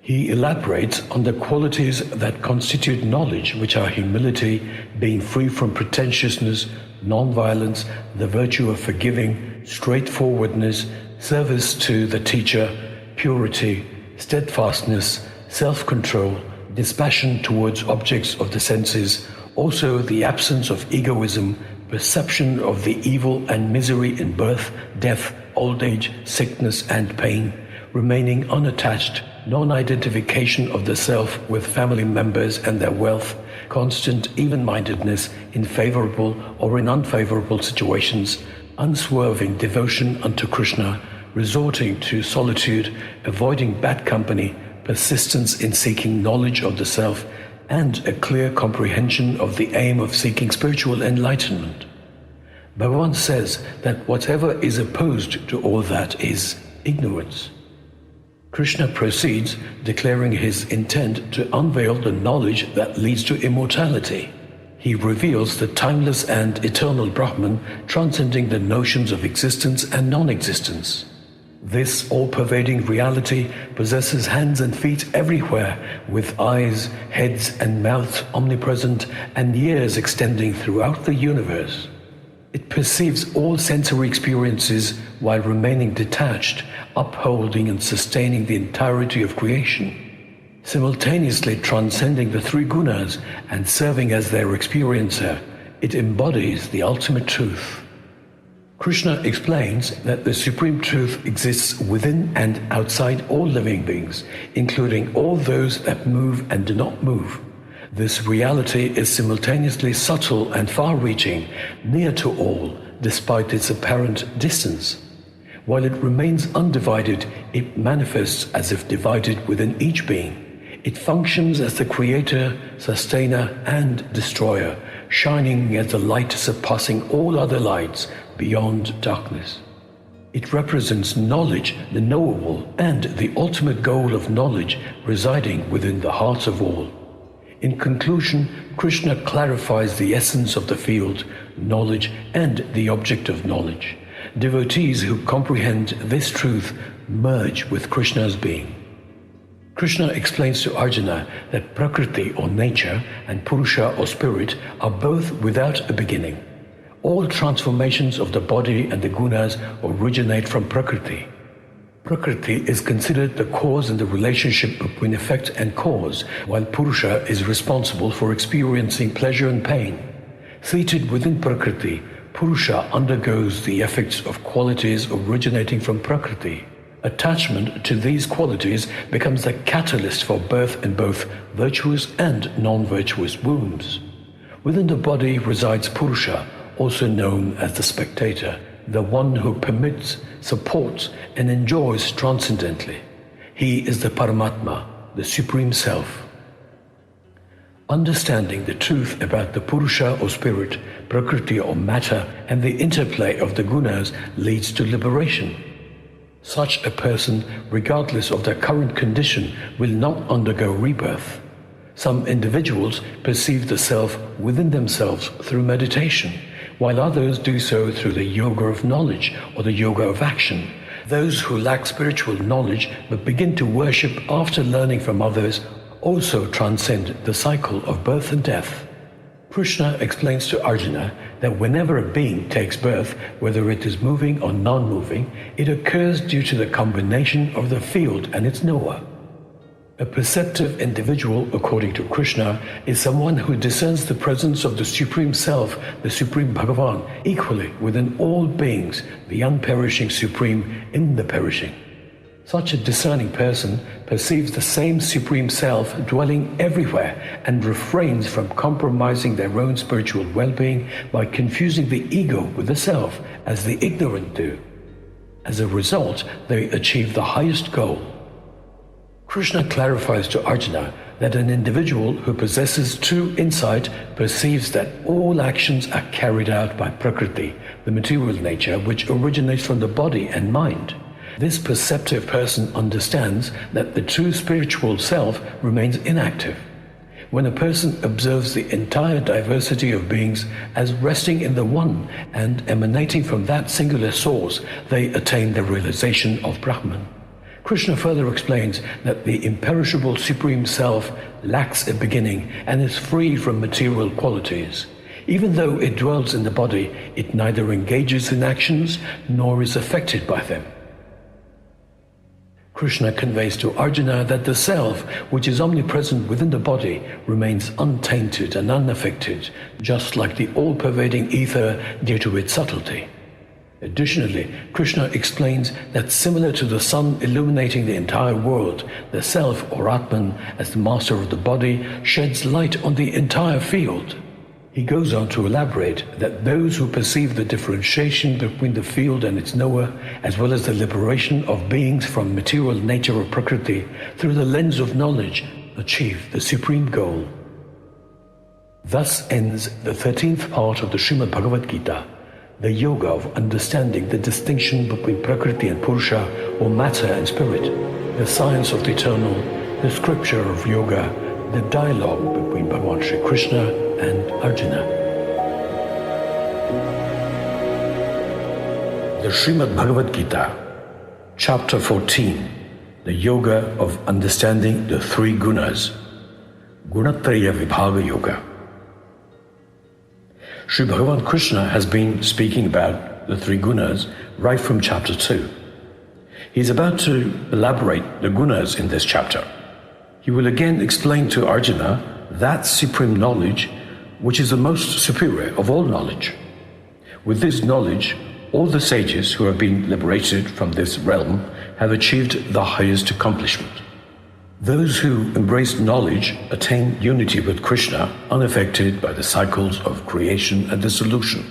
He elaborates on the qualities that constitute knowledge, which are humility, being free from pretentiousness, non-violence, the virtue of forgiving, straightforwardness, service to the teacher, purity, steadfastness, self-control, dispassion towards objects of the senses, also the absence of egoism, perception of the evil and misery in birth, death, old age, sickness and pain, remaining unattached, non-identification of the self with family members and their wealth, constant even-mindedness in favorable or in unfavorable situations, unswerving devotion unto Krishna, resorting to solitude, avoiding bad company, persistence in seeking knowledge of the self, and a clear comprehension of the aim of seeking spiritual enlightenment. Bhagavan says that whatever is opposed to all that is ignorance. Krishna proceeds, declaring his intent to unveil the knowledge that leads to immortality. He reveals the timeless and eternal Brahman, transcending the notions of existence and non-existence. This all-pervading reality possesses hands and feet everywhere, with eyes, heads and mouths omnipresent and ears extending throughout the universe. It perceives all sensory experiences while remaining detached, upholding and sustaining the entirety of creation. Simultaneously transcending the three Gunas and serving as their experiencer, it embodies the ultimate truth. Krishna explains that the Supreme Truth exists within and outside all living beings, including all those that move and do not move. This reality is simultaneously subtle and far-reaching, near to all, despite its apparent distance. While it remains undivided, it manifests as if divided within each being. It functions as the creator, sustainer, and destroyer, shining as the light surpassing all other lights beyond darkness. It represents knowledge, the knowable, and the ultimate goal of knowledge residing within the hearts of all. In conclusion, Krishna clarifies the essence of the field, knowledge, and the object of knowledge. Devotees who comprehend this truth merge with Krishna's being. Krishna explains to Arjuna that Prakriti or nature and Purusha or spirit are both without a beginning. All transformations of the body and the Gunas originate from Prakriti. Prakriti is considered the cause in the relationship between effect and cause, while Purusha is responsible for experiencing pleasure and pain. Seated within Prakriti, Purusha undergoes the effects of qualities originating from Prakriti. Attachment to these qualities becomes the catalyst for birth in both virtuous and non-virtuous wombs. Within the body resides Purusha, also known as the spectator, the one who permits, supports, and enjoys transcendently. He is the Paramatma, the Supreme Self. Understanding the truth about the Purusha or spirit, Prakriti or matter, and the interplay of the Gunas leads to liberation. Such a person, regardless of their current condition, will not undergo rebirth. Some individuals perceive the self within themselves through meditation, while others do so through the yoga of knowledge or the yoga of action. Those who lack spiritual knowledge but begin to worship after learning from others also transcend the cycle of birth and death. Krishna explains to Arjuna that whenever a being takes birth, whether it is moving or non-moving, it occurs due to the combination of the field and its knower. A perceptive individual, according to Krishna, is someone who discerns the presence of the Supreme Self, the Supreme Bhagavan, equally within all beings, the unperishing Supreme in the perishing. Such a discerning person perceives the same Supreme Self dwelling everywhere and refrains from compromising their own spiritual well-being by confusing the ego with the self, as the ignorant do. As a result, they achieve the highest goal. Krishna clarifies to Arjuna that an individual who possesses true insight perceives that all actions are carried out by Prakriti, the material nature which originates from the body and mind. This perceptive person understands that the true spiritual self remains inactive. When a person observes the entire diversity of beings as resting in the One and emanating from that singular source, they attain the realization of Brahman. Krishna further explains that the imperishable Supreme Self lacks a beginning and is free from material qualities. Even though it dwells in the body, it neither engages in actions nor is affected by them. Krishna conveys to Arjuna that the self, which is omnipresent within the body, remains untainted and unaffected, just like the all-pervading ether due to its subtlety. Additionally, Krishna explains that similar to the sun illuminating the entire world, the self or Atman, as the master of the body, sheds light on the entire field. He goes on to elaborate that those who perceive the differentiation between the field and its knower, as well as the liberation of beings from material nature of Prakriti through the lens of knowledge, achieve the supreme goal. Thus ends the 13th part of the Srimad Bhagavad Gita, the yoga of understanding the distinction between Prakriti and Purusha, or matter and spirit, the science of the eternal, the scripture of yoga, the dialogue between Bhagavan Sri Krishna and Arjuna. The Srimad Bhagavad Gita, Chapter 14, the Yoga of Understanding the Three Gunas, Gunatraya Vibhaga Yoga. Sri Bhagavan Krishna has been speaking about the three gunas right from chapter 2. He is about to elaborate the gunas in this chapter. He will again explain to Arjuna that supreme knowledge which is the most superior of all knowledge. With this knowledge, all the sages who have been liberated from this realm have achieved the highest accomplishment. Those who embrace knowledge attain unity with Krishna, unaffected by the cycles of creation and dissolution.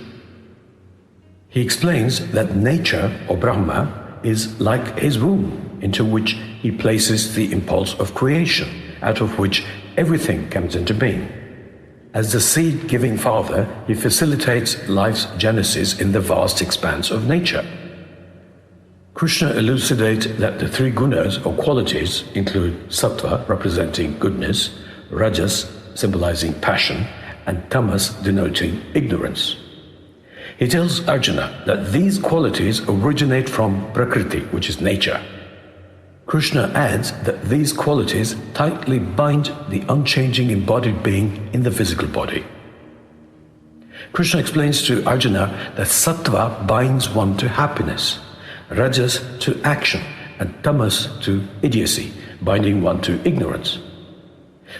He explains that nature, or Brahma, is like his womb, into which he places the impulse of creation, out of which everything comes into being. As the seed-giving father, he facilitates life's genesis in the vast expanse of nature. Krishna elucidates that the three gunas, or qualities, include sattva, representing goodness, rajas, symbolizing passion, and tamas, denoting ignorance. He tells Arjuna that these qualities originate from Prakriti, which is nature. Krishna adds that these qualities tightly bind the unchanging embodied being in the physical body. Krishna explains to Arjuna that sattva binds one to happiness, rajas to action, and tamas to idiocy, binding one to ignorance.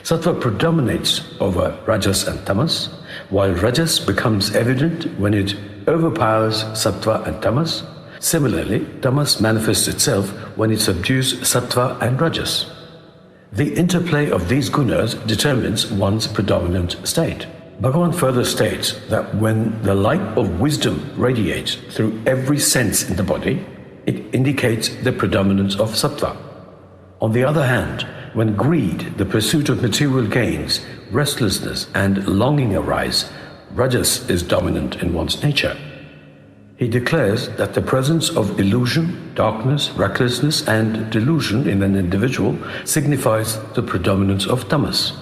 Sattva predominates over rajas and tamas, while rajas becomes evident when it overpowers sattva and tamas. Similarly, tamas manifests itself when it subdues sattva and rajas. The interplay of these gunas determines one's predominant state. Bhagavan further states that when the light of wisdom radiates through every sense in the body, it indicates the predominance of sattva. On the other hand, when greed, the pursuit of material gains, restlessness, and longing arise, rajas is dominant in one's nature. He declares that the presence of illusion, darkness, recklessness, and delusion in an individual signifies the predominance of tamas.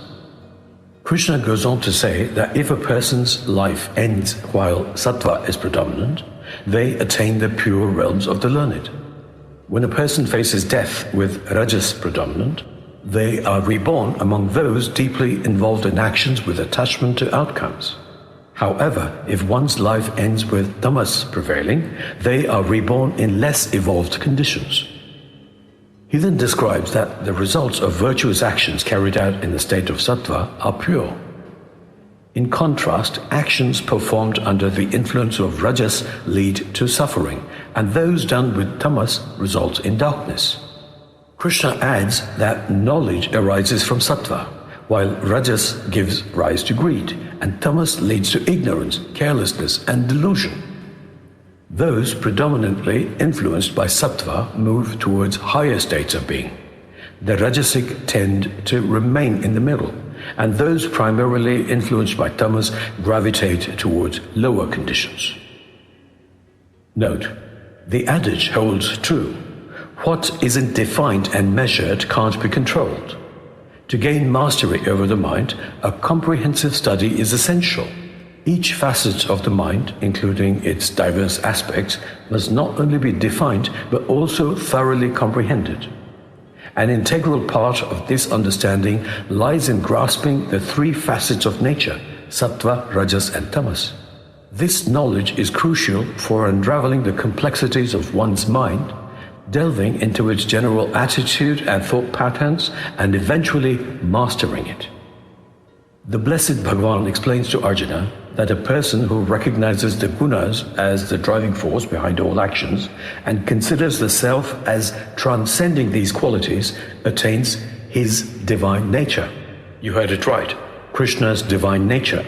Krishna goes on to say that if a person's life ends while sattva is predominant, they attain the pure realms of the learned. When a person faces death with rajas predominant, they are reborn among those deeply involved in actions with attachment to outcomes. However, if one's life ends with tamas prevailing, they are reborn in less evolved conditions. He then describes that the results of virtuous actions carried out in the state of sattva are pure. In contrast, actions performed under the influence of rajas lead to suffering, and those done with tamas result in darkness. Krishna adds that knowledge arises from sattva, while rajas gives rise to greed, and tamas leads to ignorance, carelessness, and delusion. Those predominantly influenced by sattva move towards higher states of being. The rajasic tend to remain in the middle, and those primarily influenced by tamas gravitate towards lower conditions. Note, the adage holds true. What isn't defined and measured can't be controlled. To gain mastery over the mind, a comprehensive study is essential. Each facet of the mind, including its diverse aspects, must not only be defined but also thoroughly comprehended. An integral part of this understanding lies in grasping the three facets of nature, sattva, rajas, and tamas. This knowledge is crucial for unraveling the complexities of one's mind, delving into its general attitude and thought patterns, and eventually mastering it. The blessed Bhagavan explains to Arjuna that a person who recognizes the Gunas as the driving force behind all actions and considers the self as transcending these qualities attains his divine nature. You heard it right, Krishna's divine nature.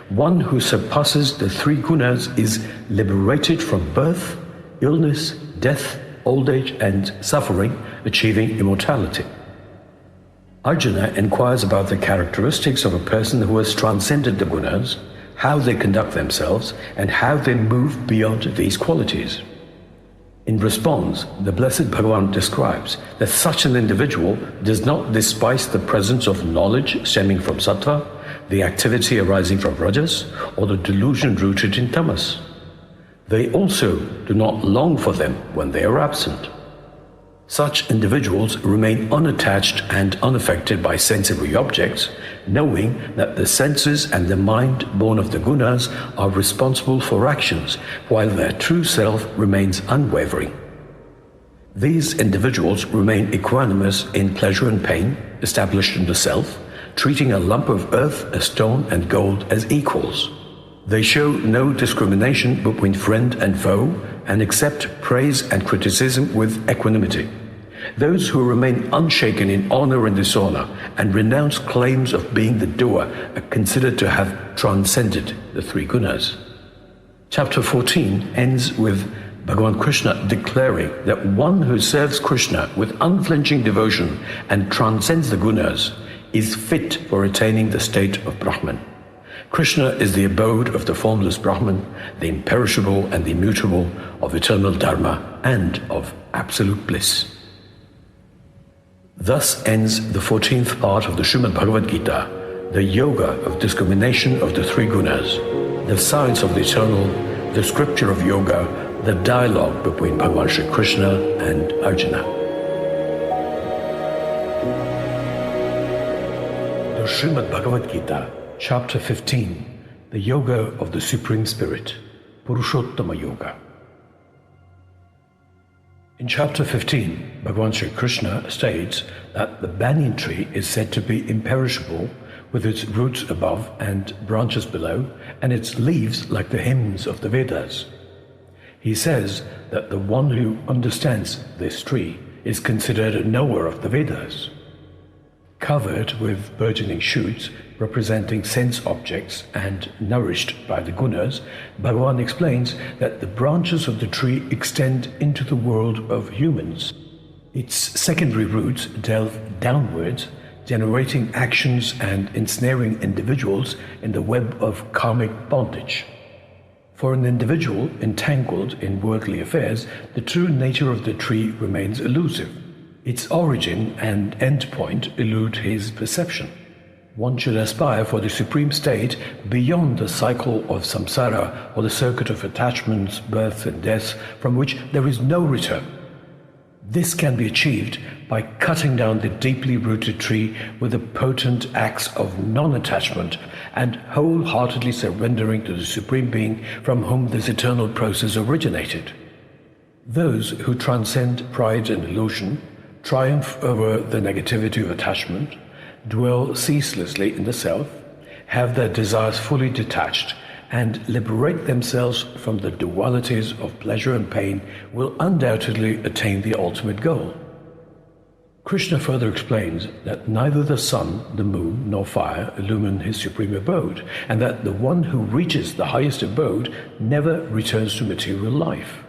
One who surpasses the three Gunas is liberated from birth, illness, death, old age, and suffering, achieving immortality. Arjuna inquires about the characteristics of a person who has transcended the Gunas, how they conduct themselves, and how they move beyond these qualities. In response, the blessed Bhagavan describes that such an individual does not despise the presence of knowledge stemming from sattva, the activity arising from rajas, or the delusion rooted in tamas. They also do not long for them when they are absent. Such individuals remain unattached and unaffected by sensory objects, knowing that the senses and the mind born of the Gunas are responsible for actions, while their true self remains unwavering. These individuals remain equanimous in pleasure and pain, established in the self, treating a lump of earth, a stone, and gold as equals. They show no discrimination between friend and foe, and accept praise and criticism with equanimity. Those who remain unshaken in honor and dishonor and renounce claims of being the doer are considered to have transcended the three Gunas. Chapter 14 ends with Bhagavan Krishna declaring that one who serves Krishna with unflinching devotion and transcends the Gunas is fit for attaining the state of Brahman. Krishna is the abode of the formless Brahman, the imperishable and the immutable, of eternal Dharma and of absolute bliss. Thus ends the 14th part of the Srimad Bhagavad Gita, the yoga of discrimination of the three Gunas, the science of the eternal, the scripture of yoga, the dialogue between Bhagavan Shri Krishna and Arjuna. The Srimad Bhagavad Gita, Chapter 15, the Yoga of the Supreme Spirit, Purushottama Yoga. In Chapter 15, Bhagavan Shri Krishna states that the banyan tree is said to be imperishable, with its roots above and branches below, and its leaves like the hymns of the Vedas. He says that the one who understands this tree is considered a knower of the Vedas. Covered with burgeoning shoots representing sense objects and nourished by the Gunas, Bhagavan explains that the branches of the tree extend into the world of humans. Its secondary roots delve downwards, generating actions and ensnaring individuals in the web of karmic bondage. For an individual entangled in worldly affairs, the true nature of the tree remains elusive. Its origin and endpoint elude his perception. One should aspire for the supreme state beyond the cycle of samsara, or the circuit of attachments, birth and death, from which there is no return. This can be achieved by cutting down the deeply rooted tree with the potent axe of non-attachment and wholeheartedly surrendering to the Supreme Being from whom this eternal process originated. Those who transcend pride and illusion, triumph over the negativity of attachment, dwell ceaselessly in the self, have their desires fully detached, and liberate themselves from the dualities of pleasure and pain, will undoubtedly attain the ultimate goal. Krishna further explains that neither the sun, the moon, nor fire illumine his supreme abode, and that the one who reaches the highest abode never returns to material life.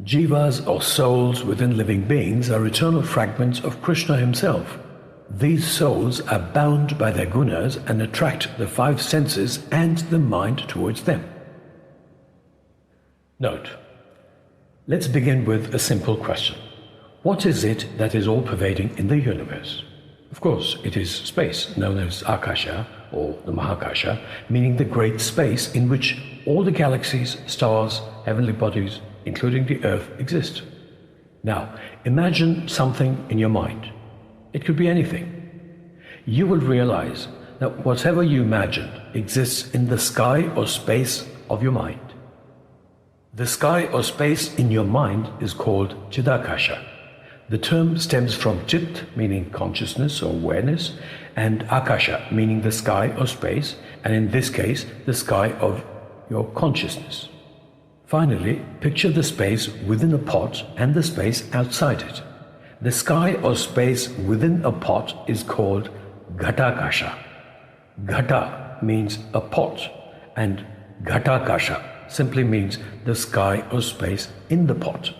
Jivas, or souls within living beings, are eternal fragments of Krishna himself. These souls are bound by their gunas and attract the five senses and the mind towards them. Note: let's begin with a simple question. What is it that is all-pervading in the universe? Of course, it is space, known as Akasha, or the Mahakasha, meaning the great space in which all the galaxies, stars, heavenly bodies, including the Earth, exist. Now, imagine something in your mind. It could be anything. You will realize that whatever you imagined exists in the sky or space of your mind. The sky or space in your mind is called Chidakasha. The term stems from Chit, meaning consciousness or awareness, and Akasha, meaning the sky or space, and in this case, the sky of your consciousness. Finally, picture the space within a pot and the space outside it. The sky or space within a pot is called Ghatakasha. Ghata means a pot, and Ghatakasha simply means the sky or space in the pot.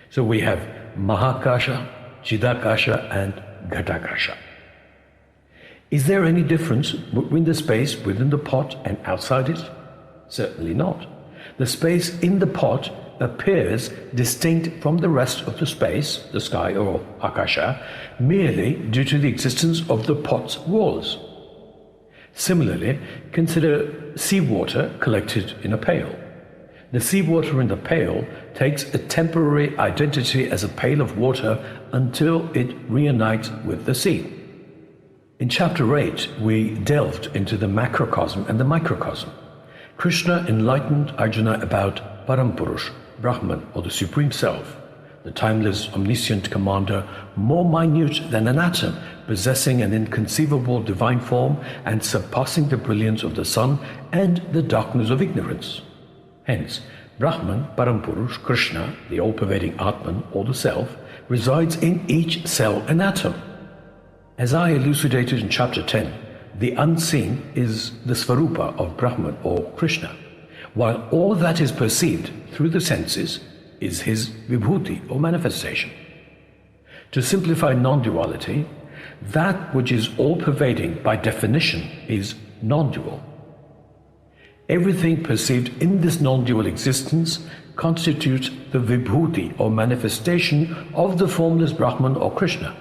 So we have Mahakasha, Chidakasha, and Ghatakasha. Is there any difference between the space within the pot and outside it? Certainly not. The space in the pot appears distinct from the rest of the space, the sky or Akasha, merely due to the existence of the pot's walls. Similarly, consider seawater collected in a pail. The seawater in the pail takes a temporary identity as a pail of water until it reunites with the sea. In Chapter 8, we delved into the macrocosm and the microcosm. Krishna enlightened Arjuna about Parampurush, Brahman, or the Supreme Self, the timeless, omniscient commander, more minute than an atom, possessing an inconceivable divine form and surpassing the brilliance of the sun and the darkness of ignorance. Hence, Brahman, Parampurush, Krishna, the all-pervading Atman, or the Self, resides in each cell and atom. As I elucidated in Chapter 10, the unseen is the Svarupa of Brahman, or Krishna, while all that is perceived through the senses is his vibhuti, or manifestation. To simplify non-duality, that which is all-pervading by definition is non-dual. Everything perceived in this non-dual existence constitutes the vibhuti, or manifestation of the formless Brahman or Krishna.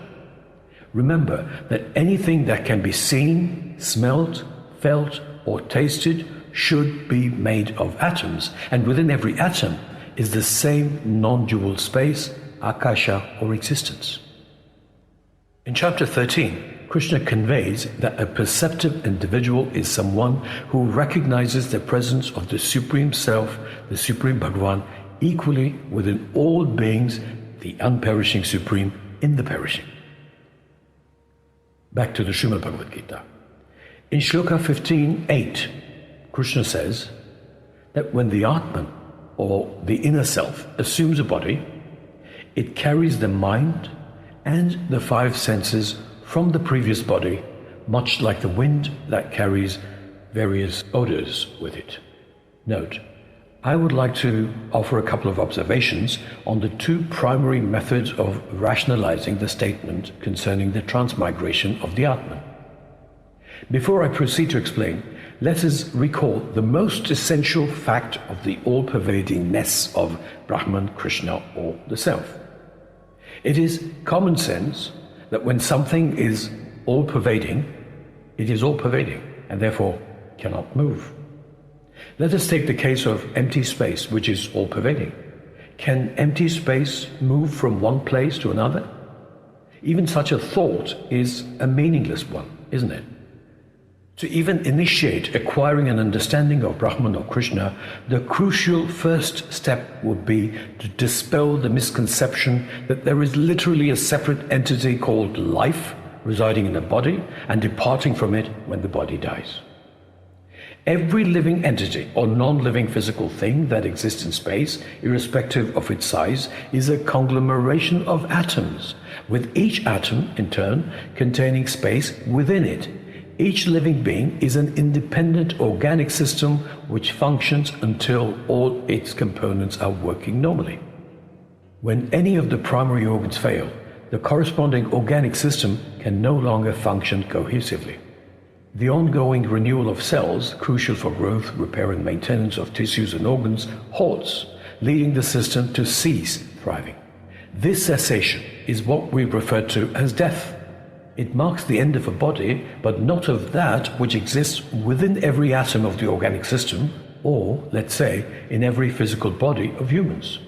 Remember that anything that can be seen, smelt, felt, or tasted should be made of atoms, and within every atom is the same non-dual space, Akasha, or existence. In Chapter 13, Krishna conveys that a perceptive individual is someone who recognizes the presence of the Supreme Self, the Supreme Bhagavan, equally within all beings, the unperishing Supreme in the perishing. Back to the Srimad Bhagavad Gita. In Shloka 15:8, Krishna says that when the Atman, or the inner self, assumes a body, it carries the mind and the five senses from the previous body, much like the wind that carries various odors with it. Note, I would like to offer a couple of observations on the two primary methods of rationalizing the statement concerning the transmigration of the Atman. Before I proceed to explain, let us recall the most essential fact of the all-pervadingness of Brahman, Krishna, or the Self. It is common sense that when something is all-pervading, it is all-pervading and therefore cannot move. Let us take the case of empty space, which is all-pervading. Can empty space move from one place to another? Even such a thought is a meaningless one, isn't it? To even initiate acquiring an understanding of Brahman or Krishna, the crucial first step would be to dispel the misconception that there is literally a separate entity called life residing in a body and departing from it when the body dies. Every living entity or non-living physical thing that exists in space, irrespective of its size, is a conglomeration of atoms, with each atom, in turn, containing space within it. Each living being is an independent organic system which functions until all its components are working normally. When any of the primary organs fail, the corresponding organic system can no longer function cohesively. The ongoing renewal of cells, crucial for growth, repair and maintenance of tissues and organs, halts, leading the system to cease thriving. This cessation is what we refer to as death. It marks the end of a body, but not of that which exists within every atom of the organic system, or, let's say, in every physical body of humans.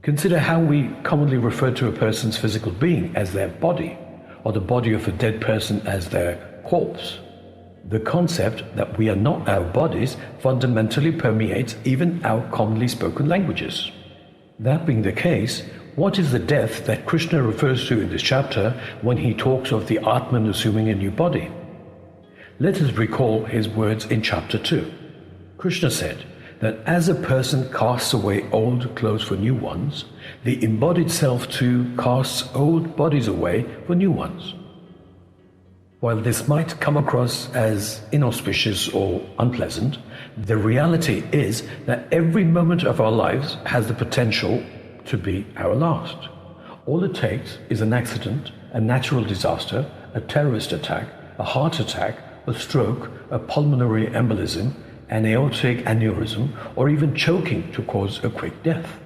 Consider how we commonly refer to a person's physical being as their body, or the body of a dead person as their corpse. The concept that we are not our bodies fundamentally permeates even our commonly spoken languages. That being the case, what is the death that Krishna refers to in this chapter when he talks of the Atman assuming a new body? Let us recall his words in chapter 2. Krishna said that as a person casts away old clothes for new ones, the embodied self too casts old bodies away for new ones. While this might come across as inauspicious or unpleasant, the reality is that every moment of our lives has the potential to be our last. All it takes is an accident, a natural disaster, a terrorist attack, a heart attack, a stroke, a pulmonary embolism, an aortic aneurysm, or even choking to cause a quick death.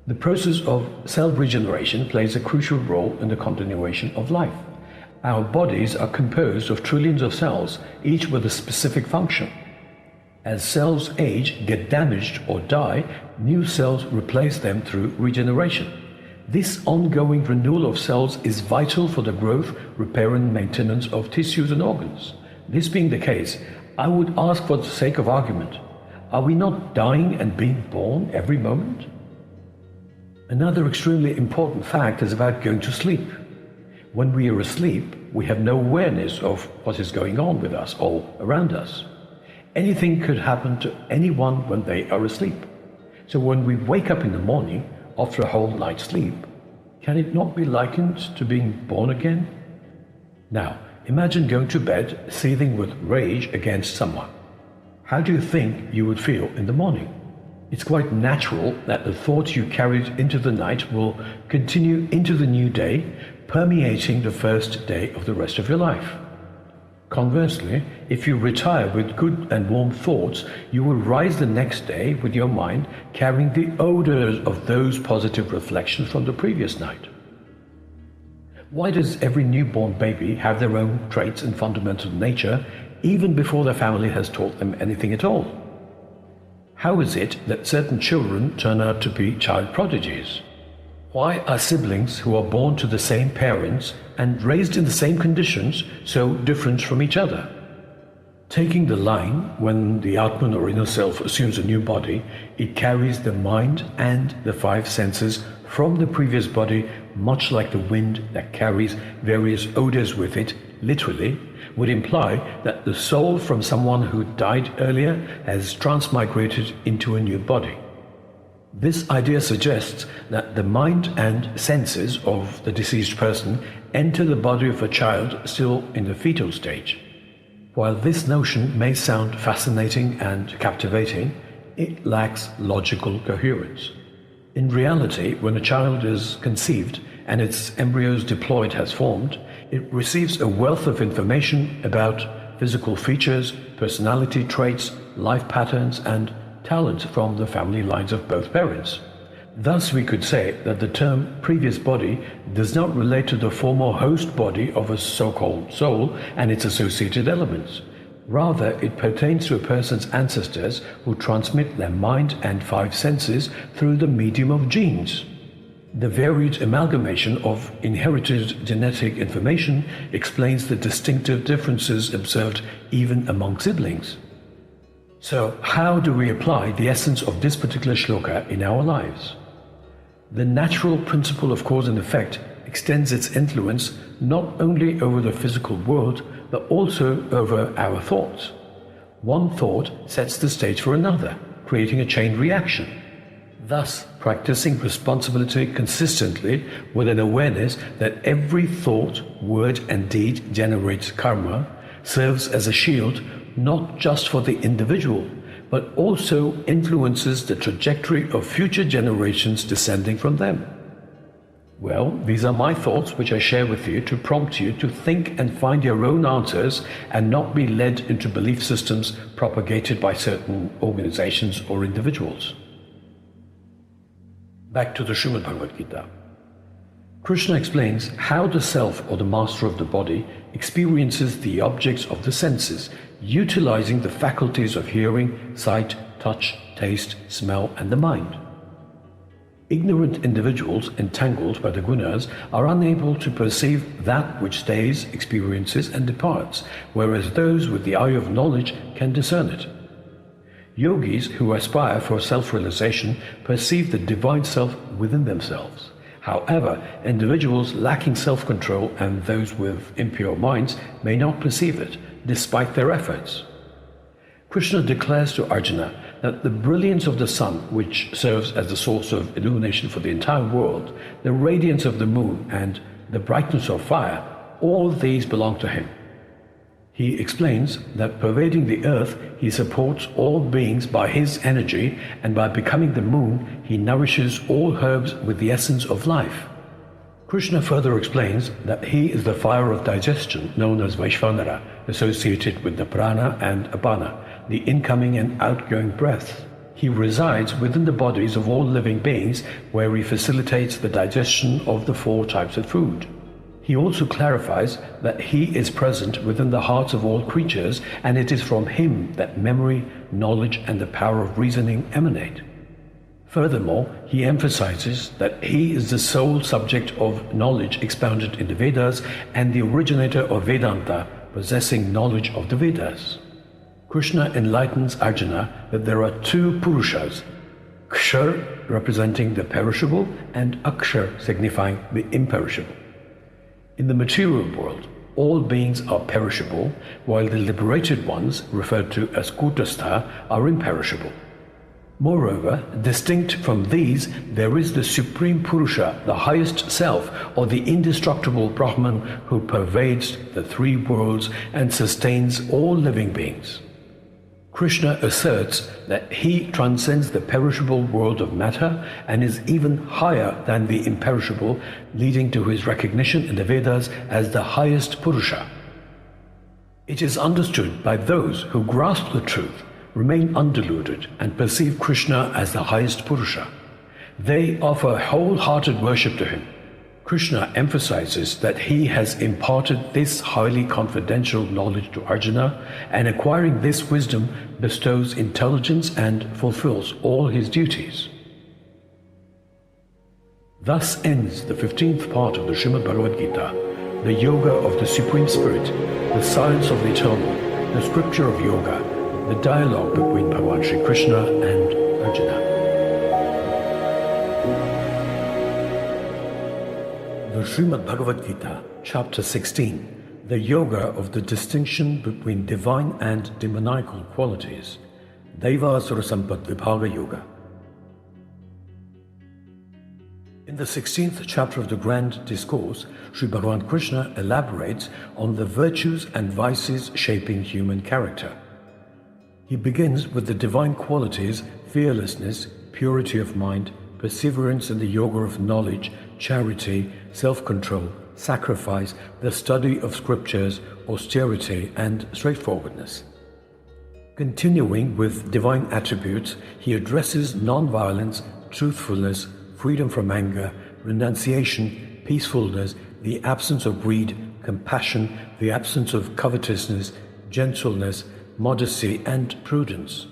The process of cell regeneration plays a crucial role in the continuation of life. Our bodies are composed of trillions of cells, each with a specific function. As cells age, get damaged, or die, new cells replace them through regeneration. This ongoing renewal of cells is vital for the growth, repair, and maintenance of tissues and organs. This being the case, I would ask for the sake of argument, are we not dying and being born every moment? Another extremely important fact is about going to sleep. When we are asleep, we have no awareness of what is going on with us all around us. Anything could happen to anyone when they are asleep. So when we wake up in the morning after a whole night's sleep, can it not be likened to being born again? Now, imagine going to bed seething with rage against someone. How do you think you would feel in the morning? It's quite natural that the thoughts you carried into the night will continue into the new day, permeating the first day of the rest of your life. Conversely, if you retire with good and warm thoughts, you will rise the next day with your mind carrying the odors of those positive reflections from the previous night. Why does every newborn baby have their own traits and fundamental nature even before their family has taught them anything at all? How is it that certain children turn out to be child prodigies? Why are siblings who are born to the same parents and raised in the same conditions so different from each other? Taking the line, when the Atman or inner self assumes a new body, it carries the mind and the five senses from the previous body, much like the wind that carries various odors with it, literally, would imply that the soul from someone who died earlier has transmigrated into a new body. This idea suggests that the mind and senses of the deceased person enter the body of a child still in the fetal stage. While this notion may sound fascinating and captivating, it lacks logical coherence. In reality, when a child is conceived and its embryos diploid has formed, it receives a wealth of information about physical features, personality traits, life patterns, and talents from the family lines of both parents. Thus, we could say that the term previous body does not relate to the former host body of a so-called soul and its associated elements. Rather, it pertains to a person's ancestors who transmit their mind and five senses through the medium of genes. The varied amalgamation of inherited genetic information explains the distinctive differences observed even among siblings. So, how do we apply the essence of this particular shloka in our lives? The natural principle of cause and effect extends its influence not only over the physical world, but also over our thoughts. One thought sets the stage for another, creating a chain reaction. Thus, practicing responsibility consistently with an awareness that every thought, word and deed generates karma serves as a shield not just for the individual, but also influences the trajectory of future generations descending from them. Well, these are my thoughts which I share with you to prompt you to think and find your own answers and not be led into belief systems propagated by certain organizations or individuals. Back to the Srimad Bhagavad Gita. Krishna explains how the self or the master of the body experiences the objects of the senses, utilizing the faculties of hearing, sight, touch, taste, smell, and the mind. Ignorant individuals entangled by the Gunas are unable to perceive that which stays, experiences, and departs, whereas those with the eye of knowledge can discern it. Yogis who aspire for self-realization perceive the divine self within themselves. However, individuals lacking self-control and those with impure minds may not perceive it, despite their efforts. Krishna declares to Arjuna that the brilliance of the sun, which serves as the source of illumination for the entire world, the radiance of the moon, and the brightness of fire, all these belong to him. He explains that pervading the earth, he supports all beings by his energy, and by becoming the moon, he nourishes all herbs with the essence of life. Krishna further explains that he is the fire of digestion known as Vaishvanara, associated with the prana and apana, the incoming and outgoing breath. He resides within the bodies of all living beings, where he facilitates the digestion of the four types of food. He also clarifies that he is present within the hearts of all creatures, and it is from him that memory, knowledge, and the power of reasoning emanate. Furthermore, he emphasizes that he is the sole subject of knowledge expounded in the Vedas and the originator of Vedanta, possessing knowledge of the Vedas. Krishna enlightens Arjuna that there are two Purushas, Kshar representing the perishable and Akshar signifying the imperishable. In the material world, all beings are perishable, while the liberated ones, referred to as Kutastha, are imperishable. Moreover, distinct from these, there is the Supreme Purusha, the highest self, or the indestructible Brahman, who pervades the three worlds and sustains all living beings. Krishna asserts that he transcends the perishable world of matter and is even higher than the imperishable, leading to his recognition in the Vedas as the highest Purusha. It is understood by those who grasp the truth, remain undeluded, and perceive Krishna as the highest Purusha. They offer wholehearted worship to him. Krishna emphasizes that he has imparted this highly confidential knowledge to Arjuna, and acquiring this wisdom bestows intelligence and fulfills all his duties. Thus ends the 15th part of the Srimad Bhagavad Gita, the yoga of the Supreme Spirit, the science of the eternal, the scripture of yoga, the dialogue between Bhagavan Sri Krishna and Arjuna. The Srimad Bhagavad Gita, Chapter 16, the Yoga of the Distinction between Divine and Demoniacal Qualities, Daiva Asura Sampat Vibhaga Yoga. In the 16th chapter of the Grand Discourse, Sri Bhagavan Krishna elaborates on the virtues and vices shaping human character. He begins with the divine qualities: fearlessness, purity of mind, perseverance in the yoga of knowledge, charity, self-control, sacrifice, the study of scriptures, austerity, and straightforwardness. Continuing with divine attributes, he addresses non-violence, truthfulness, freedom from anger, renunciation, peacefulness, the absence of greed, compassion, the absence of covetousness, gentleness, modesty, and prudence.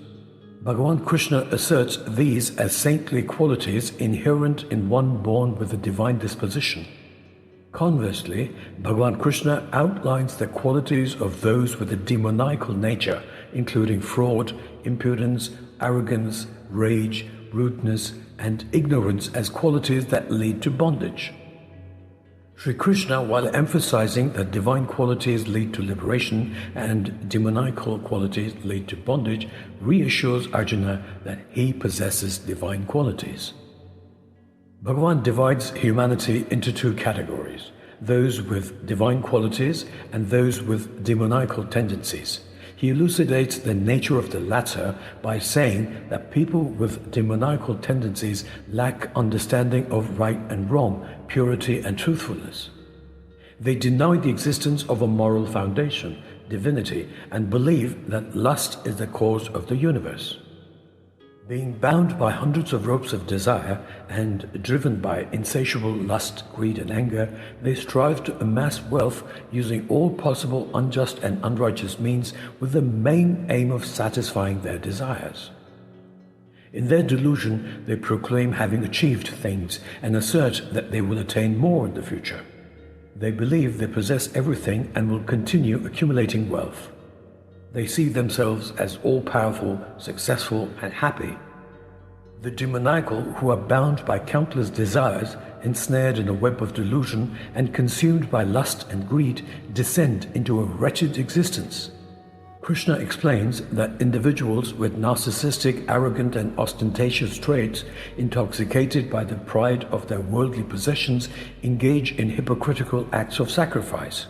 Bhagavan Krishna asserts these as saintly qualities inherent in one born with a divine disposition. Conversely, Bhagavan Krishna outlines the qualities of those with a demoniacal nature, including fraud, impudence, arrogance, rage, rudeness, and ignorance as qualities that lead to bondage. Sri Krishna, while emphasizing that divine qualities lead to liberation and demoniacal qualities lead to bondage, reassures Arjuna that he possesses divine qualities. Bhagavan divides humanity into two categories: those with divine qualities and those with demoniacal tendencies. He elucidates the nature of the latter by saying that people with demoniacal tendencies lack understanding of right and wrong, purity and truthfulness. They deny the existence of a moral foundation, divinity, and believe that lust is the cause of the universe. Being bound by hundreds of ropes of desire and driven by insatiable lust, greed, and anger, they strive to amass wealth using all possible unjust and unrighteous means with the main aim of satisfying their desires. In their delusion, they proclaim having achieved things and assert that they will attain more in the future. They believe they possess everything and will continue accumulating wealth. They see themselves as all-powerful, successful, and happy. The demoniacal, who are bound by countless desires, ensnared in a web of delusion, and consumed by lust and greed, descend into a wretched existence. Krishna explains that individuals with narcissistic, arrogant, and ostentatious traits, intoxicated by the pride of their worldly possessions, engage in hypocritical acts of sacrifice.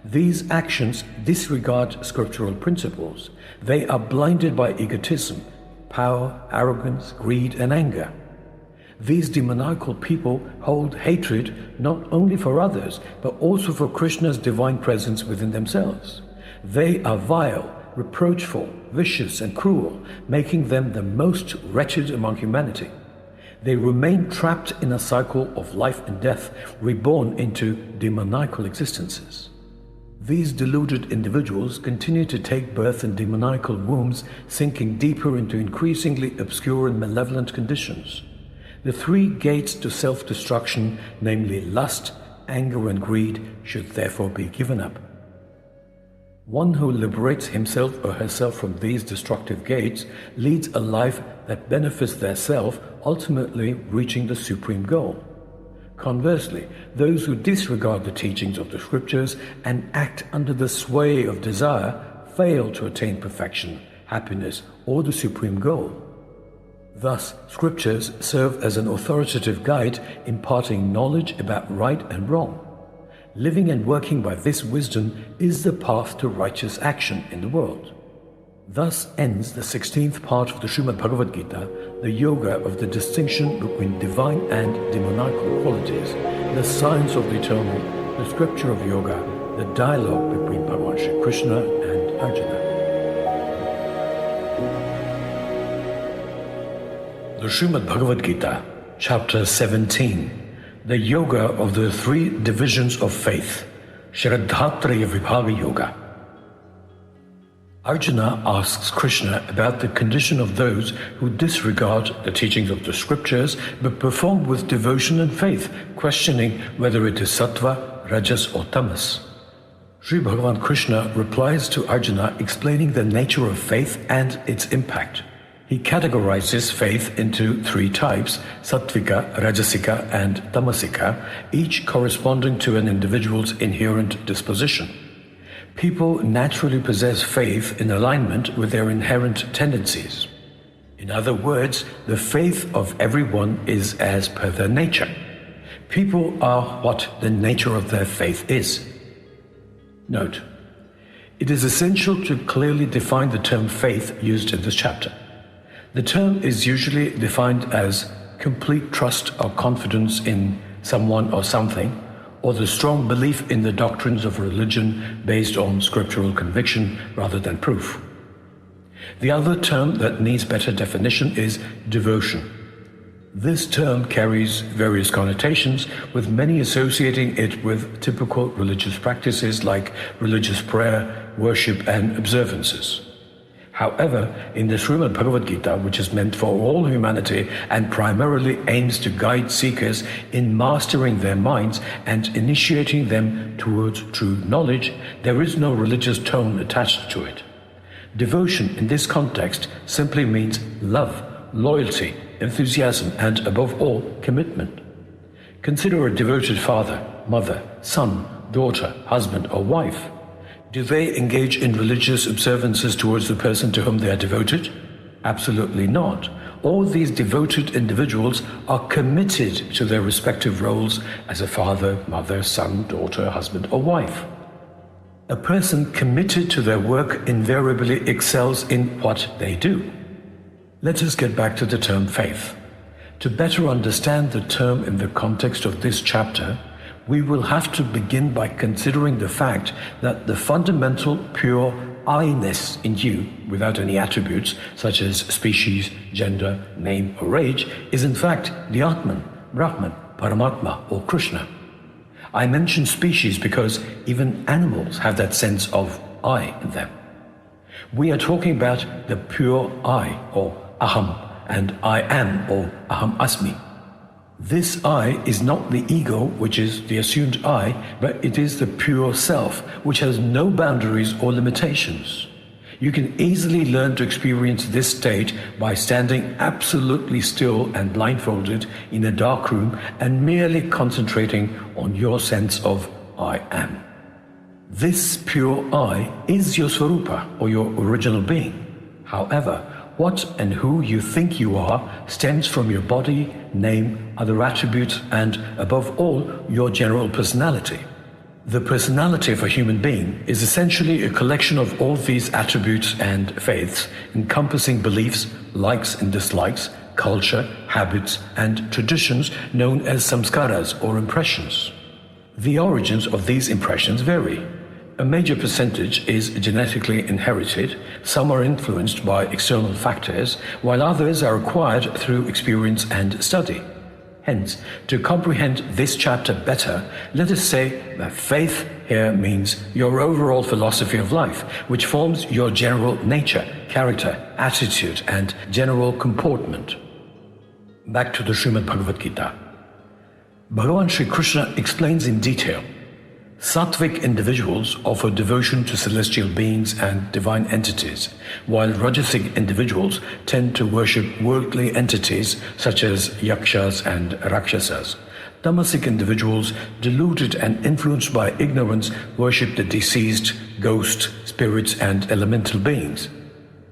These actions disregard scriptural principles. They are blinded by egotism, power, arrogance, greed, and anger. These demoniacal people hold hatred not only for others, but also for Krishna's divine presence within themselves. They are vile, reproachful, vicious, and cruel, making them the most wretched among humanity. They remain trapped in a cycle of life and death, reborn into demoniacal existences. These deluded individuals continue to take birth in demoniacal wombs, sinking deeper into increasingly obscure and malevolent conditions. The three gates to self-destruction, namely lust, anger, and greed, should therefore be given up. One who liberates himself or herself from these destructive gates leads a life that benefits their self, ultimately reaching the supreme goal. Conversely, those who disregard the teachings of the scriptures and act under the sway of desire fail to attain perfection, happiness, or the supreme goal. Thus, scriptures serve as an authoritative guide, imparting knowledge about right and wrong. Living and working by this wisdom is the path to righteous action in the world. Thus ends the 16th part of the Srimad Bhagavad Gita, the yoga of the distinction between divine and demoniacal qualities, the science of the eternal, the scripture of yoga, the dialogue between Bhagavan Shri Krishna and Arjuna. The Srimad Bhagavad Gita, Chapter 17, the yoga of the three divisions of faith, Shraddhatraya Vibhaga Yoga. Arjuna asks Krishna about the condition of those who disregard the teachings of the scriptures but perform with devotion and faith, questioning whether it is sattva, rajas or tamas. Sri Bhagavan Krishna replies to Arjuna, explaining the nature of faith and its impact. He categorizes faith into three types: sattvika, rajasika, and tamasika, each corresponding to an individual's inherent disposition. People naturally possess faith in alignment with their inherent tendencies. In other words, the faith of everyone is as per their nature. People are what the nature of their faith is. Note: It is essential to clearly define the term faith used in this chapter. The term is usually defined as complete trust or confidence in someone or something, or the strong belief in the doctrines of religion based on scriptural conviction rather than proof. The other term that needs better definition is devotion. This term carries various connotations, with many associating it with typical religious practices like religious prayer, worship, and observances. However, in the Srimad Bhagavad Gita, which is meant for all humanity and primarily aims to guide seekers in mastering their minds and initiating them towards true knowledge, there is no religious tone attached to it. Devotion in this context simply means love, loyalty, enthusiasm, and above all, commitment. Consider a devoted father, mother, son, daughter, husband, or wife. Do they engage in religious observances towards the person to whom they are devoted? Absolutely not. All these devoted individuals are committed to their respective roles as a father, mother, son, daughter, husband, or wife. A person committed to their work invariably excels in what they do. Let us get back to the term faith. To better understand the term in the context of this chapter, we will have to begin by considering the fact that the fundamental pure I-ness in you, without any attributes such as species, gender, name, or age, is in fact the Atman, Brahman, Paramatma, or Krishna. I mention species because even animals have that sense of I in them. We are talking about the pure I, or Aham, and I am, or Aham Asmi. This I is not the ego, which is the assumed I, but it is the pure self, which has no boundaries or limitations. You can easily learn to experience this state by standing absolutely still and blindfolded in a dark room and merely concentrating on your sense of I am. This pure I is your Swarupa, or your original being. However, what and who you think you are stems from your body, name, other attributes, and above all, your general personality. The personality of a human being is essentially a collection of all these attributes and faiths, encompassing beliefs, likes and dislikes, culture, habits, and traditions known as samskaras or impressions. The origins of these impressions vary. A major percentage is genetically inherited, some are influenced by external factors, while others are acquired through experience and study. Hence, to comprehend this chapter better, let us say that faith here means your overall philosophy of life, which forms your general nature, character, attitude, and general comportment. Back to the Srimad Bhagavad Gita. Bhagavan Sri Krishna explains in detail. Sattvic individuals offer devotion to celestial beings and divine entities, while Rajasic individuals tend to worship worldly entities such as yakshas and rakshasas. Tamasic individuals, deluded and influenced by ignorance, worship the deceased, ghosts, spirits, and elemental beings.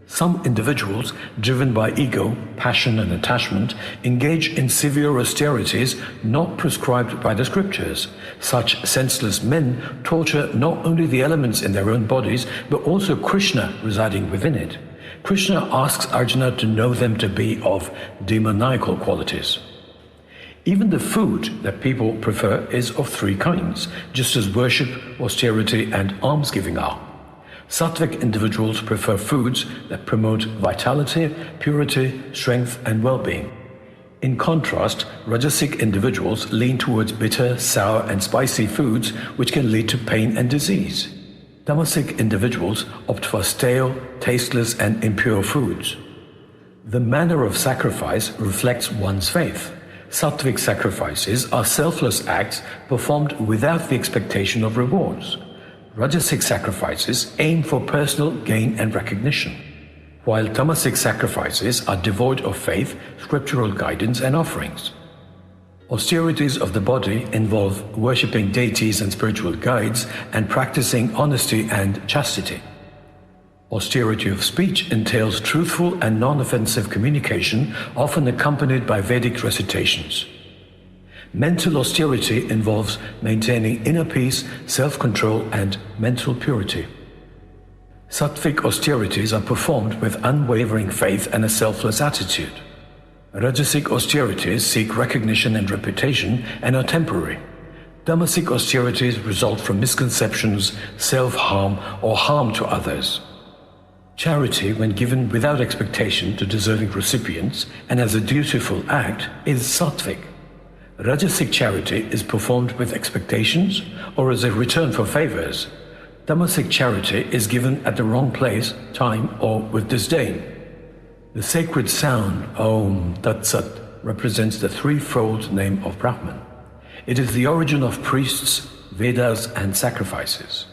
Some individuals, driven by ego, passion, and attachment, engage in severe austerities not prescribed by the scriptures. Such senseless men torture not only the elements in their own bodies, but also Krishna residing within it. Krishna asks Arjuna to know them to be of demoniacal qualities. Even the food that people prefer is of three kinds, just as worship, austerity, and almsgiving are. Sattvic individuals prefer foods that promote vitality, purity, strength, and well-being. In contrast, Rajasic individuals lean towards bitter, sour, and spicy foods which can lead to pain and disease. Tamasic individuals opt for stale, tasteless, and impure foods. The manner of sacrifice reflects one's faith. Sattvic sacrifices are selfless acts performed without the expectation of rewards. Rajasic sacrifices aim for personal gain and recognition, while tamasic sacrifices are devoid of faith, scriptural guidance, and offerings. Austerities of the body involve worshipping deities and spiritual guides and practicing honesty and chastity. Austerity of speech entails truthful and non-offensive communication, often accompanied by Vedic recitations. Mental austerity involves maintaining inner peace, self-control, and mental purity. Sattvic austerities are performed with unwavering faith and a selfless attitude. Rajasic austerities seek recognition and reputation and are temporary. Tamasic austerities result from misconceptions, self-harm, or harm to others. Charity, when given without expectation to deserving recipients and as a dutiful act, is sattvic. Rajasic charity is performed with expectations or as a return for favors. Tamasic charity is given at the wrong place, time, or with disdain. The sacred sound, Om Tat Sat, represents the threefold name of Brahman. It is the origin of priests, Vedas, and sacrifices.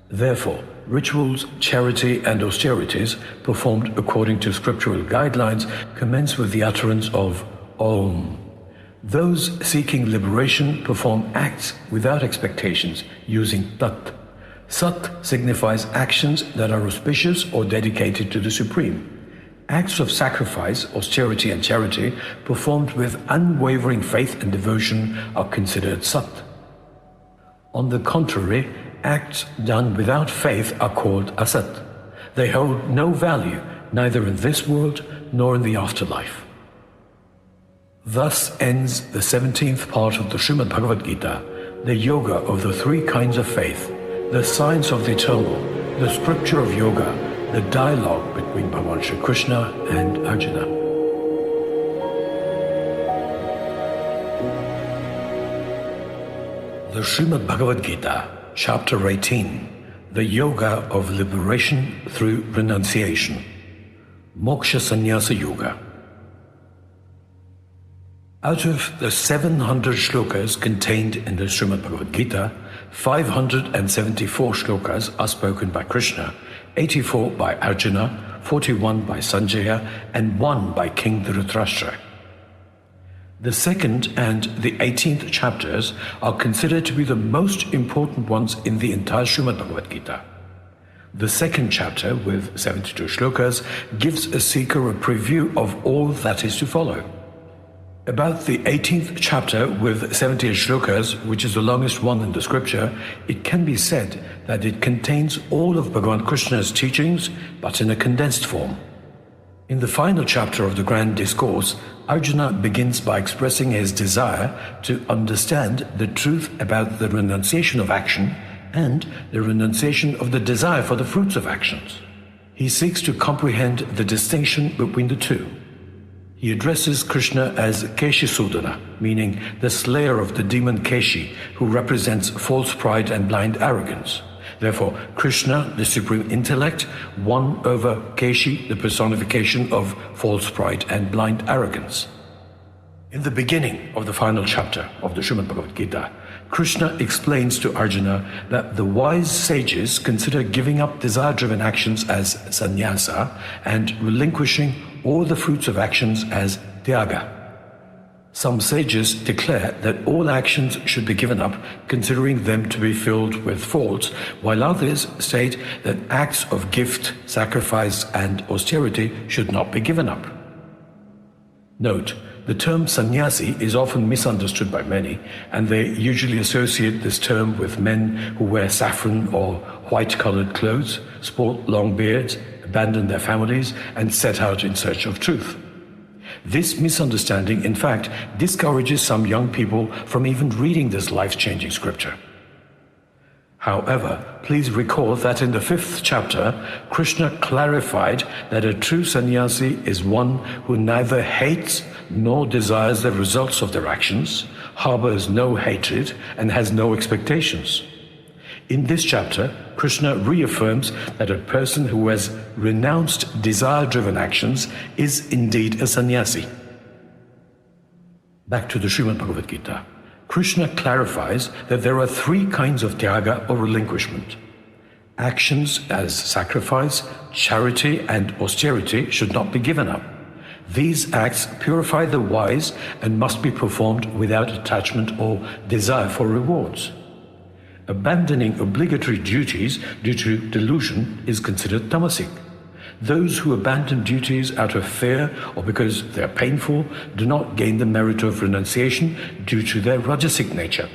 Therefore, rituals, charity, and austerities performed according to scriptural guidelines commence with the utterance of Om. Those seeking liberation perform acts without expectations, using Tat. Sat signifies actions that are auspicious or dedicated to the Supreme. Acts of sacrifice, austerity, and charity performed with unwavering faith and devotion are considered Sat. On the contrary, acts done without faith are called Asat. They hold no value, neither in this world nor in the afterlife. Thus ends the 17th part of the Srimad Bhagavad Gita, the yoga of the three kinds of faith, the science of the eternal, the scripture of yoga, the dialogue between Bhagavan Shri Krishna and Arjuna. The Srimad Bhagavad Gita, Chapter 18, the Yoga of Liberation through Renunciation, Moksha Sannyasa Yoga. Out of the 700 shlokas contained in the Srimad Bhagavad Gita, 574 shlokas are spoken by Krishna, 84 by Arjuna, 41 by Sanjaya, and 1 by King Dhritarashtra. The second and the 18th chapters are considered to be the most important ones in the entire Srimad Bhagavad Gita. The second chapter, with 72 shlokas, gives a seeker a preview of all that is to follow. About the 18th chapter with 78 shlokas, which is the longest one in the scripture, it can be said that it contains all of Bhagavan Krishna's teachings, but in a condensed form. In the final chapter of the grand discourse, Arjuna begins by expressing his desire to understand the truth about the renunciation of action and the renunciation of the desire for the fruits of actions. He seeks to comprehend the distinction between the two. He addresses Krishna as Keshisudana, meaning the slayer of the demon Keshi, who represents false pride and blind arrogance. Therefore, Krishna, the supreme intellect, won over Keshi, the personification of false pride and blind arrogance. In the beginning of the final chapter of the Srimad Bhagavad Gita, Krishna explains to Arjuna that the wise sages consider giving up desire-driven actions as sannyasa and relinquishing all the fruits of actions as dhyaga. Some sages declare that all actions should be given up, considering them to be filled with faults, while others state that acts of gift, sacrifice, and austerity should not be given up. Note, the term sannyasi is often misunderstood by many, and they usually associate this term with men who wear saffron or white-colored clothes, sport long beards, abandon their families, and set out in search of truth. This misunderstanding, in fact, discourages some young people from even reading this life-changing scripture. However, please recall that in the 5th chapter, Krishna clarified that a true sannyasi is one who neither hates nor desires the results of their actions, harbors no hatred, and has no expectations. In this chapter, Krishna reaffirms that a person who has renounced desire-driven actions is indeed a sannyasi. Back to the Srimad Bhagavad Gita. Krishna clarifies that there are 3 kinds of dhyaga or relinquishment. Actions as sacrifice, charity, and austerity should not be given up. These acts purify the wise and must be performed without attachment or desire for rewards. Abandoning obligatory duties due to delusion is considered tamasic. Those who abandon duties out of fear or because they are painful do not gain the merit of renunciation due to their rajasic nature.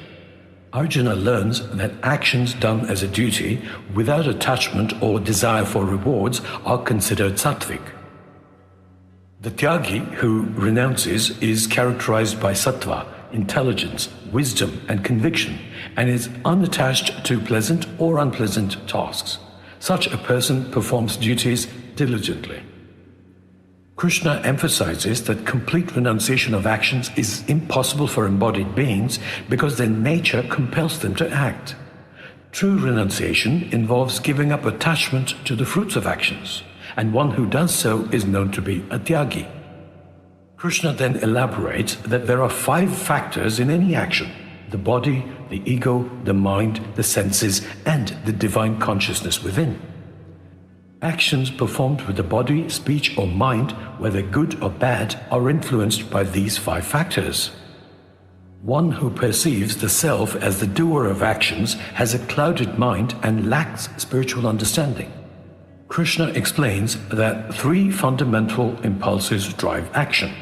Arjuna learns that actions done as a duty without attachment or desire for rewards are considered sattvic. The tyagi who renounces is characterized by sattva, intelligence, wisdom, and conviction, and is unattached to pleasant or unpleasant tasks. Such a person performs duties diligently. Krishna emphasizes that complete renunciation of actions is impossible for embodied beings because their nature compels them to act. True renunciation involves giving up attachment to the fruits of actions, and one who does so is known to be a tyagi. Krishna then elaborates that there are 5 factors in any action: the body, the ego, the mind, the senses, and the divine consciousness within. Actions performed with the body, speech, or mind, whether good or bad, are influenced by these 5 factors. One who perceives the self as the doer of actions has a clouded mind and lacks spiritual understanding. Krishna explains that 3 fundamental impulses drive action: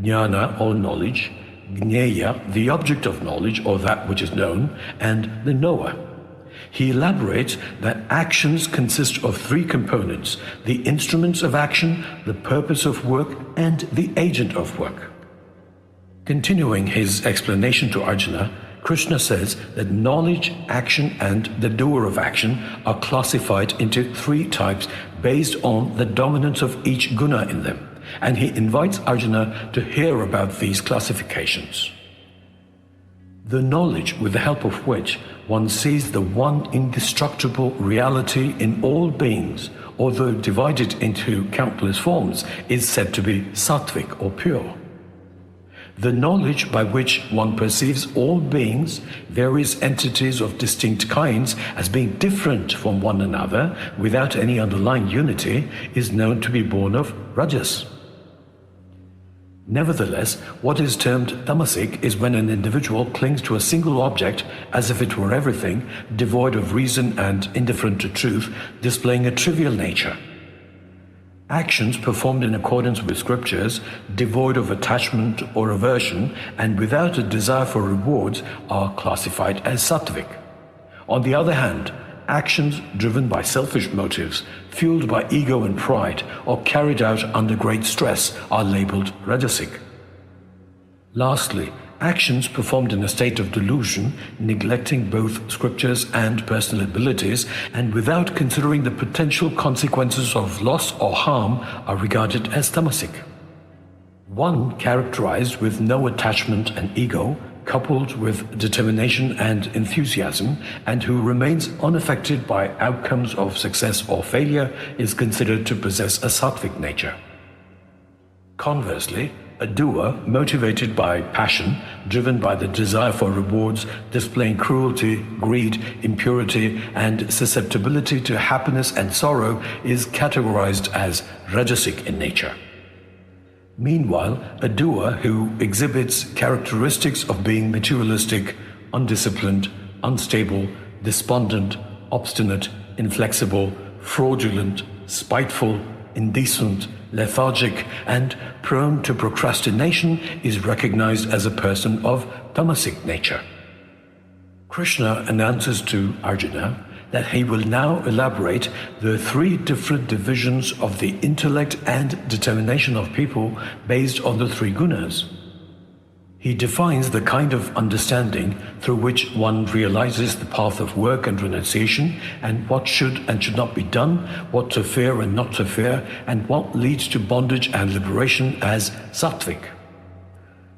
Jnana, or knowledge; Jnana, the object of knowledge, or that which is known; and the knower. He elaborates that actions consist of 3 components: the instruments of action, the purpose of work, and the agent of work. Continuing his explanation to Arjuna, Krishna says that knowledge, action, and the doer of action are classified into 3 types based on the dominance of each guna in them, and he invites Arjuna to hear about these classifications. The knowledge with the help of which one sees the one indestructible reality in all beings, although divided into countless forms, is said to be sattvic or pure. The knowledge by which one perceives all beings, various entities of distinct kinds, as being different from one another without any underlying unity, is known to be born of rajas. Nevertheless, what is termed tamasic is when an individual clings to a single object as if it were everything, devoid of reason and indifferent to truth, displaying a trivial nature. Actions performed in accordance with scriptures, devoid of attachment or aversion, and without a desire for rewards, are classified as sattvic. On the other hand, actions driven by selfish motives, fueled by ego and pride, or carried out under great stress are labeled rajasic. Lastly, actions performed in a state of delusion, neglecting both scriptures and personal abilities, and without considering the potential consequences of loss or harm, are regarded as tamasic. One characterized with no attachment and ego, coupled with determination and enthusiasm, and who remains unaffected by outcomes of success or failure, is considered to possess a sattvic nature. Conversely, a doer motivated by passion, driven by the desire for rewards, displaying cruelty, greed, impurity, and susceptibility to happiness and sorrow, is categorized as rajasic in nature. Meanwhile, a doer who exhibits characteristics of being materialistic, undisciplined, unstable, despondent, obstinate, inflexible, fraudulent, spiteful, indecent, lethargic, and prone to procrastination is recognized as a person of tamasic nature. Krishna announces to Arjuna that he will now elaborate the 3 different divisions of the intellect and determination of people based on the 3 gunas. He defines the kind of understanding through which one realizes the path of work and renunciation, and what should and should not be done, what to fear and not to fear, and what leads to bondage and liberation as sattvic.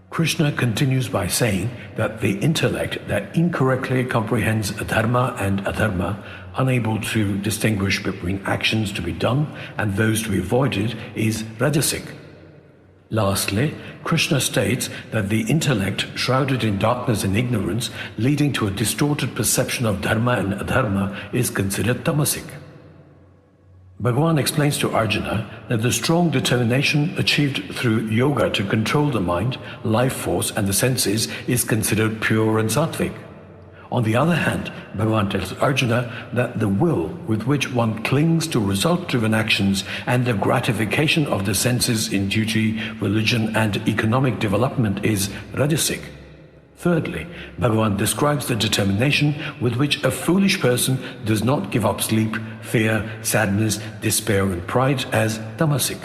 Krishna continues by saying that the intellect that incorrectly comprehends dharma and adharma, unable to distinguish between actions to be done and those to be avoided, is rajasic. Lastly, Krishna states that the intellect shrouded in darkness and ignorance, leading to a distorted perception of dharma and adharma, is considered tamasic. Bhagavan explains to Arjuna that the strong determination achieved through yoga to control the mind, life force, and the senses is considered pure and sattvic. On the other hand, Bhagavan tells Arjuna that the will with which one clings to result-driven actions and the gratification of the senses in duty, religion, and economic development is rajasic. Thirdly, Bhagavan describes the determination with which a foolish person does not give up sleep, fear, sadness, despair and pride as tamasic.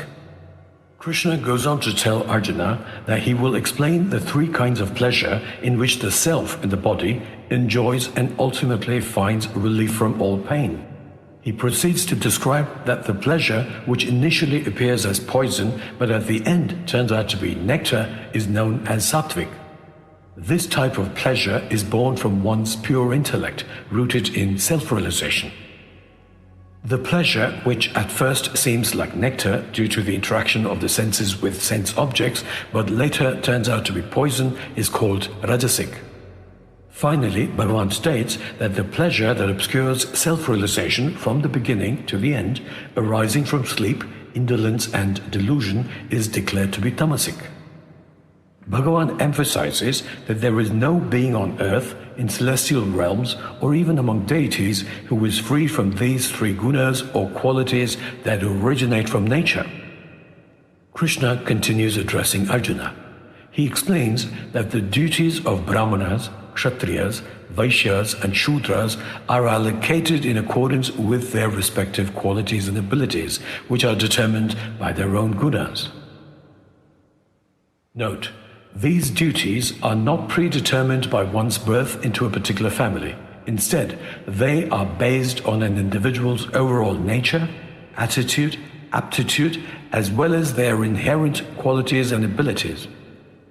Krishna goes on to tell Arjuna that he will explain the three kinds of pleasure in which the self in the body enjoys and ultimately finds relief from all pain. He proceeds to describe that the pleasure which initially appears as poison but at the end turns out to be nectar is known as sattvic. This type of pleasure is born from one's pure intellect, rooted in self-realization. The pleasure, which at first seems like nectar due to the interaction of the senses with sense objects, but later turns out to be poison, is called rajasic. Finally, Bhagavan states that the pleasure that obscures self-realization from the beginning to the end, arising from sleep, indolence and delusion, is declared to be tamasic. Bhagavan emphasizes that there is no being on earth, in celestial realms, or even among deities who is free from these three gunas or qualities that originate from nature. Krishna continues addressing Arjuna. He explains that the duties of Brahmanas, Kshatriyas, Vaishyas and Shudras are allocated in accordance with their respective qualities and abilities, which are determined by their own gunas. Note: these duties are not predetermined by one's birth into a particular family. Instead, they are based on an individual's overall nature, attitude, aptitude, as well as their inherent qualities and abilities.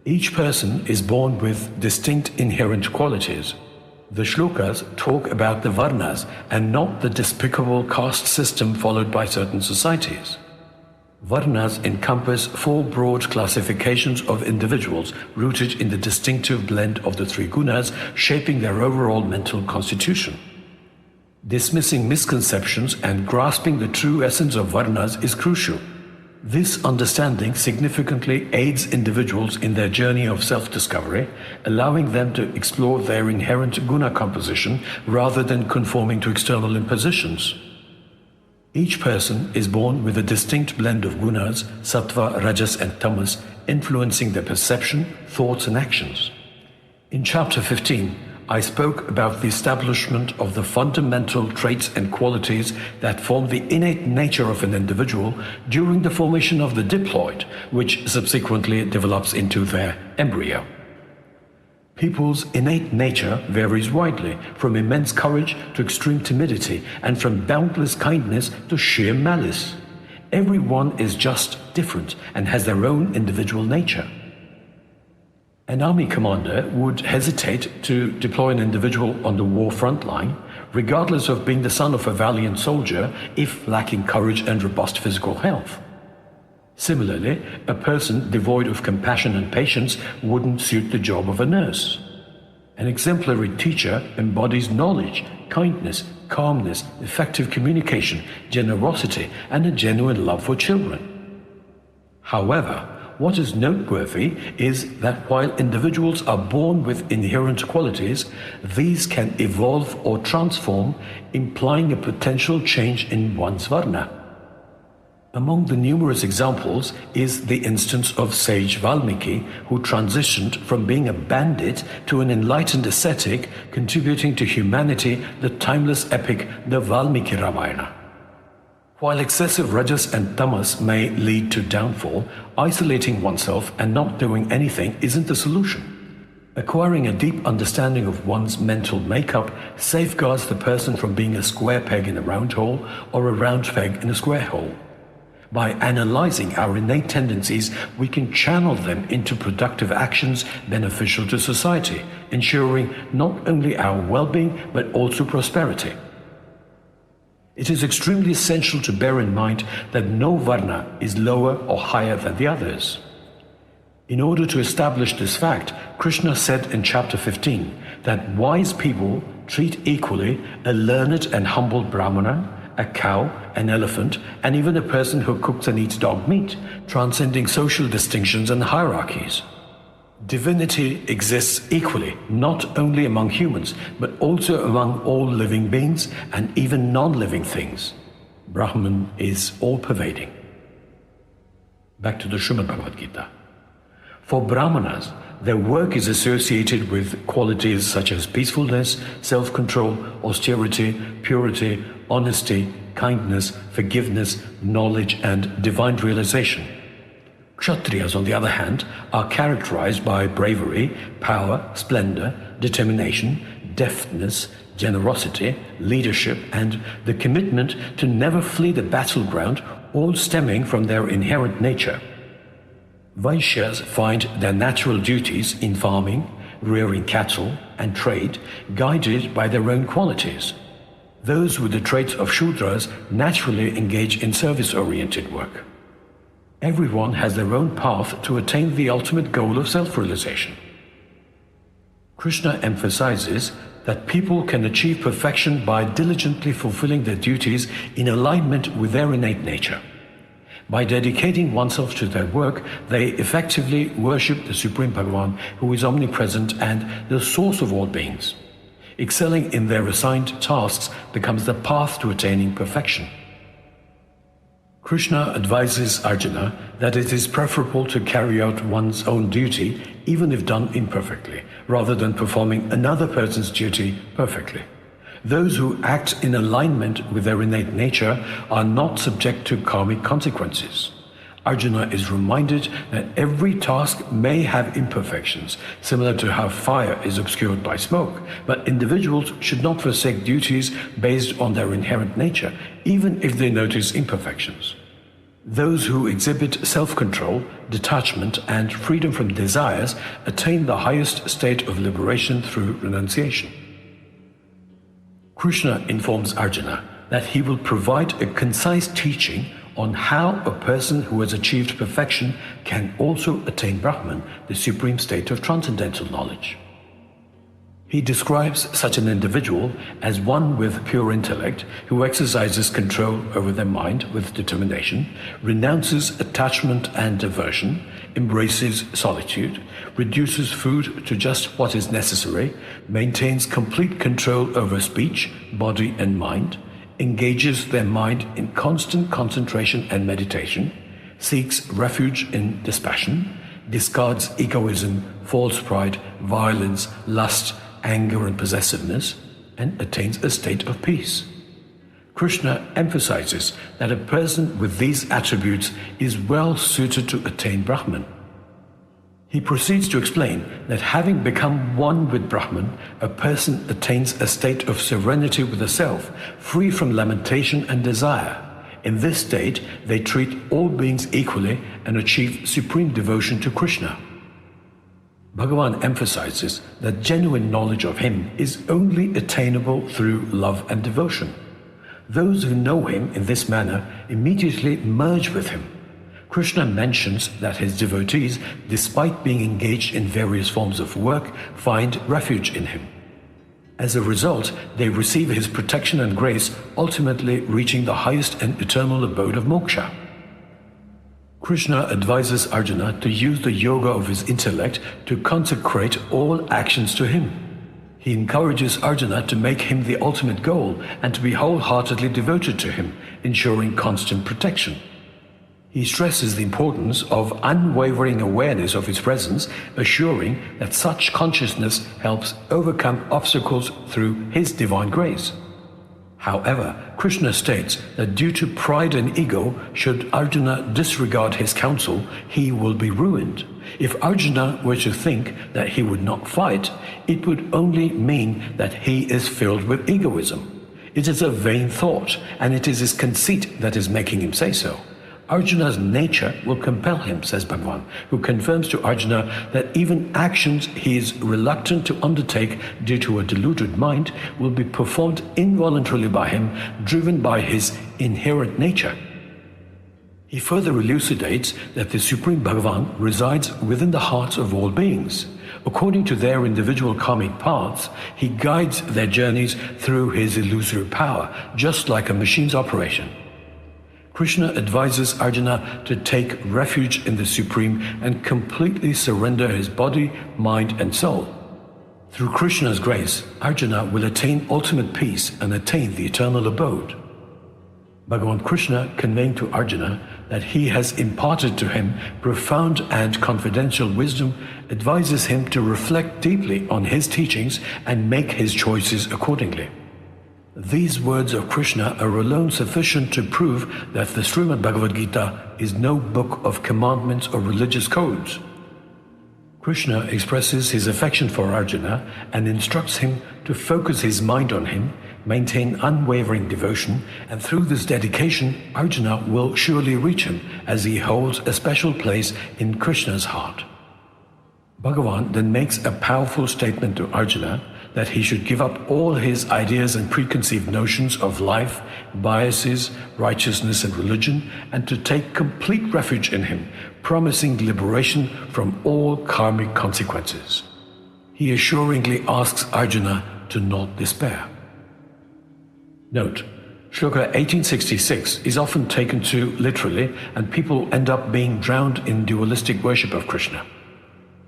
Each person is born with distinct inherent qualities. The shlokas talk about the varnas and not the despicable caste system followed by certain societies. Varnas encompass four broad classifications of individuals rooted in the distinctive blend of the three gunas, shaping their overall mental constitution. Dismissing misconceptions and grasping the true essence of varnas is crucial. This understanding significantly aids individuals in their journey of self-discovery, allowing them to explore their inherent guna composition rather than conforming to external impositions. Each person is born with a distinct blend of gunas, sattva, rajas and tamas, influencing their perception, thoughts and actions. In chapter 15, I spoke about the establishment of the fundamental traits and qualities that form the innate nature of an individual during the formation of the diploid, which subsequently develops into their embryo. People's innate nature varies widely, from immense courage to extreme timidity, and from boundless kindness to sheer malice. Everyone is just different and has their own individual nature. An army commander would hesitate to deploy an individual on the war front line, regardless of being the son of a valiant soldier, if lacking courage and robust physical health. Similarly, a person devoid of compassion and patience wouldn't suit the job of a nurse. An exemplary teacher embodies knowledge, kindness, calmness, effective communication, generosity, and a genuine love for children. However, what is noteworthy is that while individuals are born with inherent qualities, these can evolve or transform, implying a potential change in one's varna. Among the numerous examples is the instance of sage Valmiki, who transitioned from being a bandit to an enlightened ascetic, contributing to humanity the timeless epic, the Valmiki Ramayana. While excessive rajas and tamas may lead to downfall, isolating oneself and not doing anything isn't the solution. Acquiring a deep understanding of one's mental makeup safeguards the person from being a square peg in a round hole or a round peg in a square hole. By analyzing our innate tendencies, we can channel them into productive actions beneficial to society, ensuring not only our well-being but also prosperity. It is extremely essential to bear in mind that no varna is lower or higher than the others. In order to establish this fact, Krishna said in chapter 15 that wise people treat equally a learned and humble brahmana, a cow, an elephant, and even a person who cooks and eats dog meat, transcending social distinctions and hierarchies. Divinity exists equally, not only among humans, but also among all living beings and even non-living things. Brahman is all-pervading. Back to the Srimad Bhagavad Gita. For Brahmanas, their work is associated with qualities such as peacefulness, self-control, austerity, purity, honesty, kindness, forgiveness, knowledge, and divine realization. Kshatriyas, on the other hand, are characterized by bravery, power, splendor, determination, deftness, generosity, leadership, and the commitment to never flee the battleground, all stemming from their inherent nature. Vaishyas find their natural duties in farming, rearing cattle, and trade guided by their own qualities. Those with the traits of Shudras naturally engage in service-oriented work. Everyone has their own path to attain the ultimate goal of self-realization. Krishna emphasizes that people can achieve perfection by diligently fulfilling their duties in alignment with their innate nature. By dedicating oneself to their work, they effectively worship the Supreme Bhagavan, who is omnipresent and the source of all beings. Excelling in their assigned tasks becomes the path to attaining perfection. Krishna advises Arjuna that it is preferable to carry out one's own duty, even if done imperfectly, rather than performing another person's duty perfectly. Those who act in alignment with their innate nature are not subject to karmic consequences. Arjuna is reminded that every task may have imperfections, similar to how fire is obscured by smoke, but individuals should not forsake duties based on their inherent nature, even if they notice imperfections. Those who exhibit self-control, detachment, and freedom from desires attain the highest state of liberation through renunciation. Krishna informs Arjuna that he will provide a concise teaching on how a person who has achieved perfection can also attain Brahman, the supreme state of transcendental knowledge. He describes such an individual as one with pure intellect who exercises control over their mind with determination, renounces attachment and aversion, embraces solitude, reduces food to just what is necessary, maintains complete control over speech, body and mind, engages their mind in constant concentration and meditation, seeks refuge in dispassion, discards egoism, false pride, violence, lust, anger and possessiveness, and attains a state of peace. Krishna emphasizes that a person with these attributes is well suited to attain Brahman. He proceeds to explain that having become one with Brahman, a person attains a state of serenity with the self, free from lamentation and desire. In this state, they treat all beings equally and achieve supreme devotion to Krishna. Bhagavan emphasizes that genuine knowledge of him is only attainable through love and devotion. Those who know him in this manner immediately merge with him. Krishna mentions that his devotees, despite being engaged in various forms of work, find refuge in him. As a result, they receive his protection and grace, ultimately reaching the highest and eternal abode of Moksha. Krishna advises Arjuna to use the yoga of his intellect to consecrate all actions to him. He encourages Arjuna to make him the ultimate goal and to be wholeheartedly devoted to him, ensuring constant protection. He stresses the importance of unwavering awareness of his presence, assuring that such consciousness helps overcome obstacles through his divine grace. However, Krishna states that due to pride and ego, should Arjuna disregard his counsel, he will be ruined. If Arjuna were to think that he would not fight, it would only mean that he is filled with egoism. It is a vain thought, and it is his conceit that is making him say so. Arjuna's nature will compel him, says Bhagavan, who confirms to Arjuna that even actions he is reluctant to undertake due to a deluded mind will be performed involuntarily by him, driven by his inherent nature. He further elucidates that the Supreme Bhagavan resides within the hearts of all beings. According to their individual karmic paths, he guides their journeys through his illusory power, just like a machine's operation. Krishna advises Arjuna to take refuge in the Supreme and completely surrender his body, mind and soul. Through Krishna's grace, Arjuna will attain ultimate peace and attain the eternal abode. Bhagavan Krishna conveying to Arjuna that he has imparted to him profound and confidential wisdom, advises him to reflect deeply on his teachings and make his choices accordingly. These words of Krishna are alone sufficient to prove that the Srimad Bhagavad Gita is no book of commandments or religious codes. Krishna expresses his affection for Arjuna and instructs him to focus his mind on him, maintain unwavering devotion, and through this dedication, Arjuna will surely reach him, as he holds a special place in Krishna's heart. Bhagavan then makes a powerful statement to Arjuna that he should give up all his ideas and preconceived notions of life, biases, righteousness and religion, and to take complete refuge in him, promising liberation from all karmic consequences. He assuringly asks Arjuna to not despair. Note, Shloka 1866 is often taken too literally, and people end up being drowned in dualistic worship of Krishna.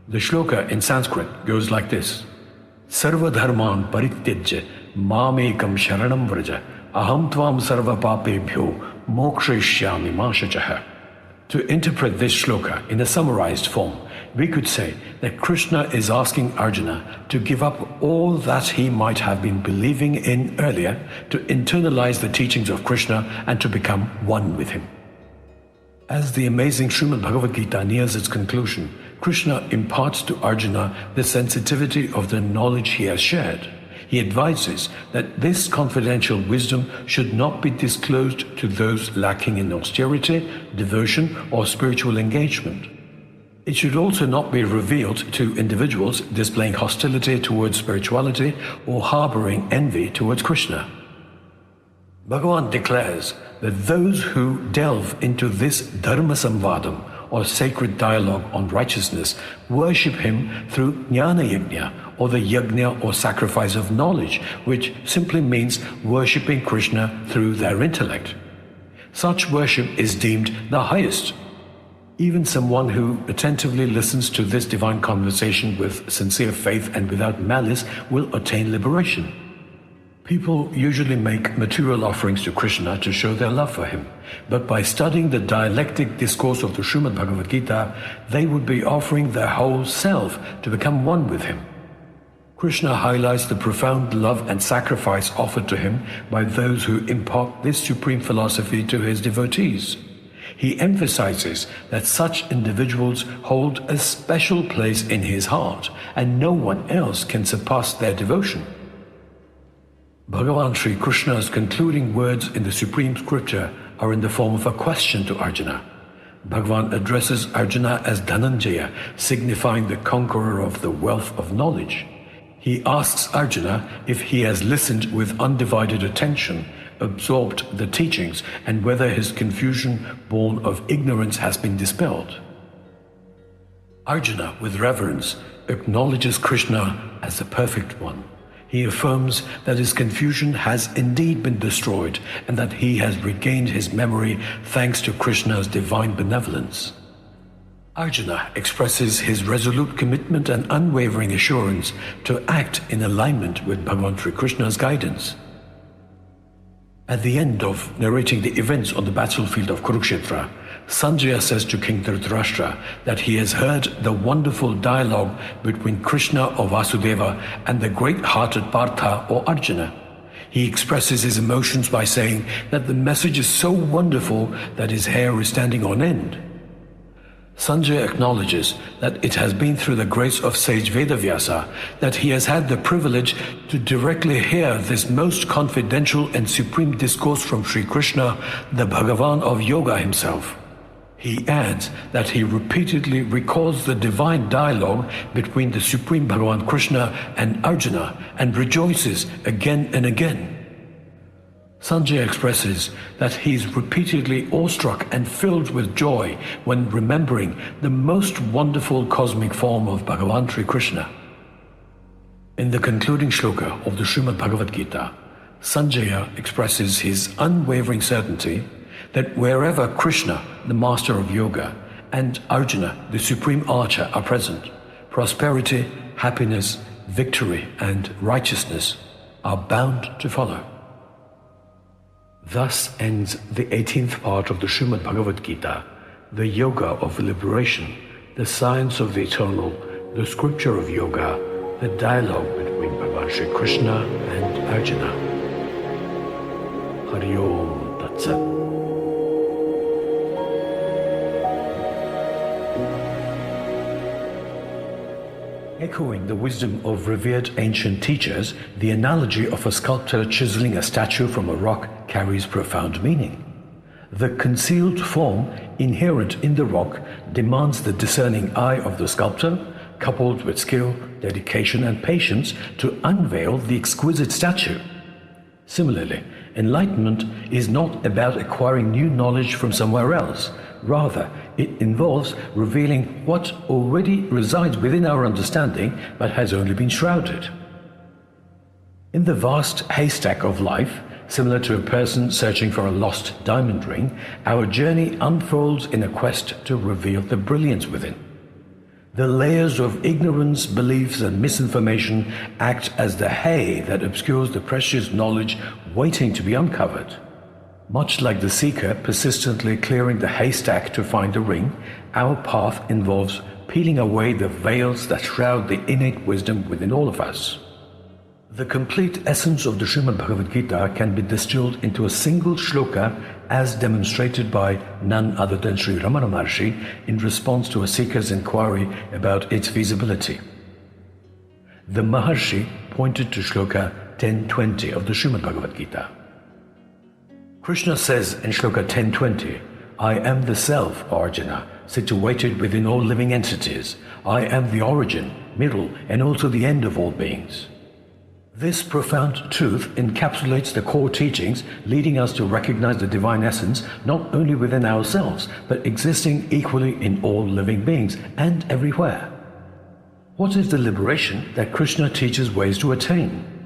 The shloka in Sanskrit goes like this: Sarva dharman parityajya mamekam sharanam vraja aham tvam sarva papebhyo mokshayishyami ma shachaha. To interpret this shloka in a summarized form, we could say that Krishna is asking Arjuna to give up all that he might have been believing in earlier, to internalize the teachings of Krishna and to become one with him. As the amazing Srimad Bhagavad Gita nears its conclusion, Krishna imparts to Arjuna the sensitivity of the knowledge he has shared. He advises that this confidential wisdom should not be disclosed to those lacking in austerity, devotion, or spiritual engagement. It should also not be revealed to individuals displaying hostility towards spirituality or harboring envy towards Krishna. Bhagavan declares that those who delve into this Dharma Samvadam, or sacred dialogue on righteousness, worship him through Jnana Yajna, or the Yajna or sacrifice of knowledge, which simply means worshipping Krishna through their intellect. Such worship is deemed the highest. Even someone who attentively listens to this divine conversation with sincere faith and without malice will attain liberation. People usually make material offerings to Krishna to show their love for him, but by studying the dialectic discourse of the Srimad Bhagavad Gita, they would be offering their whole self to become one with him. Krishna highlights the profound love and sacrifice offered to him by those who impart this supreme philosophy to his devotees. He emphasizes that such individuals hold a special place in his heart, and no one else can surpass their devotion. Bhagavan Sri Krishna's concluding words in the supreme scripture are in the form of a question to Arjuna. Bhagavan addresses Arjuna as Dhananjaya, signifying the conqueror of the wealth of knowledge. He asks Arjuna if he has listened with undivided attention, absorbed the teachings, and whether his confusion born of ignorance has been dispelled. Arjuna, with reverence, acknowledges Krishna as the perfect one. He affirms that his confusion has indeed been destroyed and that he has regained his memory thanks to Krishna's divine benevolence. Arjuna expresses his resolute commitment and unwavering assurance to act in alignment with Bhagavan Sri Krishna's guidance. At the end of narrating the events on the battlefield of Kurukshetra, Sanjaya says to King Dhritarashtra that he has heard the wonderful dialogue between Krishna or Vasudeva and the great-hearted Partha or Arjuna. He expresses his emotions by saying that the message is so wonderful that his hair is standing on end. Sanjaya acknowledges that it has been through the grace of sage Vedavyasa that he has had the privilege to directly hear this most confidential and supreme discourse from Sri Krishna, the Bhagavan of Yoga himself. He adds that he repeatedly recalls the divine dialogue between the Supreme Bhagavan Krishna and Arjuna and rejoices again and again. Sanjaya expresses that he is repeatedly awestruck and filled with joy when remembering the most wonderful cosmic form of Bhagavan Sri Krishna. In the concluding shloka of the Srimad Bhagavad Gita, Sanjaya expresses his unwavering certainty that wherever Krishna, the master of yoga, and Arjuna, the supreme archer, are present, prosperity, happiness, victory, and righteousness are bound to follow. Thus ends the 18th part of the Srimad Bhagavad Gita, the Yoga of Liberation, the Science of the Eternal, the Scripture of Yoga, the dialogue between Bhagavan Sri Krishna and Arjuna. Hari Om Tat Sat. Echoing the wisdom of revered ancient teachers, the analogy of a sculptor chiseling a statue from a rock carries profound meaning. The concealed form inherent in the rock demands the discerning eye of the sculptor, coupled with skill, dedication, and patience, to unveil the exquisite statue. Similarly, enlightenment is not about acquiring new knowledge from somewhere else. Rather, it involves revealing what already resides within our understanding but has only been shrouded. In the vast haystack of life, similar to a person searching for a lost diamond ring, our journey unfolds in a quest to reveal the brilliance within. The layers of ignorance, beliefs, and misinformation act as the hay that obscures the precious knowledge waiting to be uncovered. Much like the seeker persistently clearing the haystack to find the ring, our path involves peeling away the veils that shroud the innate wisdom within all of us. The complete essence of the Srimad Bhagavad Gita can be distilled into a single shloka as demonstrated by none other than Sri Ramana Maharshi in response to a seeker's inquiry about its feasibility. The Maharshi pointed to shloka 1020 of the Srimad Bhagavad Gita. Krishna says in shloka 1020, I am the self, Arjuna, situated within all living entities. I am the origin, middle, and also the end of all beings. This profound truth encapsulates the core teachings, leading us to recognize the divine essence not only within ourselves, but existing equally in all living beings and everywhere. What is the liberation that Krishna teaches ways to attain?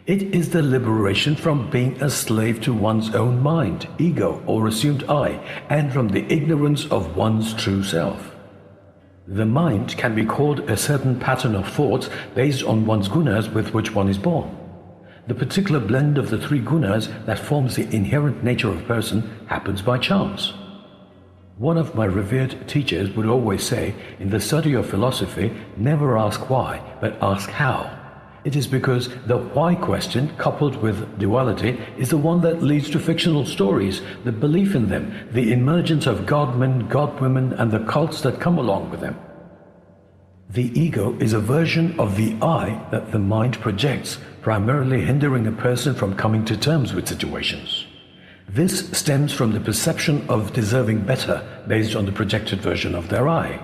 It is the liberation from being a slave to one's own mind, ego, or assumed I, and from the ignorance of one's true self. The mind can be called a certain pattern of thoughts based on one's gunas with which one is born. The particular blend of the three gunas that forms the inherent nature of a person happens by chance. One of my revered teachers would always say, in the study of philosophy, never ask why, but ask how. It is because the why question, coupled with duality, is the one that leads to fictional stories, the belief in them, the emergence of godmen, godwomen, and the cults that come along with them. The ego is a version of the I that the mind projects, primarily hindering a person from coming to terms with situations. This stems from the perception of deserving better based on the projected version of their I.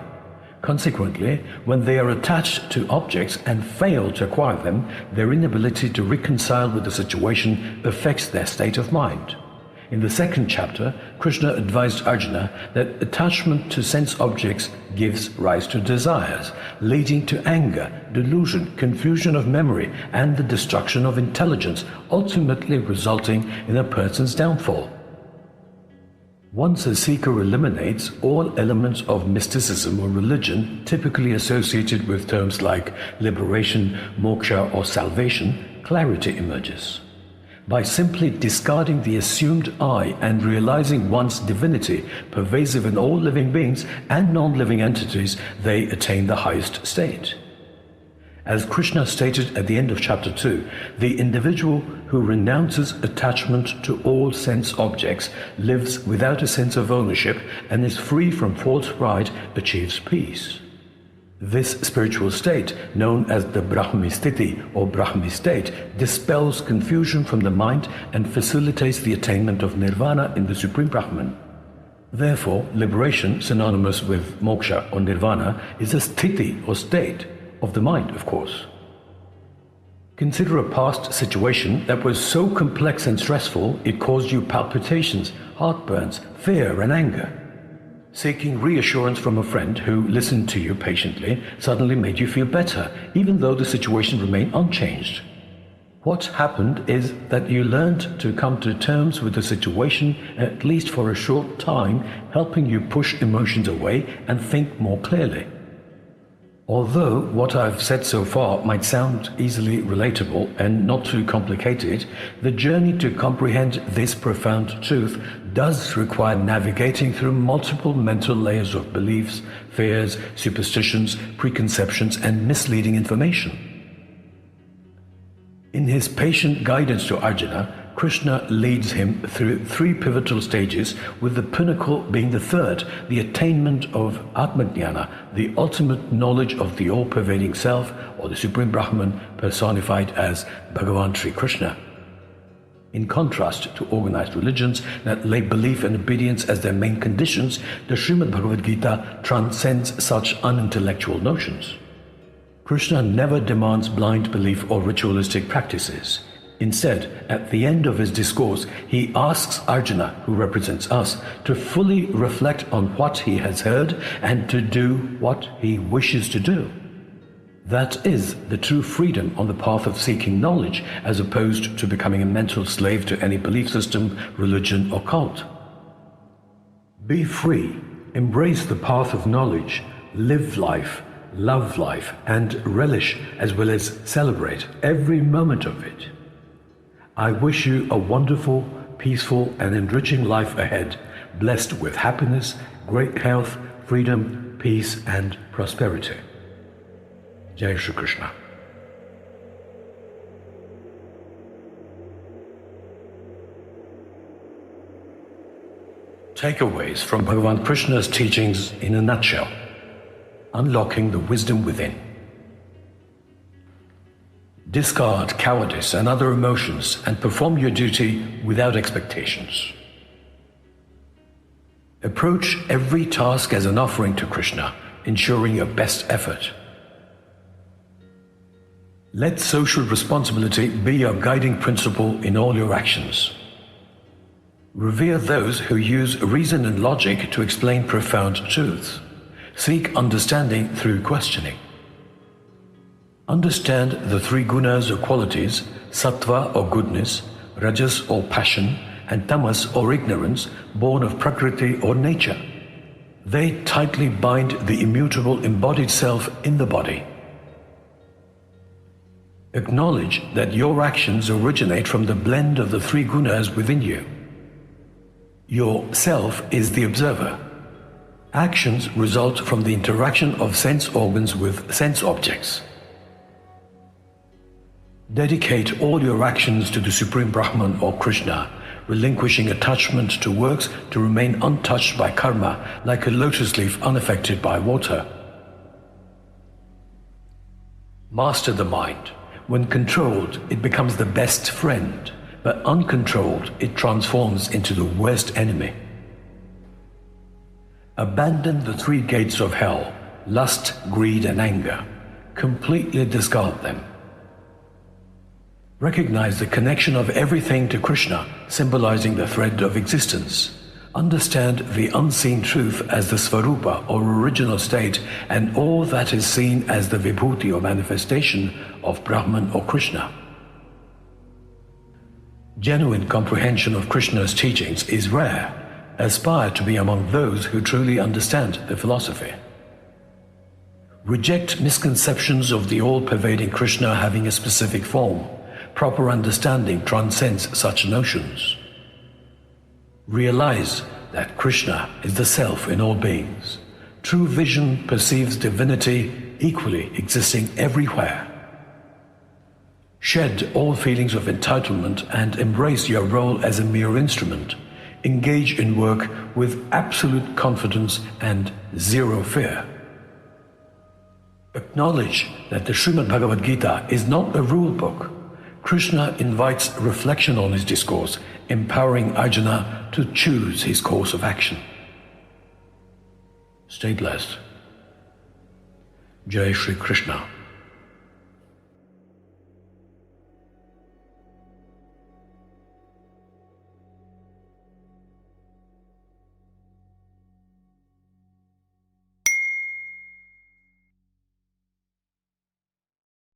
Consequently, when they are attached to objects and fail to acquire them, their inability to reconcile with the situation affects their state of mind. In the second chapter, Krishna advised Arjuna that attachment to sense objects gives rise to desires, leading to anger, delusion, confusion of memory, and the destruction of intelligence, ultimately resulting in a person's downfall. Once a seeker eliminates all elements of mysticism or religion typically associated with terms like liberation, moksha, or salvation, clarity emerges. By simply discarding the assumed I and realizing one's divinity pervasive in all living beings and non-living entities, they attain the highest state. As Krishna stated at the end of chapter 2, the individual who renounces attachment to all sense objects, lives without a sense of ownership, and is free from false pride, achieves peace. This spiritual state, known as the Brahmi Sthiti or Brahmi state, dispels confusion from the mind and facilitates the attainment of nirvana in the Supreme Brahman. Therefore, liberation, synonymous with moksha or nirvana, is a sthiti or state of the mind, of course. Consider a past situation that was so complex and stressful it caused you palpitations, heartburns, fear, and anger. Seeking reassurance from a friend who listened to you patiently suddenly made you feel better, even though the situation remained unchanged. What happened is that you learned to come to terms with the situation, at least for a short time, helping you push emotions away and think more clearly. Although what I've said so far might sound easily relatable and not too complicated, the journey to comprehend this profound truth does require navigating through multiple mental layers of beliefs, fears, superstitions, preconceptions, and misleading information. In his patient guidance to Arjuna, Krishna leads him through three pivotal stages, with the pinnacle being the third, the attainment of Atma-Jnana, the ultimate knowledge of the all-pervading self, or the Supreme Brahman personified as Bhagavan Sri Krishna. In contrast to organized religions that lay belief and obedience as their main conditions, the Srimad Bhagavad Gita transcends such unintellectual notions. Krishna never demands blind belief or ritualistic practices. Instead, at the end of his discourse, he asks Arjuna, who represents us, to fully reflect on what he has heard and to do what he wishes to do. That is the true freedom on the path of seeking knowledge, as opposed to becoming a mental slave to any belief system, religion, or cult. Be free, embrace the path of knowledge, live life, love life, and relish as well as celebrate every moment of it. I wish you a wonderful, peaceful, and enriching life ahead, blessed with happiness, great health, freedom, peace, and prosperity. Jai Shri Krishna. Takeaways from Bhagavan Krishna's teachings in a nutshell. Unlocking the wisdom within. Discard cowardice and other emotions and perform your duty without expectations. Approach every task as an offering to Krishna, ensuring your best effort. Let social responsibility be your guiding principle in all your actions. Revere those who use reason and logic to explain profound truths. Seek understanding through questioning. Understand the three gunas or qualities, sattva or goodness, rajas or passion, and tamas or ignorance, born of prakriti or nature. They tightly bind the immutable embodied self in the body. Acknowledge that your actions originate from the blend of the three gunas within you. Your self is the observer. Actions result from the interaction of sense organs with sense objects. Dedicate all your actions to the Supreme Brahman or Krishna, relinquishing attachment to works to remain untouched by karma, like a lotus leaf unaffected by water. Master the mind. When controlled, it becomes the best friend, but uncontrolled, it transforms into the worst enemy. Abandon the three gates of hell, lust, greed, and anger. Completely discard them. Recognize the connection of everything to Krishna, symbolizing the thread of existence. Understand the unseen truth as the Svarupa or original state, and all that is seen as the Vibhuti or manifestation of Brahman or Krishna. Genuine comprehension of Krishna's teachings is rare. Aspire to be among those who truly understand the philosophy. Reject misconceptions of the all-pervading Krishna having a specific form. Proper understanding transcends such notions. Realize that Krishna is the self in all beings. True vision perceives divinity equally existing everywhere. Shed all feelings of entitlement and embrace your role as a mere instrument. Engage in work with absolute confidence and zero fear. Acknowledge that the Srimad Bhagavad Gita is not a rule book. Krishna invites reflection on his discourse, empowering Arjuna to choose his course of action. Stay blessed. Jai Shri Krishna.